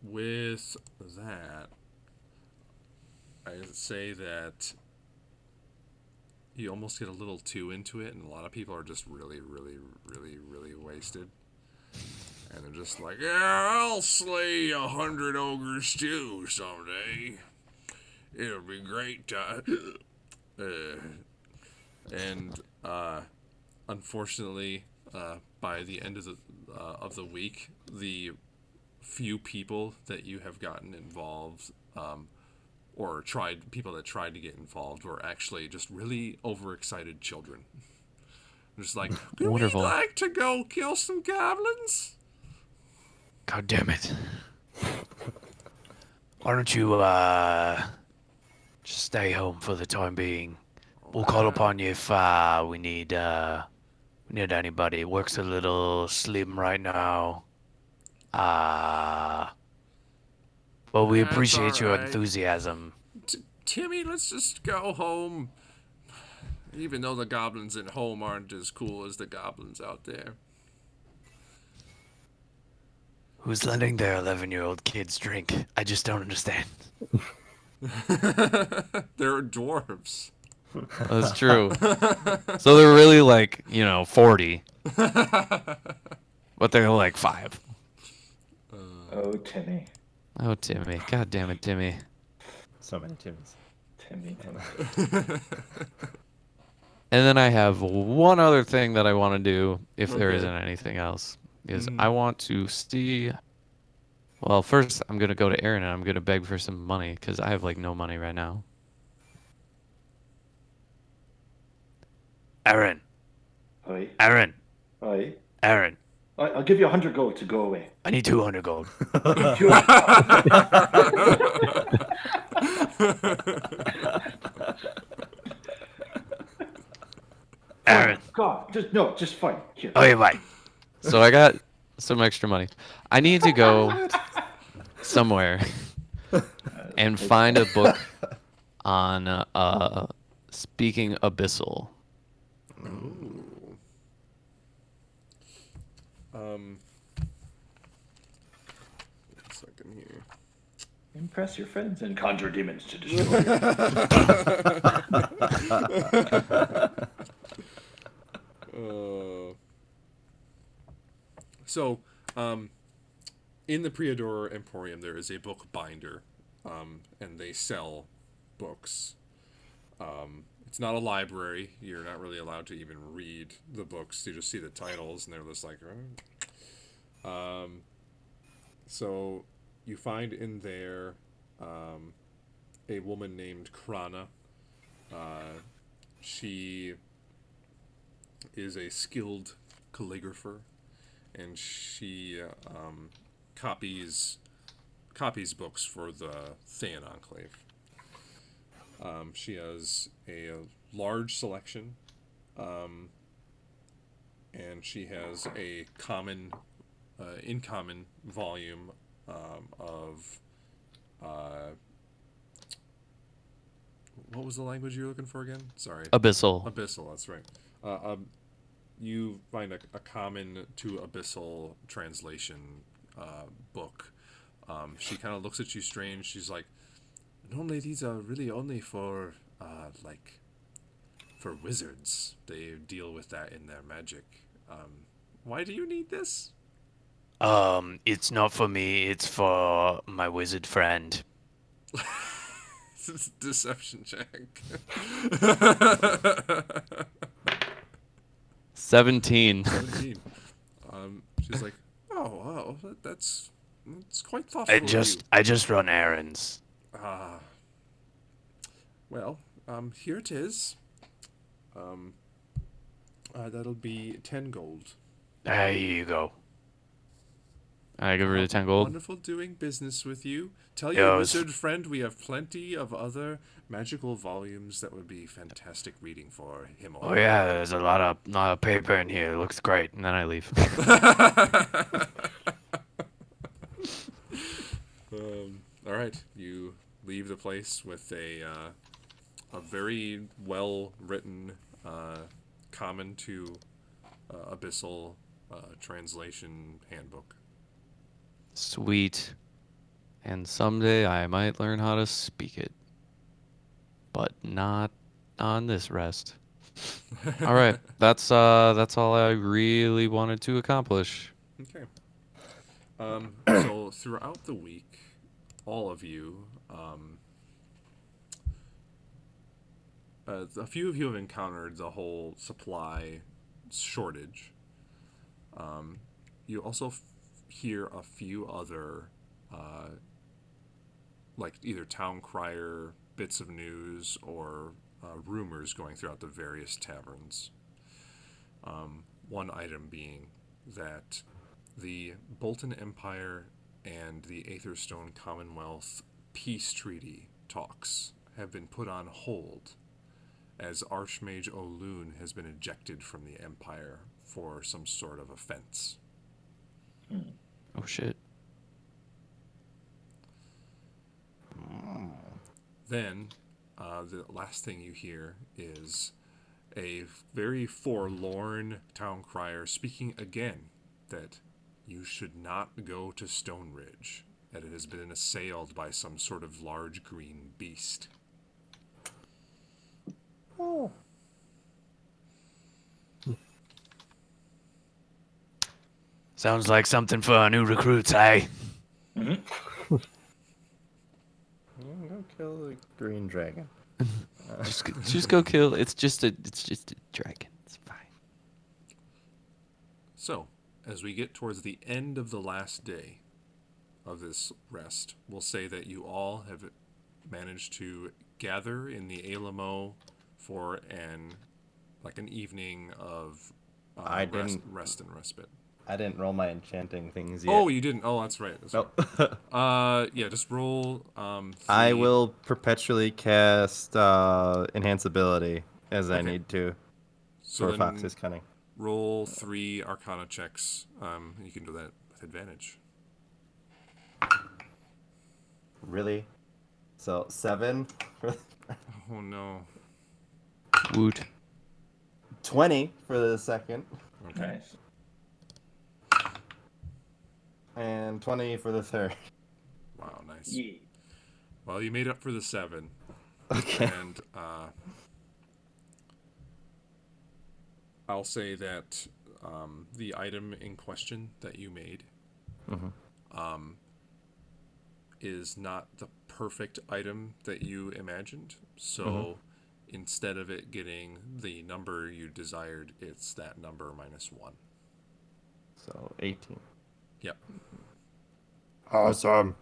[SPEAKER 3] With that, I say that you almost get a little too into it, and a lot of people are just really, really, really, really wasted. And they're just like, yeah, I'll slay 100 ogres too someday. It'll be great. And unfortunately, by the end of the week, the few people that you have gotten involved, or people that tried to get involved, were actually just really overexcited children. Just like, do we
[SPEAKER 1] Wonderful.
[SPEAKER 3] like to go kill some goblins?
[SPEAKER 6] God damn it. Why don't you, just stay home for the time being? We'll call upon you if, we need anybody. Work's a little slim right now. But we
[SPEAKER 3] That's
[SPEAKER 6] appreciate your
[SPEAKER 3] alright.
[SPEAKER 6] enthusiasm.
[SPEAKER 3] Timmy, let's just go home. Even though the goblins at home aren't as cool as the goblins out there.
[SPEAKER 6] Who's letting their 11-year-old kids drink? I just don't understand.
[SPEAKER 3] They're dwarves.
[SPEAKER 1] That's true. So they're really like, 40. But they're like 5.
[SPEAKER 4] Oh, Timmy.
[SPEAKER 1] Oh, Timmy. God damn it, Timmy.
[SPEAKER 5] So many Timmys.
[SPEAKER 4] Timmy.
[SPEAKER 1] And then I have one other thing that I want to do, if there
[SPEAKER 3] Okay.
[SPEAKER 1] isn't anything else, is I want to see. Well, first I'm gonna go to Aaron and I'm gonna beg for some money because I have like no money right now.
[SPEAKER 6] Aaron,
[SPEAKER 4] Oi.
[SPEAKER 6] Aaron,
[SPEAKER 4] Oi.
[SPEAKER 6] Aaron.
[SPEAKER 4] I'll give you 100 gold to go away.
[SPEAKER 6] I need 200 gold. Aaron.
[SPEAKER 4] God, just fine. Here.
[SPEAKER 6] Okay, bye.
[SPEAKER 1] So I got some extra money. I need to go somewhere and find a book on speaking Abyssal.
[SPEAKER 3] One second here.
[SPEAKER 4] Impress your friends and conjure demons to destroy you.
[SPEAKER 3] So, in the Priador Emporium, there is a book binder, and they sell books. It's not a library. You're not really allowed to even read the books. You just see the titles, and they're just like, so you find in there a woman named Krana. She is a skilled calligrapher, and she copies books for the Thayan Enclave. She has a large selection, and she has a in common volume of what was the language you were looking for again? Sorry.
[SPEAKER 1] Abyssal.
[SPEAKER 3] Abyssal, that's right. You find a common to Abyssal translation book. She kind of looks at you strange. She's like, normally these are really only for, for wizards. They deal with that in their magic. Why do you need this?
[SPEAKER 6] It's not for me, it's for my wizard friend.
[SPEAKER 3] Deception check.
[SPEAKER 1] 17.
[SPEAKER 3] 17. She's like, oh, wow, that's quite thoughtful of you.
[SPEAKER 6] I just run errands.
[SPEAKER 3] Well, here it is. That'll be 10 gold.
[SPEAKER 6] Here you go.
[SPEAKER 1] I give her the 10 gold.
[SPEAKER 3] Wonderful doing business with you. Tell
[SPEAKER 6] Yeah,
[SPEAKER 3] your
[SPEAKER 6] it was-
[SPEAKER 3] wizard friend we have plenty of other magical volumes that would be fantastic reading for him or
[SPEAKER 6] Oh yeah, there's a lot of paper in here. It looks great.
[SPEAKER 1] And then I leave.
[SPEAKER 3] All right, you leave the place with a very well written common to Abyssal translation handbook.
[SPEAKER 1] Sweet. And someday I might learn how to speak it. But not on this rest. All right, that's all I really wanted to accomplish.
[SPEAKER 3] Okay. So throughout the week, all of you, a few of you have encountered the whole supply shortage. You also hear a few other, like either town crier bits of news or rumors going throughout the various taverns. One item being that the Bolton Empire and the Aetherstone Commonwealth peace treaty talks have been put on hold as Archmage O'Loon has been ejected from the Empire for some sort of offense.
[SPEAKER 1] Oh shit.
[SPEAKER 3] Then, the last thing you hear is a very forlorn town crier speaking again that you should not go to Stone Ridge, that it has been assailed by some sort of large green beast.
[SPEAKER 6] Sounds like something for our new recruits, eh?
[SPEAKER 5] Go kill the green dragon.
[SPEAKER 1] Just go kill. It's just a dragon. It's fine.
[SPEAKER 3] So, as we get towards the end of the last day of this rest, we'll say that you all have managed to gather in the Alamo for an evening of rest and respite.
[SPEAKER 5] I didn't roll my enchanting things yet.
[SPEAKER 3] Oh, you didn't. Oh, that's right. That's
[SPEAKER 5] Nope.
[SPEAKER 3] right. Yeah, just roll.
[SPEAKER 5] I
[SPEAKER 3] 3.
[SPEAKER 5] will perpetually cast enhanceability as I
[SPEAKER 3] Okay.
[SPEAKER 5] need to
[SPEAKER 3] So
[SPEAKER 5] for
[SPEAKER 3] then
[SPEAKER 5] Fox's Cunning.
[SPEAKER 3] roll 3 Arcana checks. You can do that with advantage.
[SPEAKER 5] Really? So 7 for
[SPEAKER 3] Oh no.
[SPEAKER 1] Woot.
[SPEAKER 5] 20 for the second,
[SPEAKER 3] Okay.
[SPEAKER 4] Nice.
[SPEAKER 5] and 20 for the third.
[SPEAKER 3] Wow, nice.
[SPEAKER 4] Yeah.
[SPEAKER 3] Well, you made up for the 7,
[SPEAKER 5] Okay.
[SPEAKER 3] and I'll say that the item in question that you made is not the perfect item that you imagined. So instead of it getting the number you desired, it's that number minus 1.
[SPEAKER 5] So 18.
[SPEAKER 3] Yep.
[SPEAKER 5] Awesome.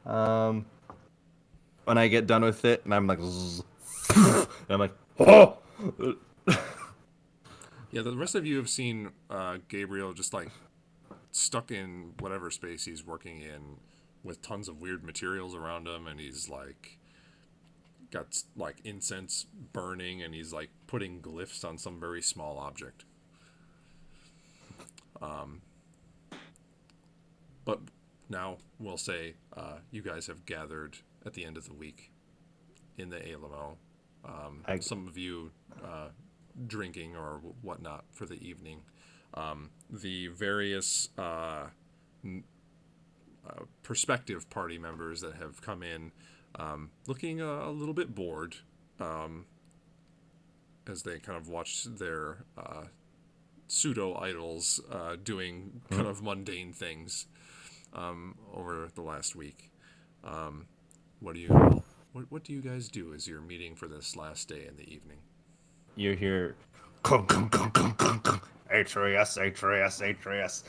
[SPEAKER 5] When I get done with it, and I'm like, zzz, and I'm like, oh!
[SPEAKER 3] Yeah, the rest of you have seen Gabriel just like stuck in whatever space he's working in with tons of weird materials around him, and he's like got like incense burning, and he's like putting glyphs on some very small object. But now we'll say you guys have gathered at the end of the week in the Alamo. Some of you drinking or whatnot for the evening. The various prospective party members that have come in looking a little bit bored as they kind of watch their pseudo idols doing kind of mundane things over the last week. What do you guys do as you're meeting for this last day in the evening?
[SPEAKER 5] You hear, kung, kung, kung, kung, kung, kung. Atreus, Atreus, Atreus.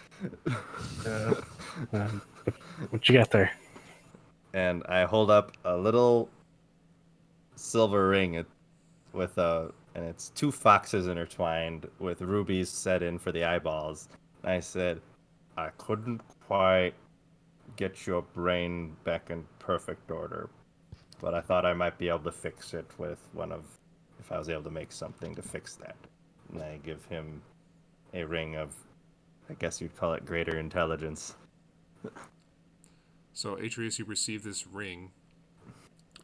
[SPEAKER 2] What you got there?
[SPEAKER 5] And I hold up a little silver ring with and it's 2 foxes intertwined with rubies set in for the eyeballs. And I said, I couldn't quite get your brain back in perfect order, but I thought I might be able to fix it with if I was able to make something to fix that. And I give him a ring of, I guess you'd call it greater intelligence.
[SPEAKER 3] So Atreus, you receive this ring,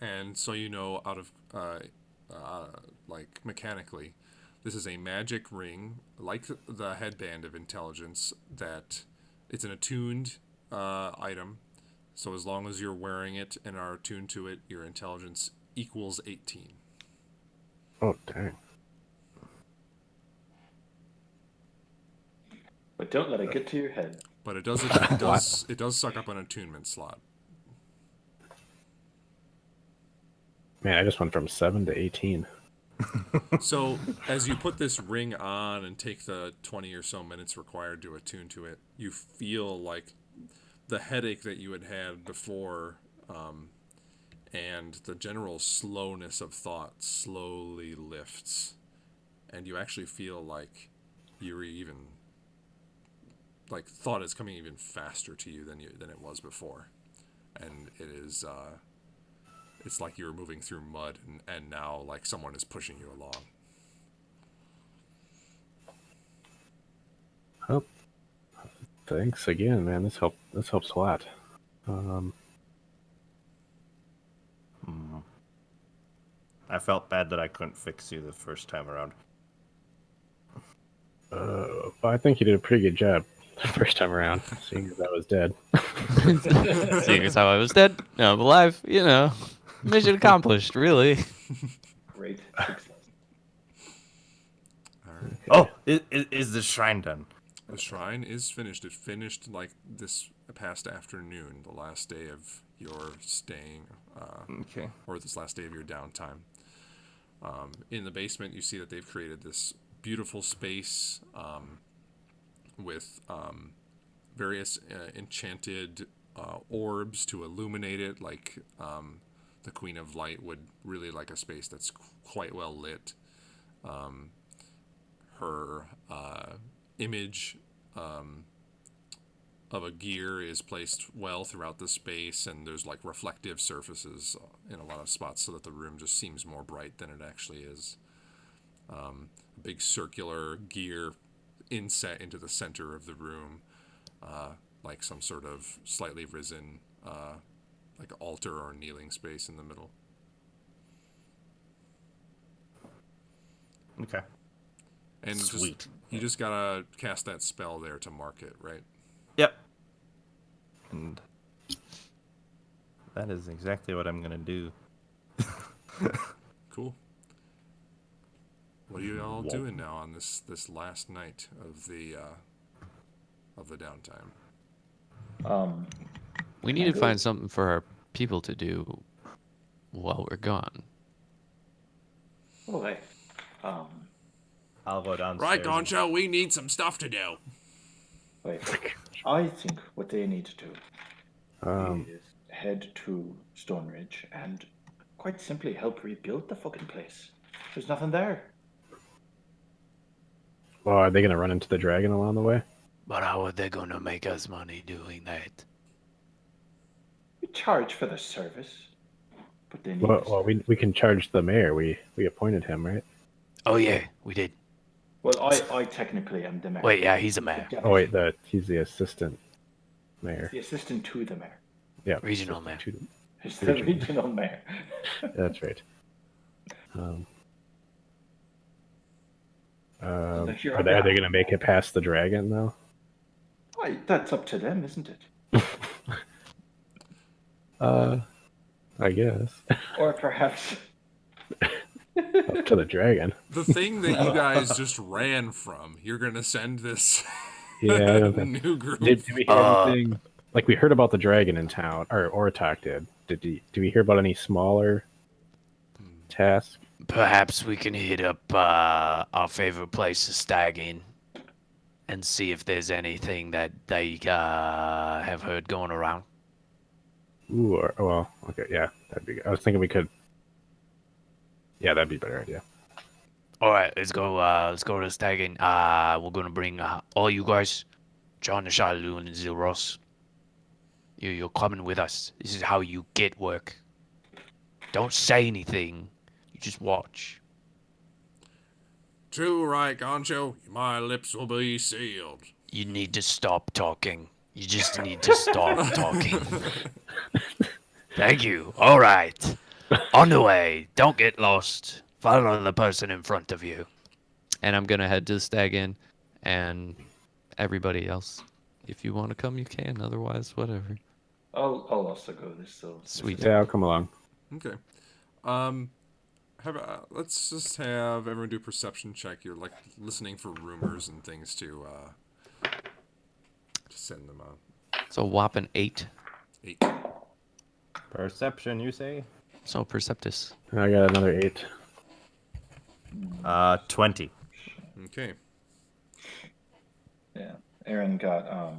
[SPEAKER 3] and so you know out of like mechanically, this is a magic ring, like the headband of intelligence. That it's an attuned item. So as long as you're wearing it and are attuned to it, your intelligence equals 18.
[SPEAKER 2] Oh, dang.
[SPEAKER 4] Don't let it get to your head.
[SPEAKER 3] But it does suck up an attunement slot.
[SPEAKER 2] Man, I just went from 7 to 18.
[SPEAKER 3] So as you put this ring on and take the 20 or so minutes required to attune to it, you feel like the headache that you had before, and the general slowness of thought slowly lifts, and you actually feel like you're even like thought is coming even faster to you than it was before, and it is it's like you're moving through mud, and now like someone is pushing you along.
[SPEAKER 2] Oh, thanks again, man. This helps a lot.
[SPEAKER 5] I felt bad that I couldn't fix you the first time around.
[SPEAKER 2] But I think you did a pretty good job the first time around, seeing as I was dead.
[SPEAKER 1] Seeing as how I was dead, now I'm alive. Mission accomplished. Really.
[SPEAKER 4] Great success.
[SPEAKER 3] All right.
[SPEAKER 5] Oh, is the shrine done?
[SPEAKER 3] The shrine is finished. It finished like this past afternoon, the last day of your staying,
[SPEAKER 5] Okay.
[SPEAKER 3] or this last day of your downtime. In the basement, you see that they've created this beautiful space with various enchanted orbs to illuminate it, like the Queen of Light would really like a space that's quite well lit. Her image of a gear is placed well throughout the space, and there's like reflective surfaces in a lot of spots so that the room just seems more bright than it actually is. A big circular gear inset into the center of the room, like some sort of slightly risen like altar or kneeling space in the middle.
[SPEAKER 5] Okay.
[SPEAKER 3] And
[SPEAKER 5] Sweet.
[SPEAKER 3] you just gotta cast that spell there to mark it, right?
[SPEAKER 5] Yep. And that is exactly what I'm gonna do.
[SPEAKER 3] Cool. What are you all doing now on this last night of the downtime?
[SPEAKER 1] We need to find something for our people to do while we're gone.
[SPEAKER 4] Oh, hey.
[SPEAKER 5] I'll go downstairs.
[SPEAKER 3] Right, Goncho, we need some stuff to do.
[SPEAKER 4] Wait. I think what they need to do is head to Stone Ridge and quite simply help rebuild the fucking place. There's nothing there.
[SPEAKER 2] Well, are they going to run into the dragon along the way?
[SPEAKER 6] But how are they gonna make us money doing that?
[SPEAKER 4] We charge for the service, but they need.
[SPEAKER 2] Well, we can charge the mayor. We appointed him, right?
[SPEAKER 6] Oh yeah, we did.
[SPEAKER 4] Well, I technically am the mayor.
[SPEAKER 6] Wait, yeah, he's a mayor.
[SPEAKER 2] Oh wait, he's the assistant mayor.
[SPEAKER 4] The assistant to the mayor.
[SPEAKER 2] Yeah,
[SPEAKER 6] Regional mayor.
[SPEAKER 4] He's the regional mayor.
[SPEAKER 2] That's right. Are they going to make it past the dragon though?
[SPEAKER 4] That's up to them, isn't it?
[SPEAKER 2] I guess
[SPEAKER 4] Or perhaps.
[SPEAKER 2] up to the dragon.
[SPEAKER 3] The thing that you guys just ran from, you're gonna send this
[SPEAKER 2] Yeah, I don't think.
[SPEAKER 3] new group.
[SPEAKER 2] Did we hear anything? Like we heard about the dragon in town, or Oratok did. Did we hear about any smaller tasks?
[SPEAKER 6] Perhaps we can hit up our favorite place to stag in and see if there's anything that they have heard going around.
[SPEAKER 2] Ooh, well, okay, yeah, that'd be good. I was thinking we could. Yeah, that'd be a better idea.
[SPEAKER 6] All right, let's go. Let's go to stag in. We're gonna bring all you guys, John, the Shalu, and Zilros. You're coming with us. This is how you get work. Don't say anything. You just watch.
[SPEAKER 3] Too right, Goncho. My lips will be sealed.
[SPEAKER 6] You need to stop talking. You just need to stop talking. Thank you. All right. On the way. Don't get lost. Follow the person in front of you.
[SPEAKER 1] And I'm gonna head to the Stag Inn, and everybody else, if you want to come, you can. Otherwise, whatever.
[SPEAKER 4] I'll also go this. So
[SPEAKER 1] Sweet.
[SPEAKER 2] Yeah, I'll come along.
[SPEAKER 3] Okay. Let's just have everyone do a perception check. You're like listening for rumors and things to to send them on.
[SPEAKER 1] It's a whopping 8.
[SPEAKER 3] 8.
[SPEAKER 5] Perception, you say?
[SPEAKER 1] So Perceptus.
[SPEAKER 2] I got another 8.
[SPEAKER 5] 20.
[SPEAKER 3] Okay.
[SPEAKER 4] Yeah. Aaron got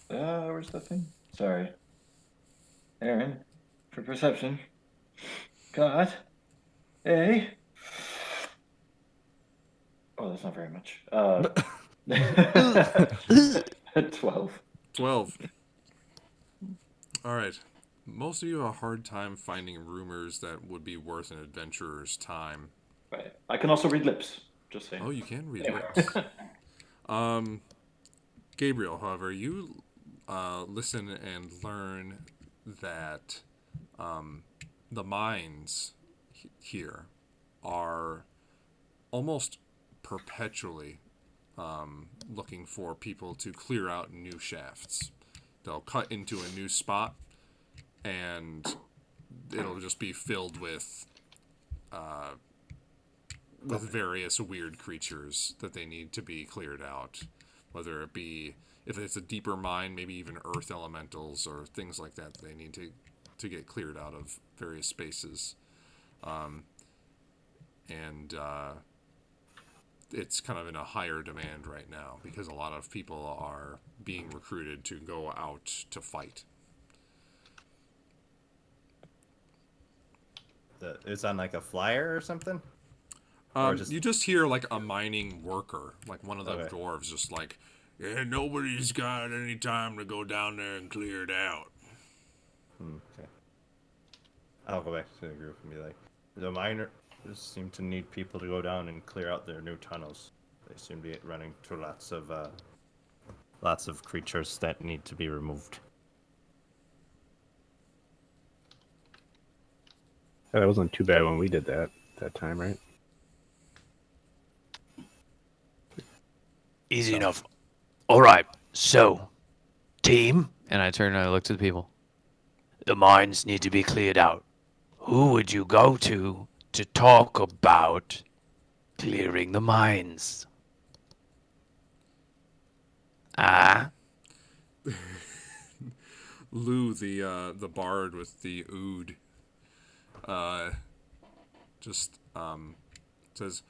[SPEAKER 4] where's the thing? Sorry. Aaron, for perception, got a. Oh, that's not very much. 12.
[SPEAKER 3] 12. All right. Most of you have a hard time finding rumors that would be worth an adventurer's time.
[SPEAKER 4] Right. I can also read lips. Just saying.
[SPEAKER 3] Oh, you can read lips. Gabriel, however, you listen and learn that the mines here are almost perpetually looking for people to clear out new shafts. They'll cut into a new spot, and it'll just be filled with various weird creatures that they need to be cleared out. Whether it be, if it's a deeper mine, maybe even earth elementals or things like that they need to get cleared out of various spaces. It's kind of in a higher demand right now because a lot of people are being recruited to go out to fight.
[SPEAKER 5] It's on like a flyer or something? Or just-
[SPEAKER 3] You just hear like a mining worker, like one of the
[SPEAKER 5] Okay.
[SPEAKER 3] dwarves, just like, yeah, nobody's got any time to go down there and clear it out.
[SPEAKER 5] Okay. I'll go back to the group and be like, the miners seem to need people to go down and clear out their new tunnels. They seem to be running to lots of creatures that need to be removed.
[SPEAKER 2] That wasn't too bad when we did that time, right?
[SPEAKER 6] Easy enough. All right. So, team,
[SPEAKER 1] And I turn and I look to the people.
[SPEAKER 6] the mines need to be cleared out. Who would you go to talk about clearing the mines? Ah,
[SPEAKER 3] Lou, the bard with the ood, says,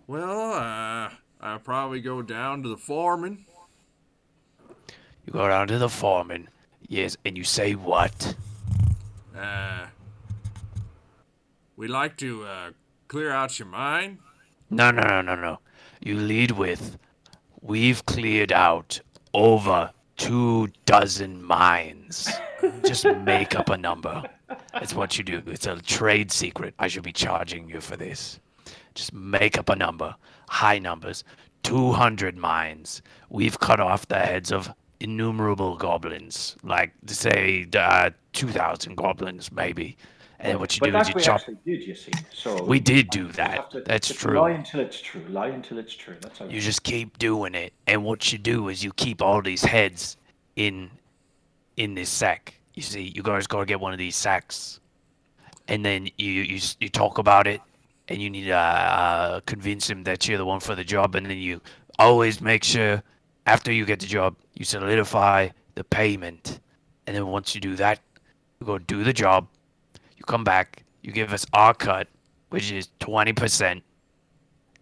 [SPEAKER 3] well, I'll probably go down to the foreman.
[SPEAKER 6] you go down to the foreman. Yes, and you say what?
[SPEAKER 3] We'd like to clear out your mine.
[SPEAKER 6] No. You lead with, we've cleared out over 24 mines. Just make up a number. That's what you do. It's a trade secret. I should be charging you for this. Just make up a number. High numbers. 200 mines. We've cut off the heads of innumerable goblins. Like, say, 2,000 goblins, maybe. And what you
[SPEAKER 4] But
[SPEAKER 6] do is
[SPEAKER 4] that
[SPEAKER 6] you
[SPEAKER 4] we
[SPEAKER 6] chop.
[SPEAKER 4] actually did, you see. So
[SPEAKER 6] We did do
[SPEAKER 4] you
[SPEAKER 6] that.
[SPEAKER 4] have to
[SPEAKER 6] That's
[SPEAKER 4] just
[SPEAKER 6] true.
[SPEAKER 4] Lie until it's true. Lie until it's true. That's all.
[SPEAKER 6] You just keep doing it, and what you do is you keep all these heads in this sack. You see, you guys gotta get one of these sacks, and then you talk about it, and you need to convince him that you're the one for the job, and then you always make sure after you get the job you solidify the payment, and then once you do that, you go do the job, you come back, you give us our cut, which is 20%,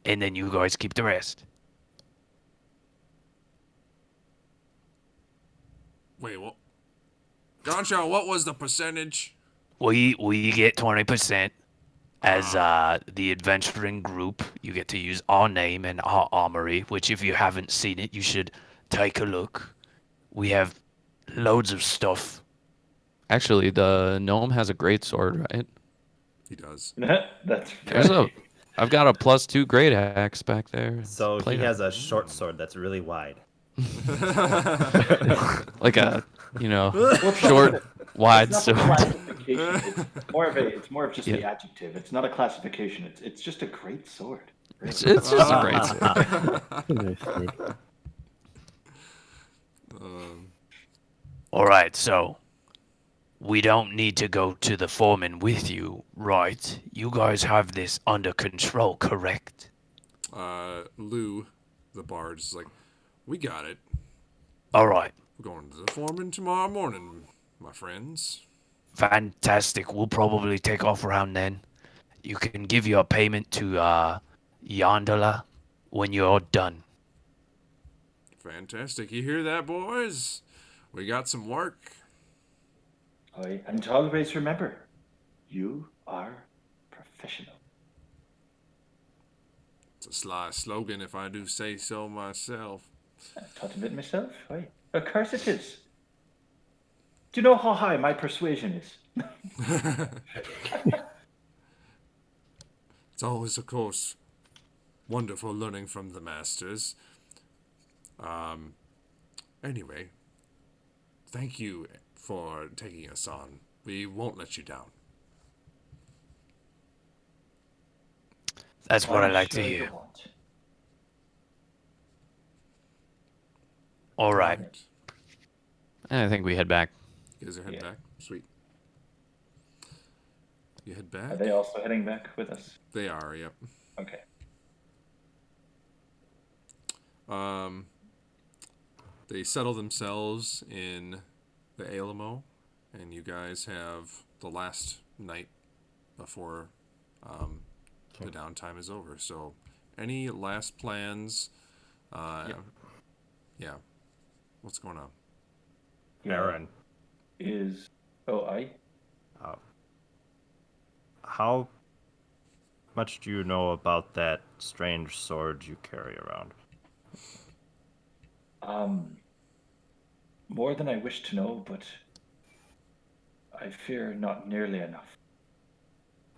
[SPEAKER 6] and then you guys keep the rest.
[SPEAKER 3] Wait, what? Gonshaw, what was the percentage?
[SPEAKER 6] We get 20% as the adventuring group. You get to use our name and our armory, which if you haven't seen it, you should take a look. We have loads of stuff.
[SPEAKER 1] Actually, the gnome has a great sword, right?
[SPEAKER 3] He does.
[SPEAKER 4] That's
[SPEAKER 1] There's
[SPEAKER 4] right.
[SPEAKER 1] I've got a +2 great axe back there. It's
[SPEAKER 5] So he
[SPEAKER 1] plate
[SPEAKER 5] has a short sword that's really wide.
[SPEAKER 1] like a, short, wide
[SPEAKER 4] It's not a
[SPEAKER 1] sword.
[SPEAKER 4] classification. It's more of just the adjective. It's not a classification. It's just a great sword.
[SPEAKER 1] It's just a great sword.
[SPEAKER 2] Nice sword.
[SPEAKER 6] All right, so we don't need to go to the foreman with you, right? You guys have this under control, correct?
[SPEAKER 3] Lou, the bard, is like, we got it.
[SPEAKER 6] All right.
[SPEAKER 3] We're going to the foreman tomorrow morning, my friends.
[SPEAKER 6] Fantastic. We'll probably take off around then. You can give your payment to Yondola when you're done.
[SPEAKER 3] Fantastic. You hear that, boys? We got some work.
[SPEAKER 4] Aye, and always remember, you are professional.
[SPEAKER 3] It's a sly slogan, if I do say so myself.
[SPEAKER 4] I thought of it myself. Aye. Of course it is. Do you know how high my persuasion is?
[SPEAKER 3] It's always, of course, wonderful learning from the masters. Anyway, thank you for taking us on. We won't let you down.
[SPEAKER 6] That's what I
[SPEAKER 4] I'm
[SPEAKER 6] like
[SPEAKER 4] sure
[SPEAKER 6] to
[SPEAKER 4] you
[SPEAKER 6] hear.
[SPEAKER 4] won't.
[SPEAKER 6] All right.
[SPEAKER 3] Alright.
[SPEAKER 1] And I think we head back.
[SPEAKER 3] You guys are heading
[SPEAKER 4] Yeah.
[SPEAKER 3] back? Sweet. You head
[SPEAKER 4] Are
[SPEAKER 3] back?
[SPEAKER 4] they also heading back with us?
[SPEAKER 3] They are, yep.
[SPEAKER 4] Okay.
[SPEAKER 3] They settle themselves in the Alamo, and you guys have the last night before the downtime is over. So, any last plans? Yeah. What's going on?
[SPEAKER 4] Yeah.
[SPEAKER 5] Aaron,
[SPEAKER 4] Is. Oh, I?
[SPEAKER 5] how much do you know about that strange sword you carry around?
[SPEAKER 4] More than I wish to know, but I fear not nearly enough.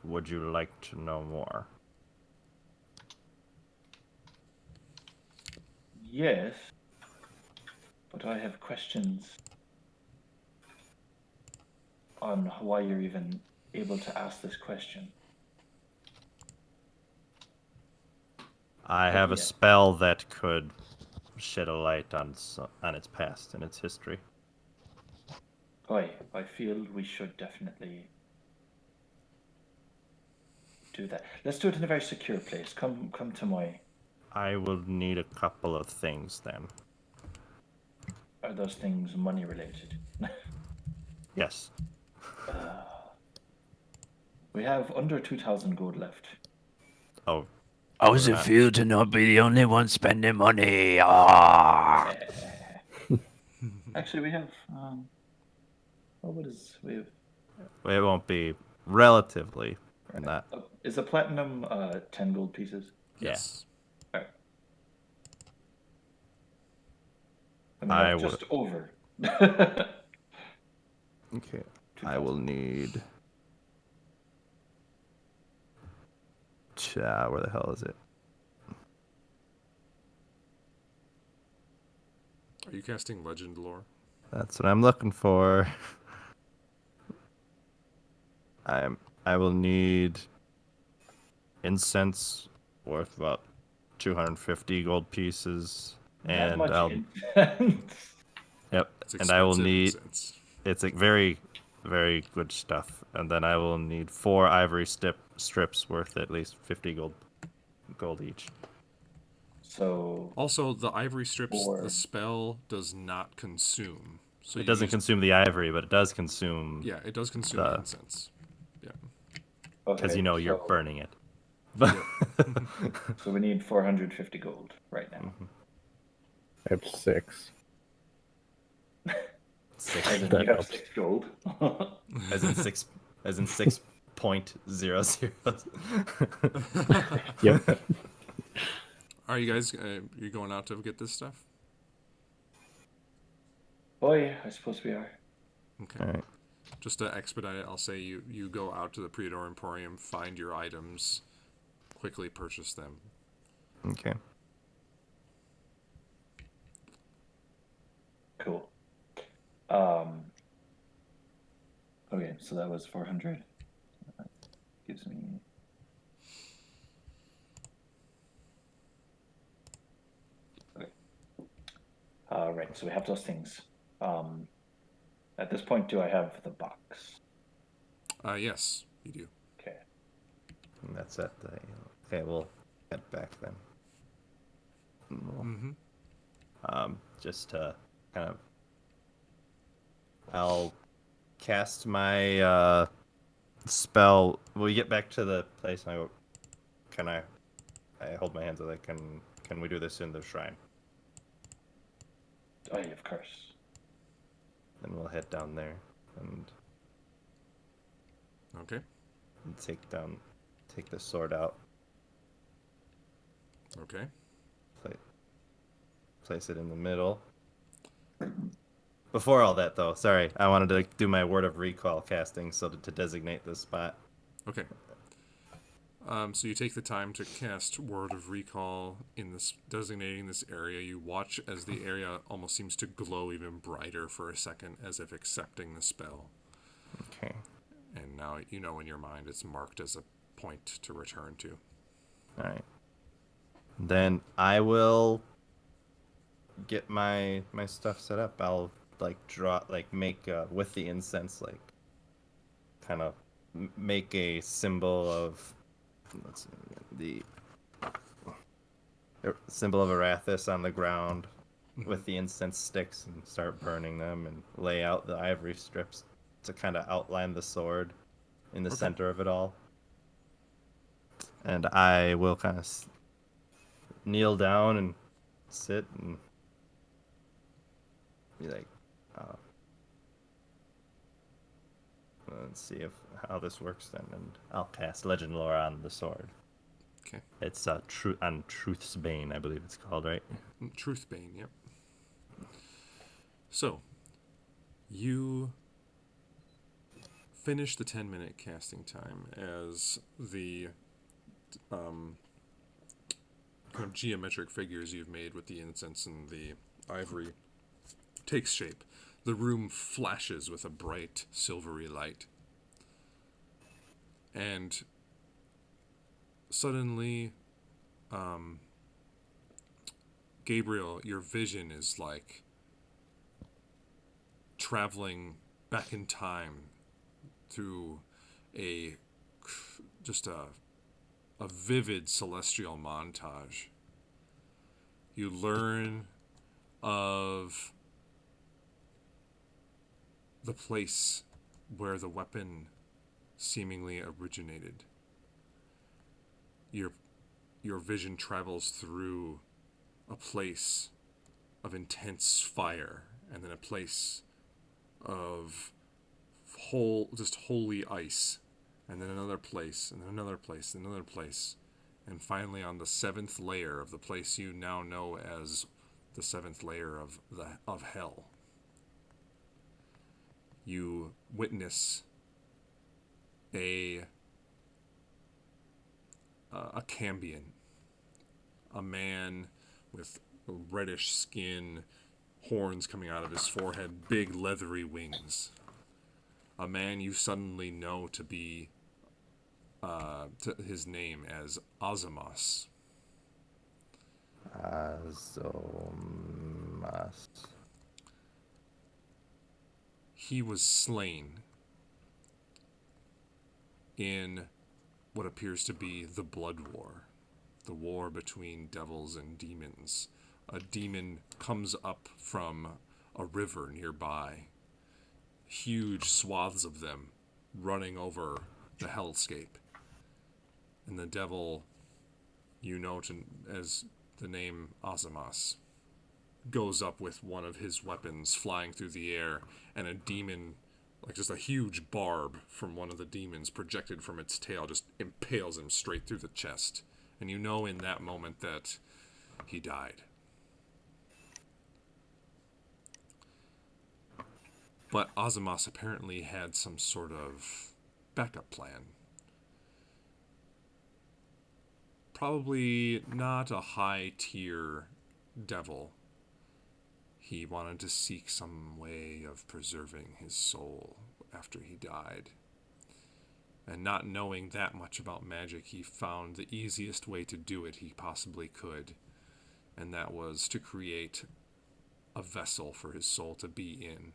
[SPEAKER 5] Would you like to know more?
[SPEAKER 4] Yes, but I have questions on why you're even able to ask this question.
[SPEAKER 5] I have a
[SPEAKER 4] yeah.
[SPEAKER 5] spell that could shed a light on its past and its history.
[SPEAKER 4] I feel we should definitely do that. Let's do it in a very secure place. Come to my.
[SPEAKER 5] I will need a couple of things then.
[SPEAKER 4] Are those things money related?
[SPEAKER 5] Yes.
[SPEAKER 4] We have under 2,000 gold left.
[SPEAKER 5] Oh,
[SPEAKER 6] How does it feel to not be the only one spending money? Ah.
[SPEAKER 4] Actually, we have. What is we have?
[SPEAKER 5] it won't be relatively not.
[SPEAKER 4] Is a platinum 10 gold pieces?
[SPEAKER 3] Yes.
[SPEAKER 4] Alright. I mean,
[SPEAKER 5] I
[SPEAKER 4] like, just over.
[SPEAKER 5] Okay. I will need. Where the hell is it?
[SPEAKER 3] Are you casting Legend lore?
[SPEAKER 5] That's what I'm looking for. I will need incense worth about 250 gold pieces,
[SPEAKER 4] That
[SPEAKER 5] and
[SPEAKER 4] much
[SPEAKER 5] I'll
[SPEAKER 4] incense.
[SPEAKER 5] yep,
[SPEAKER 3] It's
[SPEAKER 5] and I will
[SPEAKER 3] expensive
[SPEAKER 5] need
[SPEAKER 3] incense.
[SPEAKER 5] it's a very very good stuff, and then I will need 4 ivory strips worth at least 50 gold each.
[SPEAKER 4] So
[SPEAKER 3] Also, the ivory strips,
[SPEAKER 4] Or-
[SPEAKER 3] the spell does not consume. So
[SPEAKER 5] It
[SPEAKER 3] you
[SPEAKER 5] doesn't
[SPEAKER 3] use-
[SPEAKER 5] consume the ivory, but it does consume
[SPEAKER 3] Yeah, it does consume
[SPEAKER 5] the-
[SPEAKER 3] incense. Yeah.
[SPEAKER 5] because
[SPEAKER 4] okay,
[SPEAKER 5] you're
[SPEAKER 4] so-
[SPEAKER 5] burning it.
[SPEAKER 4] So we need 450 gold right now.
[SPEAKER 2] I have 6.
[SPEAKER 4] As in,
[SPEAKER 2] That
[SPEAKER 4] you have
[SPEAKER 2] helps.
[SPEAKER 4] 6 gold.
[SPEAKER 5] As in 6.00.
[SPEAKER 2] Yep.
[SPEAKER 3] Are you guys you going out to get this stuff?
[SPEAKER 4] Boy, I suppose we are.
[SPEAKER 3] Okay.
[SPEAKER 5] All right.
[SPEAKER 3] Just to expedite it, I'll say you go out to the Priador Emporium, find your items, quickly purchase them.
[SPEAKER 5] Okay.
[SPEAKER 4] Cool. Okay, so that was 400. That gives me. Okay. Right, so we have those things. At this point, do I have the box?
[SPEAKER 3] Yes, you do.
[SPEAKER 4] Okay.
[SPEAKER 5] And that's at the. Okay, we'll head back then.
[SPEAKER 3] Mm-hmm.
[SPEAKER 5] Just to kind of I'll cast my spell. When we get back to the place, and I go, can I hold my hands up, like, can we do this in the shrine?
[SPEAKER 4] Aye, of course.
[SPEAKER 5] Then we'll head down there and
[SPEAKER 3] Okay.
[SPEAKER 5] take the sword out,
[SPEAKER 3] Okay.
[SPEAKER 5] place it in the middle. Before all that, though, sorry, I wanted to do my word of recall casting so to designate this spot.
[SPEAKER 3] Okay. So you take the time to cast Word of Recall in this designating this area. You watch as the area almost seems to glow even brighter for a second, as if accepting the spell.
[SPEAKER 5] Okay.
[SPEAKER 3] And now you know in your mind it's marked as a point to return to.
[SPEAKER 5] All right. Then I will get my stuff set up. I'll make with the incense, like kind of make a symbol of the symbol of Arathis on the ground with the incense sticks and start burning them and lay out the ivory strips to kind of outline the sword in the center of it all. And I will kind of kneel down and sit and be like, let's see how this works then, and I'll cast Legend Lore on the sword.
[SPEAKER 3] Okay.
[SPEAKER 5] It's on Truth's Bane, I believe it's called, right?
[SPEAKER 3] Truthbane, yep. So, you finish the 10-minute casting time as the kind of geometric figures you've made with the incense and the ivory takes shape. The room flashes with a bright silvery light. And suddenly, Gabriel, your vision is like traveling back in time through a vivid celestial montage. You learn of the place where the weapon seemingly originated. Your vision travels through a place of intense fire, and then a place of holy ice, and then another place, and then another place, and another place, and finally on the 7th layer of the place you now know as the 7th layer of hell. You witness a Cambion, a man with reddish skin, horns coming out of his forehead, big leathery wings. A man you suddenly know to be to his name as Azamas.
[SPEAKER 5] Azomas.
[SPEAKER 3] He was slain in what appears to be the Blood War, the war between devils and demons. A demon comes up from a river nearby, huge swaths of them running over the hellscape. And the devil, you know as the name Azamas, goes up with one of his weapons flying through the air, and a demon, like just a huge barb from one of the demons projected from its tail, just impales him straight through the chest. And you know in that moment that he died. But Azamas apparently had some sort of backup plan. Probably not a high-tier devil. He wanted to seek some way of preserving his soul after he died. And not knowing that much about magic, he found the easiest way to do it he possibly could. And that was to create a vessel for his soul to be in.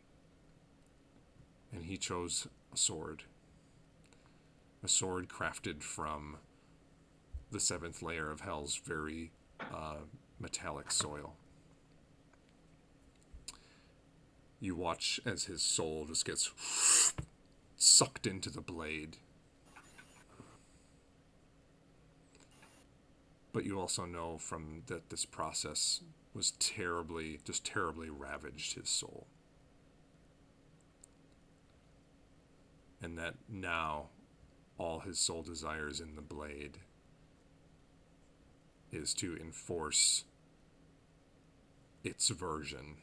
[SPEAKER 3] And he chose a sword. A sword crafted from the 7th layer of Hell's very metallic soil. You watch as his soul just gets sucked into the blade. But you also know from that this process was terribly ravaged his soul. And that now all his soul desires in the blade is to enforce its version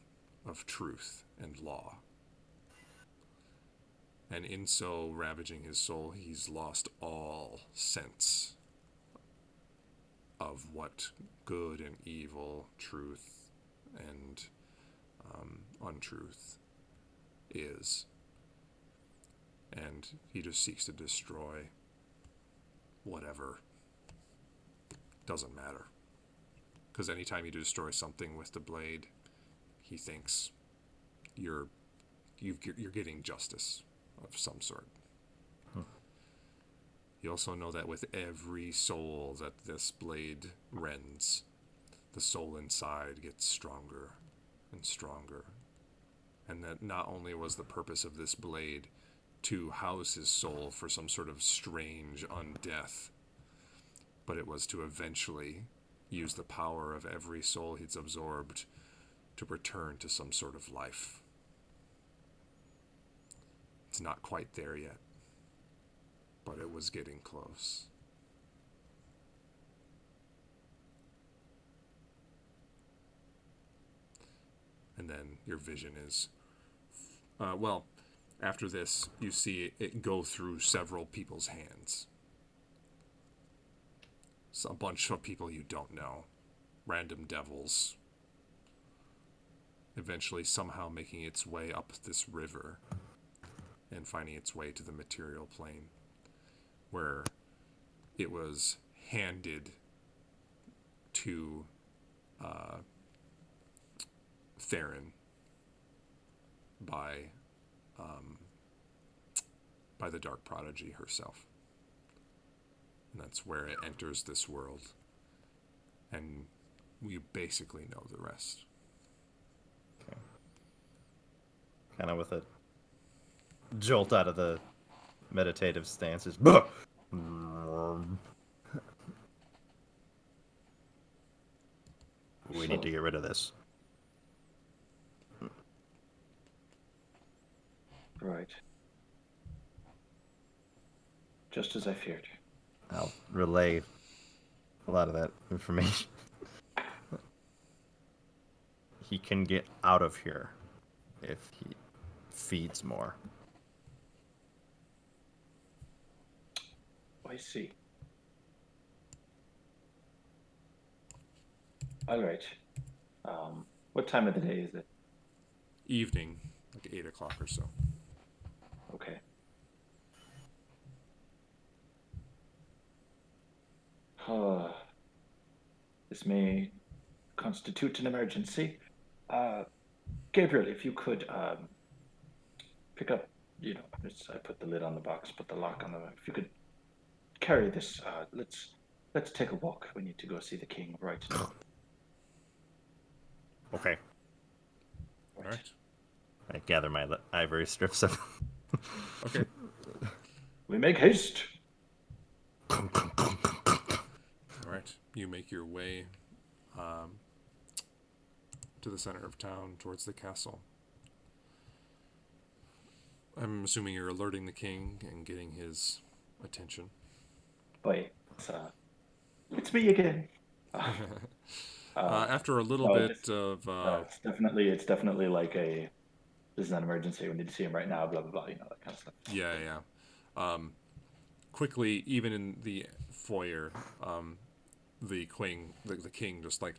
[SPEAKER 3] of truth and law. And in so ravaging his soul, he's lost all sense of what good and evil, truth and untruth is. And he just seeks to destroy whatever. Doesn't matter. Because anytime you destroy something with the blade, he thinks you're getting justice of some sort. You also know that with every soul that this blade rends, the soul inside gets stronger and stronger. And that not only was the purpose of this blade to house his soul for some sort of strange undeath, but it was to eventually use the power of every soul he's absorbed to return to some sort of life. It's not quite there yet, but it was getting close. And then your vision is, after this, you see it go through several people's hands. So a bunch of people you don't know. Random devils. Eventually somehow making its way up this river and finding its way to the material plane, where it was handed to Theron by the Dark Prodigy herself. And that's where it enters this world. And we basically know the rest.
[SPEAKER 5] Okay. Kind of with a jolt out of the meditative stances. We need to get rid of this.
[SPEAKER 4] Right. Just as I feared.
[SPEAKER 5] I'll relay a lot of that information. He can get out of here if he feeds more.
[SPEAKER 4] I see. All right. What time of the day is it?
[SPEAKER 3] Evening, like 8 o'clock or so.
[SPEAKER 4] Okay. This may constitute an emergency. Gabriel, if you could pick up, I put the lid on the box, put the lock on the. If you could carry this, let's take a walk. We need to go see the king right now.
[SPEAKER 5] Okay.
[SPEAKER 3] All right.
[SPEAKER 5] I gather my ivory strips of.
[SPEAKER 3] Okay.
[SPEAKER 4] We make haste.
[SPEAKER 3] All right. You make your way to the center of town towards the castle. I'm assuming you're alerting the king and getting his attention.
[SPEAKER 4] Boy, it's me again.
[SPEAKER 3] After a little
[SPEAKER 4] no,
[SPEAKER 3] bit of
[SPEAKER 4] it's definitely like this is an emergency. We need to see him right now. Blah blah blah. That kind of stuff.
[SPEAKER 3] yeah. Quickly, even in the foyer, the king just like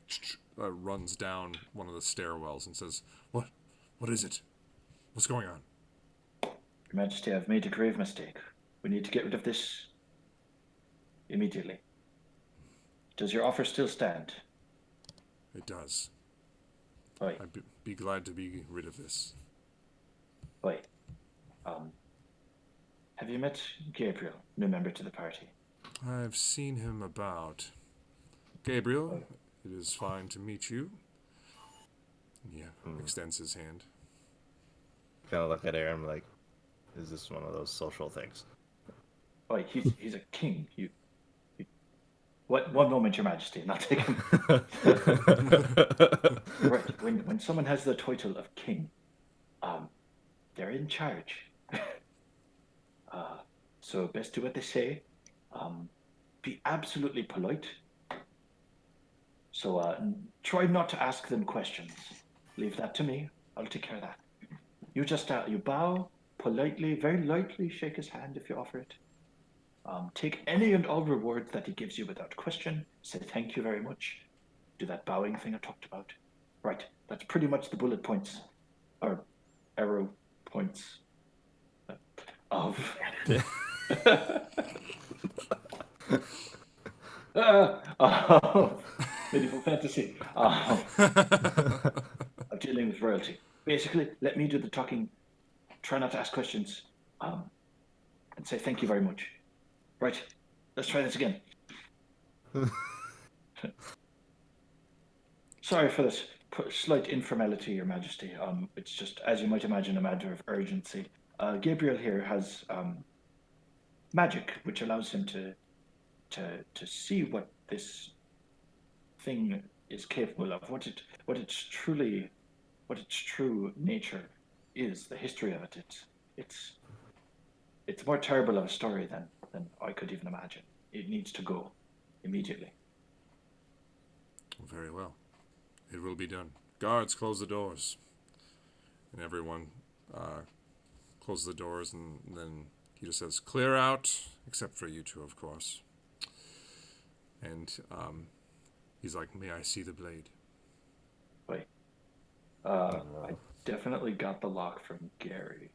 [SPEAKER 3] runs down one of the stairwells and says, "What is it? What's going on?"
[SPEAKER 4] Your Majesty, I've made a grave mistake. We need to get rid of this immediately. Does your offer still stand?
[SPEAKER 3] It does.
[SPEAKER 4] Oi,
[SPEAKER 3] I'd be glad to be rid of this.
[SPEAKER 4] oi. Have you met Gabriel, new member to the party?
[SPEAKER 3] I've seen him about. Gabriel, it is fine to meet you. Yeah, extends his hand.
[SPEAKER 5] kind of look at Aaron like, is this one of those social things?
[SPEAKER 4] Oh, he's a king. What? One moment, Your Majesty, and I'll take him. Right. When someone has the title of king, they're in charge. So best do what they say. Be absolutely polite. So try not to ask them questions. Leave that to me. I'll take care of that. You just you bow politely, very lightly, shake his hand if you offer it. Take any and all rewards that he gives you without question. Say thank you very much. Do that bowing thing I talked about. Right. That's pretty much the bullet points, or arrow points of medieval fantasy of dealing with royalty. Basically, let me do the talking. Try not to ask questions, and say thank you very much. Right. Let's try this again. Sorry for this slight informality, Your Majesty. It's just, as you might imagine, a matter of urgency. Gabriel here has magic, which allows him to see what this thing is capable of, what its true nature is, the history of it. It's more terrible of a story than I could even imagine. It needs to go immediately.
[SPEAKER 3] Very well. It will be done. Guards, close the doors. And everyone closes the doors, and then he just says, clear out, except for you two, of course. And he's like, may I see the blade?
[SPEAKER 4] Wait. I definitely got the lock from Gary.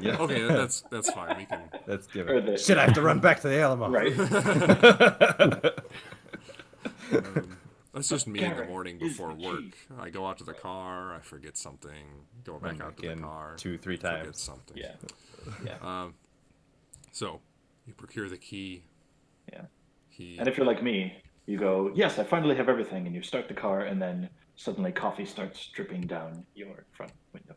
[SPEAKER 5] Yeah.
[SPEAKER 3] Okay, that's fine. We can.
[SPEAKER 5] Let's give
[SPEAKER 4] Or
[SPEAKER 5] it.
[SPEAKER 4] the-
[SPEAKER 5] Shit, I have to run back to the Alamo.
[SPEAKER 4] Right.
[SPEAKER 3] That's just me in the
[SPEAKER 4] Garrett
[SPEAKER 3] morning
[SPEAKER 4] is
[SPEAKER 3] before
[SPEAKER 4] the
[SPEAKER 3] work.
[SPEAKER 4] key.
[SPEAKER 3] I go out to the car, I forget something, go back out to the
[SPEAKER 5] Again,
[SPEAKER 3] car,
[SPEAKER 5] 2-3
[SPEAKER 3] forget
[SPEAKER 5] times.
[SPEAKER 3] something.
[SPEAKER 4] Yeah. Yeah.
[SPEAKER 3] So you procure the key.
[SPEAKER 4] Yeah.
[SPEAKER 3] He
[SPEAKER 4] And if you're like me, you go, yes, I finally have everything, and you start the car, and then suddenly coffee starts dripping down your front window.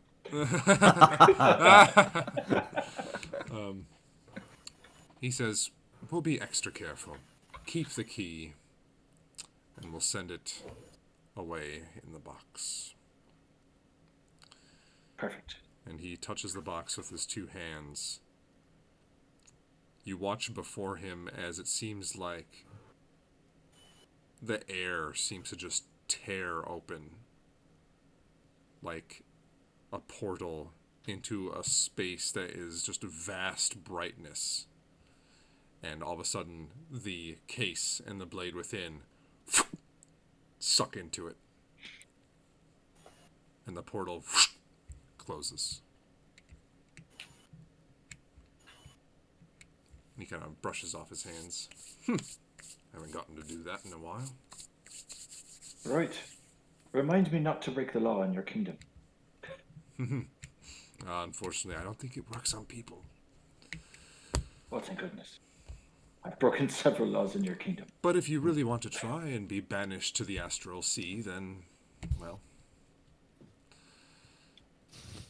[SPEAKER 3] he says, we'll be extra careful. Keep the key, and we'll send it away in the box.
[SPEAKER 4] Perfect.
[SPEAKER 3] And he touches the box with his two hands. You watch before him as it seems like the air seems to just tear open, like a portal into a space that is just vast brightness. And all of a sudden, the case and the blade within suck into it. And the portal closes. And he kind of brushes off his hands. Haven't gotten to do that in a while.
[SPEAKER 4] Right. Remind me not to break the law in your kingdom.
[SPEAKER 3] Unfortunately, I don't think it works on people.
[SPEAKER 4] Oh, thank goodness. I've broken several laws in your kingdom.
[SPEAKER 3] But if you really want to try and be banished to the astral sea, then, well,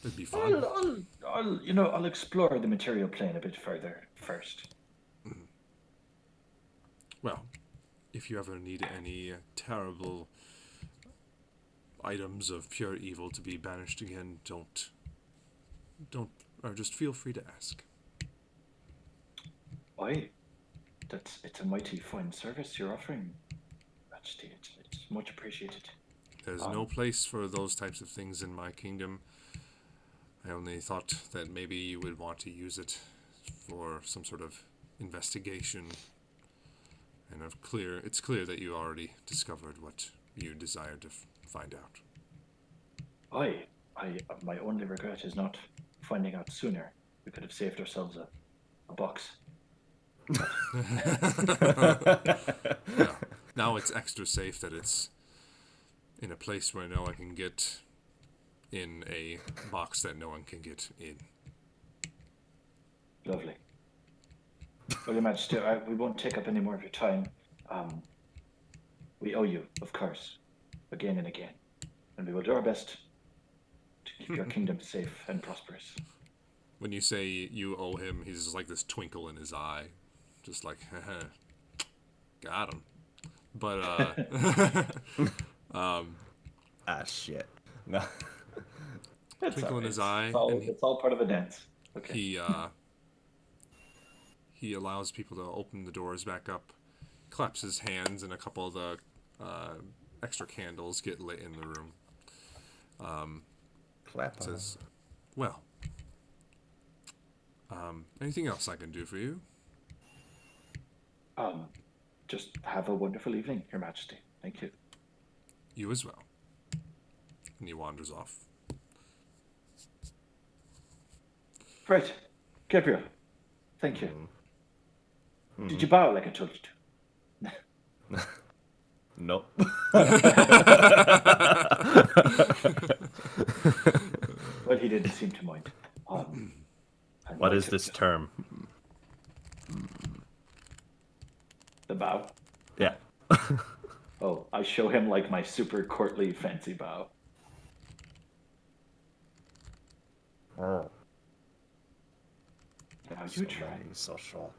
[SPEAKER 3] it'd be fun.
[SPEAKER 4] I'll explore the material plane a bit further first.
[SPEAKER 3] Well, if you ever need any terrible items of pure evil to be banished again, don't, or just feel free to ask.
[SPEAKER 4] Why? It's a mighty fine service you're offering, Majesty. It's much appreciated.
[SPEAKER 3] There's no place for those types of things in my kingdom. I only thought that maybe you would want to use it for some sort of investigation. And it's clear that you already discovered what you desired to find out.
[SPEAKER 4] My only regret is not finding out sooner. We could have saved ourselves a box.
[SPEAKER 3] Yeah. Now it's extra safe that it's in a place where no one can get in a box that no one can get in.
[SPEAKER 4] Lovely. Well, Your Majesty, we won't take up any more of your time. We owe you, of course, again and again. And we will do our best to keep your kingdom safe and prosperous.
[SPEAKER 3] When you say you owe him, he's just like this twinkle in his eye, just like, got him. But
[SPEAKER 5] Ah, shit. No.
[SPEAKER 4] It's
[SPEAKER 3] twinkle in
[SPEAKER 4] alright.
[SPEAKER 3] his eye, and
[SPEAKER 4] It's all part of the dance. Okay.
[SPEAKER 3] he allows people to open the doors back up, claps his hands, and a couple of the extra candles get lit in the room.
[SPEAKER 5] Clap on
[SPEAKER 3] Says, well, anything else I can do for you?
[SPEAKER 4] Just have a wonderful evening, Your Majesty. Thank you.
[SPEAKER 3] You as well. And he wanders off.
[SPEAKER 4] Right. Gabriel, thank you.
[SPEAKER 5] Mm-hmm.
[SPEAKER 4] Did you bow like I told you to?
[SPEAKER 5] Nope.
[SPEAKER 4] Well, he didn't seem to mind.
[SPEAKER 5] What is this term?
[SPEAKER 4] The bow?
[SPEAKER 5] Yeah.
[SPEAKER 4] Oh, I show him like my super courtly fancy bow.
[SPEAKER 5] Oh.
[SPEAKER 4] Now you try.
[SPEAKER 5] Social.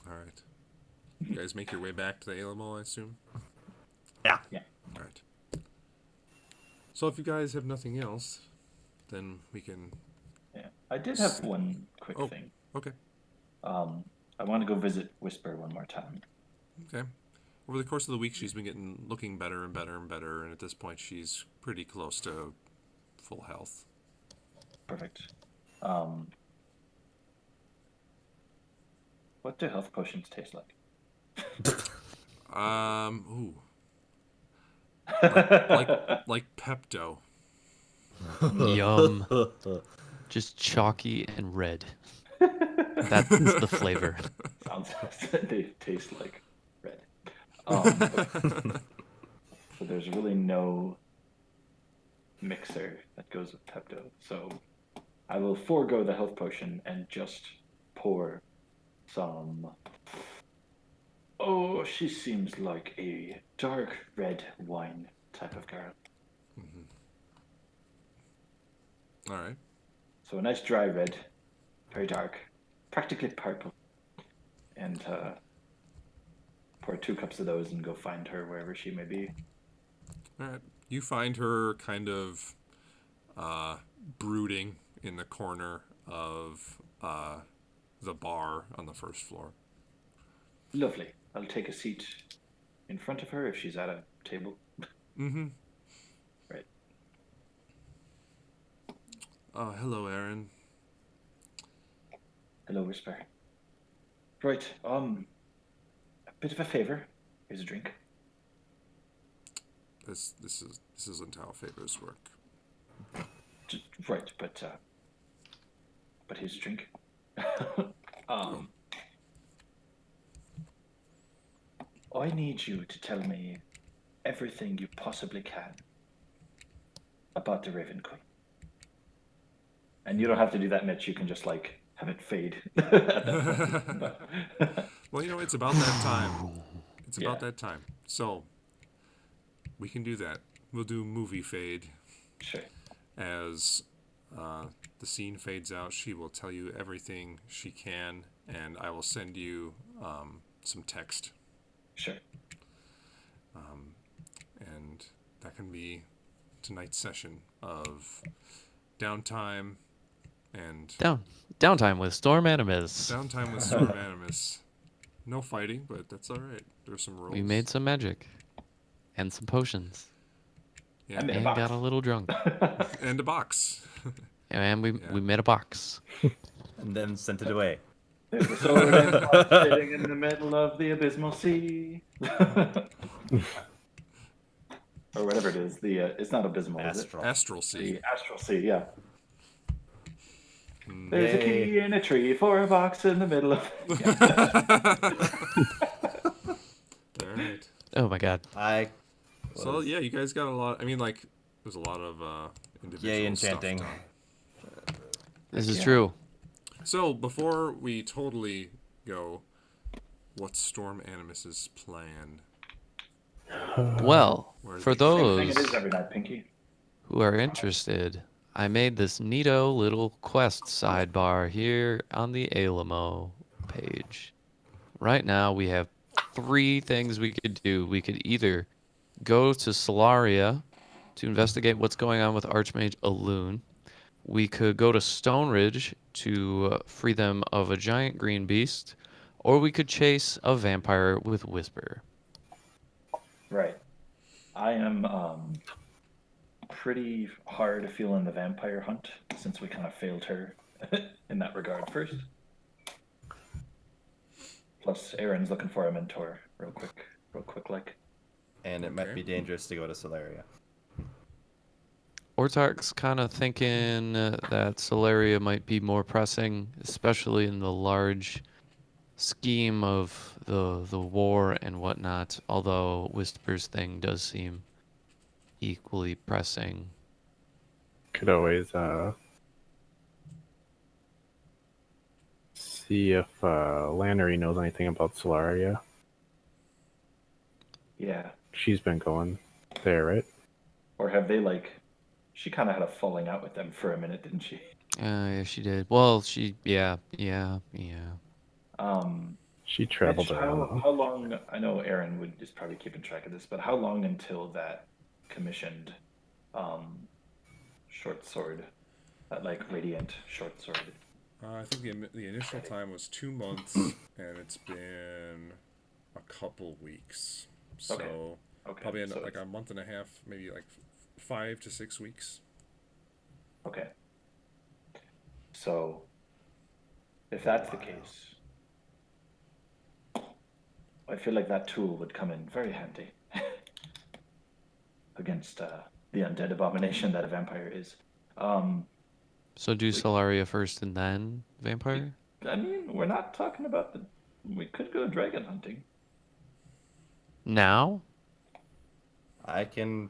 [SPEAKER 3] All right. You guys make your way back to the Alamo, I assume?
[SPEAKER 5] Yeah.
[SPEAKER 4] Yeah.
[SPEAKER 3] All right. So if you guys have nothing else, then we can...
[SPEAKER 4] Yeah. I did have one quick
[SPEAKER 3] Oh.
[SPEAKER 4] thing.
[SPEAKER 3] Okay.
[SPEAKER 4] I want to go visit Whisper one more time.
[SPEAKER 3] Okay. Over the course of the week, she's been looking better and better and better, and at this point, she's pretty close to full health.
[SPEAKER 4] Perfect. What do health potions taste like?
[SPEAKER 3] Ooh. Like Pepto.
[SPEAKER 1] Yum. Just chalky and red. That's the flavor.
[SPEAKER 4] Sounds they taste like red. So there's really no mixer that goes with Pepto. So I will forego the health potion and just pour some. Oh, she seems like a dark red wine type of girl.
[SPEAKER 3] All right.
[SPEAKER 4] So a nice dry red, very dark, practically purple. And pour 2 cups of those and go find her wherever she may be.
[SPEAKER 3] All right. You find her kind of brooding in the corner of the bar on the first floor.
[SPEAKER 4] Lovely. I'll take a seat in front of her if she's at a table.
[SPEAKER 3] Mm-hmm.
[SPEAKER 4] Right.
[SPEAKER 3] Hello, Aaron.
[SPEAKER 4] Hello, Whisper. Right. A bit of a favor. Here's a drink.
[SPEAKER 3] This isn't how favors work.
[SPEAKER 4] Right, but here's a drink. I need you to tell me everything you possibly can about the Raven Queen. And you don't have to do that, Mitch. You can just like have it fade.
[SPEAKER 3] Well, it's about that time. It's about
[SPEAKER 4] Yeah.
[SPEAKER 3] that time. So we can do that. We'll do movie fade.
[SPEAKER 4] Sure.
[SPEAKER 3] As the scene fades out, she will tell you everything she can, and I will send you some text.
[SPEAKER 4] Sure.
[SPEAKER 3] And that can be tonight's session of downtime and
[SPEAKER 1] Downtime with Storm Animus.
[SPEAKER 3] downtime with Storm Animus. No fighting, but that's all right. There's some rolls.
[SPEAKER 1] We made some magic. And some potions.
[SPEAKER 3] Yeah,
[SPEAKER 4] I made a
[SPEAKER 1] And
[SPEAKER 4] box.
[SPEAKER 1] got a little drunk.
[SPEAKER 3] and a box.
[SPEAKER 1] And we made a box.
[SPEAKER 5] And then sent it away.
[SPEAKER 4] There's a sword and pot sitting in the middle of the abysmal sea. Or whatever it is. It's not abysmal, is it?
[SPEAKER 5] Astral.
[SPEAKER 3] Astral Sea.
[SPEAKER 4] The astral sea, yeah. There's a key in a tree for a box in the middle of.
[SPEAKER 3] All right.
[SPEAKER 1] Oh my god.
[SPEAKER 5] I.
[SPEAKER 3] So yeah, you guys got a lot. I mean, like, there's a lot of individual
[SPEAKER 5] Yay,
[SPEAKER 3] stuff
[SPEAKER 5] enchanting.
[SPEAKER 3] done.
[SPEAKER 1] This is
[SPEAKER 4] Yeah.
[SPEAKER 1] true.
[SPEAKER 3] So before we totally go, what's Storm Animus's plan?
[SPEAKER 1] Well,
[SPEAKER 3] Where's
[SPEAKER 1] for
[SPEAKER 3] the
[SPEAKER 4] Same thing
[SPEAKER 1] those
[SPEAKER 4] it is every night, Pinky.
[SPEAKER 1] who are interested, I made this neato little quest sidebar here on the Alamo page. Right now, we have 3 things we could do. We could either go to Solaria to investigate what's going on with Archmage Aloon. We could go to Stone Ridge to free them of a giant green beast, or we could chase a vampire with Whisper.
[SPEAKER 4] Right. I am pretty hard feeling the vampire hunt since we kind of failed her in that regard first. Plus, Aaron's looking for a mentor, real quick, like.
[SPEAKER 5] And it might
[SPEAKER 3] Okay.
[SPEAKER 5] be dangerous to go to Solaria.
[SPEAKER 1] Ortark's kind of thinking that Solaria might be more pressing, especially in the large scheme of the war and whatnot. Although Whisper's thing does seem equally pressing.
[SPEAKER 2] Could always see if Lannery knows anything about Solaria.
[SPEAKER 4] Yeah.
[SPEAKER 2] She's been going there, right?
[SPEAKER 4] Or have they, like, she kind of had a falling out with them for a minute, didn't she?
[SPEAKER 1] Yeah, she did. Well, yeah.
[SPEAKER 2] She traveled
[SPEAKER 4] Mitch,
[SPEAKER 2] around.
[SPEAKER 4] how long, I know Aaron is probably keeping track of this, but how long until that commissioned short sword, that, like, radiant short sword?
[SPEAKER 3] I think the initial time was 2 months, and it's been a couple weeks. So
[SPEAKER 4] Okay.
[SPEAKER 3] probably
[SPEAKER 4] so
[SPEAKER 3] like
[SPEAKER 4] it's-
[SPEAKER 3] a month and a half, maybe like 5 to 6 weeks.
[SPEAKER 4] Okay. So, if that's the case, I feel like that tool would come in very handy against the undead abomination that a vampire is.
[SPEAKER 1] So do Solaria first and then vampire?
[SPEAKER 4] I mean, we're not talking about we could go dragon hunting.
[SPEAKER 1] Now?
[SPEAKER 5] I can.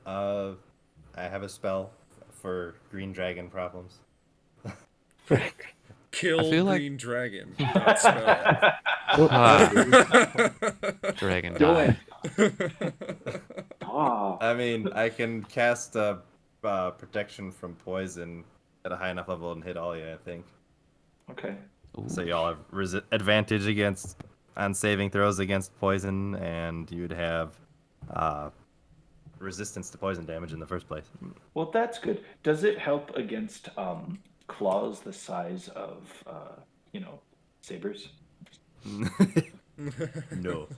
[SPEAKER 5] I have a spell for green dragon problems.
[SPEAKER 3] Kill
[SPEAKER 1] feel like-
[SPEAKER 3] green dragon. That spell.
[SPEAKER 1] Dragon
[SPEAKER 4] Do
[SPEAKER 1] die.
[SPEAKER 4] Ah,
[SPEAKER 5] I mean, I can cast protection from poison at a high enough level and hit all you, I think.
[SPEAKER 4] okay.
[SPEAKER 5] So y'all have advantage against on saving throws against poison, and you'd have resistance to poison damage in the first place.
[SPEAKER 4] Well, that's good. Does it help against claws the size of, sabers?
[SPEAKER 5] No.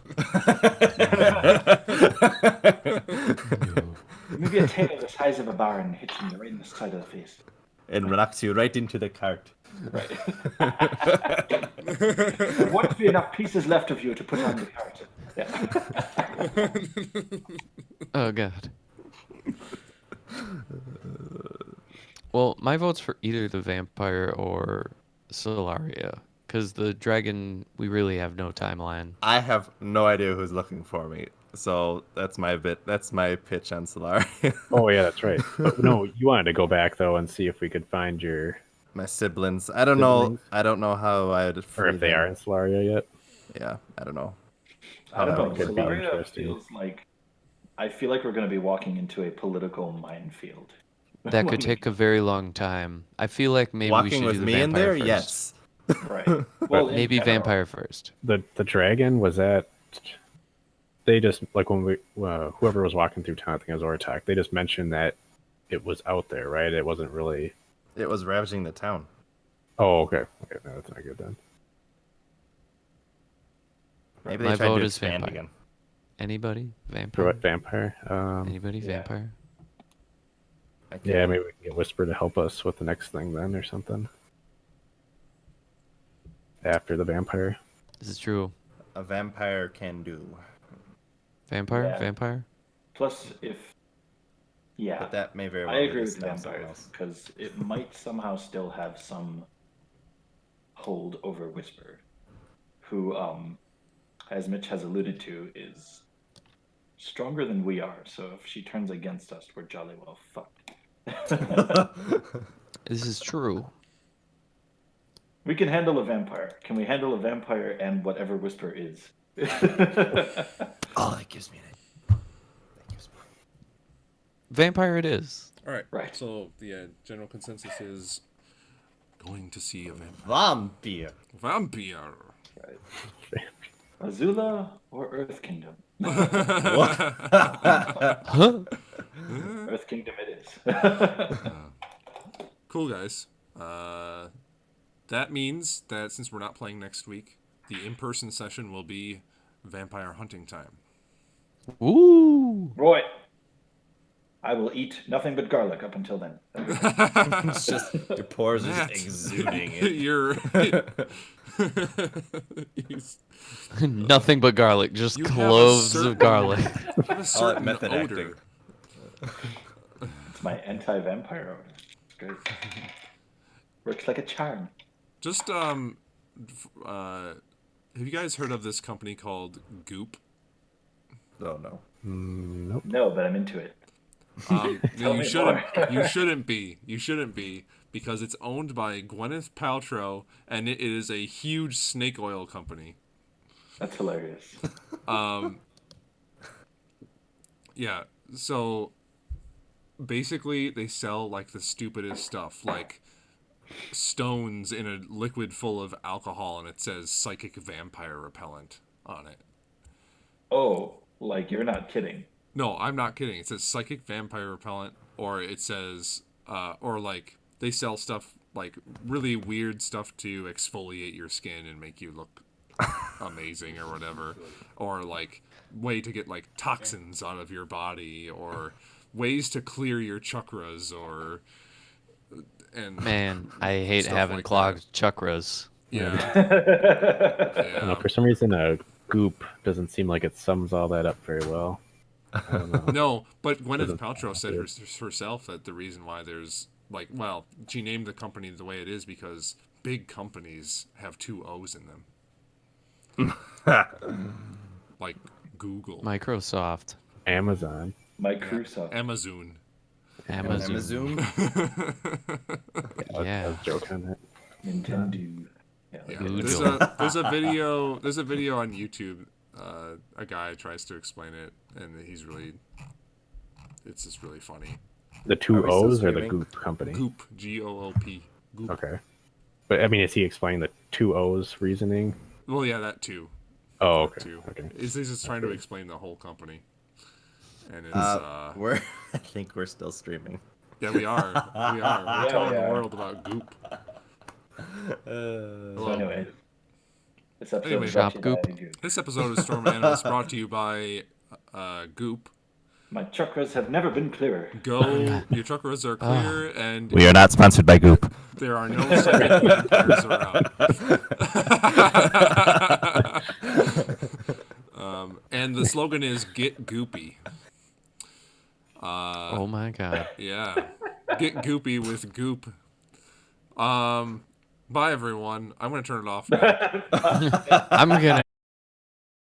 [SPEAKER 4] Maybe a tail the size of a barn hits you right in the side of the face.
[SPEAKER 5] And knocks you right into the cart.
[SPEAKER 4] Right. There won't be enough pieces left of you to put on the cart. Yeah.
[SPEAKER 1] Oh god. Well, my vote's for either the vampire or Solaria, because the dragon we really have no timeline.
[SPEAKER 5] I have no idea who's looking for me. So that's my pitch on Solaria.
[SPEAKER 2] Oh yeah, that's right. But no, you wanted to go back though and see if we could find your,
[SPEAKER 5] My siblings. I don't know.
[SPEAKER 2] Siblings?
[SPEAKER 5] I don't know how I'd
[SPEAKER 2] or
[SPEAKER 5] free
[SPEAKER 2] if they
[SPEAKER 5] them.
[SPEAKER 2] are in Solaria yet.
[SPEAKER 5] Yeah, I don't know.
[SPEAKER 4] I don't know.
[SPEAKER 2] That could be
[SPEAKER 4] Solaria
[SPEAKER 2] interesting.
[SPEAKER 4] feels like I feel like we're going to be walking into a political minefield.
[SPEAKER 1] That
[SPEAKER 4] When
[SPEAKER 1] could
[SPEAKER 4] we-
[SPEAKER 1] take a very long time. I feel like maybe we
[SPEAKER 5] Walking
[SPEAKER 1] should
[SPEAKER 5] with
[SPEAKER 1] do the
[SPEAKER 5] me in
[SPEAKER 1] vampire
[SPEAKER 5] there,
[SPEAKER 1] first.
[SPEAKER 5] yes.
[SPEAKER 4] right. Well, in
[SPEAKER 1] Maybe
[SPEAKER 4] general.
[SPEAKER 1] vampire first.
[SPEAKER 2] The dragon was that. They just like when we whoever was walking through town, I think it was Ortak. They just mentioned that it was out there, right? It wasn't really.
[SPEAKER 5] It was ravaging the town.
[SPEAKER 2] Oh, okay. Okay, no, that's not good then.
[SPEAKER 5] Maybe
[SPEAKER 1] My
[SPEAKER 5] they tried
[SPEAKER 1] vote
[SPEAKER 5] to
[SPEAKER 1] is
[SPEAKER 5] expand
[SPEAKER 1] vampire.
[SPEAKER 5] again.
[SPEAKER 1] Anybody?
[SPEAKER 2] For
[SPEAKER 1] Vampire?
[SPEAKER 2] what vampire?
[SPEAKER 1] Anybody?
[SPEAKER 4] Yeah.
[SPEAKER 1] Vampire?
[SPEAKER 5] I
[SPEAKER 2] Yeah,
[SPEAKER 5] can't-
[SPEAKER 2] maybe we can get Whisper to help us with the next thing then, or something. After the vampire.
[SPEAKER 1] This is true.
[SPEAKER 5] A vampire can do.
[SPEAKER 1] Vampire?
[SPEAKER 4] Yeah.
[SPEAKER 1] Vampire?
[SPEAKER 4] Plus, yeah,
[SPEAKER 5] But that may very well
[SPEAKER 4] I
[SPEAKER 5] be
[SPEAKER 4] agree
[SPEAKER 5] this
[SPEAKER 4] with
[SPEAKER 5] time something
[SPEAKER 4] vampires
[SPEAKER 5] else.
[SPEAKER 4] because it might somehow still have some hold over Whisper, who, as Mitch has alluded to, is stronger than we are. So if she turns against us, we're jolly well fucked.
[SPEAKER 1] This is true.
[SPEAKER 4] We can handle a vampire. Can we handle a vampire and whatever Whisper is?
[SPEAKER 5] Oh, that gives me an idea.
[SPEAKER 1] vampire it is.
[SPEAKER 3] All right.
[SPEAKER 4] Right.
[SPEAKER 3] So the general consensus is going to see a
[SPEAKER 5] Vampire.
[SPEAKER 3] vampire.
[SPEAKER 4] Right. Azula or Earth Kingdom?
[SPEAKER 1] Huh?
[SPEAKER 4] Earth Kingdom it is.
[SPEAKER 3] Cool, guys. That means that since we're not playing next week, the in-person session will be vampire hunting time.
[SPEAKER 1] Ooh.
[SPEAKER 4] Roy, I will eat nothing but garlic up until then.
[SPEAKER 5] It's just your pores are
[SPEAKER 3] Matt,
[SPEAKER 5] just exuding it.
[SPEAKER 3] You're.
[SPEAKER 1] Nothing but garlic, just
[SPEAKER 3] You have a
[SPEAKER 1] cloves
[SPEAKER 3] certain-
[SPEAKER 1] of garlic.
[SPEAKER 3] You have a certain
[SPEAKER 5] method
[SPEAKER 3] odor.
[SPEAKER 4] It's my anti-vampire odor. It's great. Works like a charm.
[SPEAKER 3] Just have you guys heard of this company called Goop?
[SPEAKER 5] Oh no.
[SPEAKER 2] Nope.
[SPEAKER 4] No, but I'm into it.
[SPEAKER 3] No,
[SPEAKER 4] Tell
[SPEAKER 3] you
[SPEAKER 4] me
[SPEAKER 3] shouldn't.
[SPEAKER 4] more.
[SPEAKER 3] You shouldn't be. You shouldn't be because it's owned by Gwyneth Paltrow, and it is a huge snake oil company.
[SPEAKER 4] That's hilarious.
[SPEAKER 3] Yeah. So basically, they sell like the stupidest stuff, like stones in a liquid full of alcohol, and it says psychic vampire repellent on it.
[SPEAKER 4] Oh, like you're not kidding.
[SPEAKER 3] No, I'm not kidding. It says psychic vampire repellent, or it says, or like they sell stuff like really weird stuff to exfoliate your skin and make you look amazing or whatever, or like way to get like toxins out of your body, or ways to clear your chakras, or and
[SPEAKER 1] Man, I hate
[SPEAKER 3] Stuff
[SPEAKER 1] having
[SPEAKER 3] like that.
[SPEAKER 1] clogged chakras.
[SPEAKER 3] yeah,
[SPEAKER 2] I don't know,
[SPEAKER 3] yeah.
[SPEAKER 2] for some reason, goop doesn't seem like it sums all that up very well. I don't know.
[SPEAKER 3] No, but Gwyneth
[SPEAKER 2] Doesn't
[SPEAKER 3] Paltrow said
[SPEAKER 2] sound
[SPEAKER 3] herself that the reason why there's like, well, she named the company the way it is because big companies have 2 O's in them, like Google,
[SPEAKER 1] Microsoft,
[SPEAKER 2] Amazon.
[SPEAKER 4] My Crusoe.
[SPEAKER 3] Amazon.
[SPEAKER 1] Amazon.
[SPEAKER 5] Amazon.
[SPEAKER 2] I
[SPEAKER 1] Yeah.
[SPEAKER 2] was joking on that.
[SPEAKER 4] Nintendo. Yeah,
[SPEAKER 3] Yeah.
[SPEAKER 1] Google.
[SPEAKER 3] There's a video. There's a video on YouTube. A guy tries to explain it, and it's just really funny.
[SPEAKER 2] The
[SPEAKER 5] Are
[SPEAKER 2] two
[SPEAKER 5] we still
[SPEAKER 2] O's or the
[SPEAKER 5] streaming?
[SPEAKER 2] Goop company?
[SPEAKER 3] Goop, Goop. Goop.
[SPEAKER 2] Okay. But I mean, is he explaining the two O's reasoning?
[SPEAKER 3] Well, yeah, that too.
[SPEAKER 2] Oh, okay.
[SPEAKER 3] Too.
[SPEAKER 2] Okay.
[SPEAKER 3] He's just trying to explain the whole company, and it's
[SPEAKER 5] We're. I think we're still streaming.
[SPEAKER 3] yeah, we are. We're
[SPEAKER 4] Yeah,
[SPEAKER 3] telling
[SPEAKER 4] we
[SPEAKER 3] the
[SPEAKER 4] are.
[SPEAKER 3] world about Goop.
[SPEAKER 4] So anyway, this episode
[SPEAKER 3] Anyway,
[SPEAKER 4] is brought
[SPEAKER 1] Shop
[SPEAKER 4] to you
[SPEAKER 1] Goop.
[SPEAKER 4] by Goop.
[SPEAKER 3] This episode of Storm Animals brought to you by Goop.
[SPEAKER 4] My chakras have never been clearer.
[SPEAKER 3] Go, your chakras are clear, and
[SPEAKER 5] We are not sponsored by Goop.
[SPEAKER 3] there are no psychic vampires around. And the slogan is "Get Goopy."
[SPEAKER 1] Oh my god.
[SPEAKER 3] Yeah, get goopy with Goop. Bye everyone. I'm gonna turn it off now.
[SPEAKER 1] I'm gonna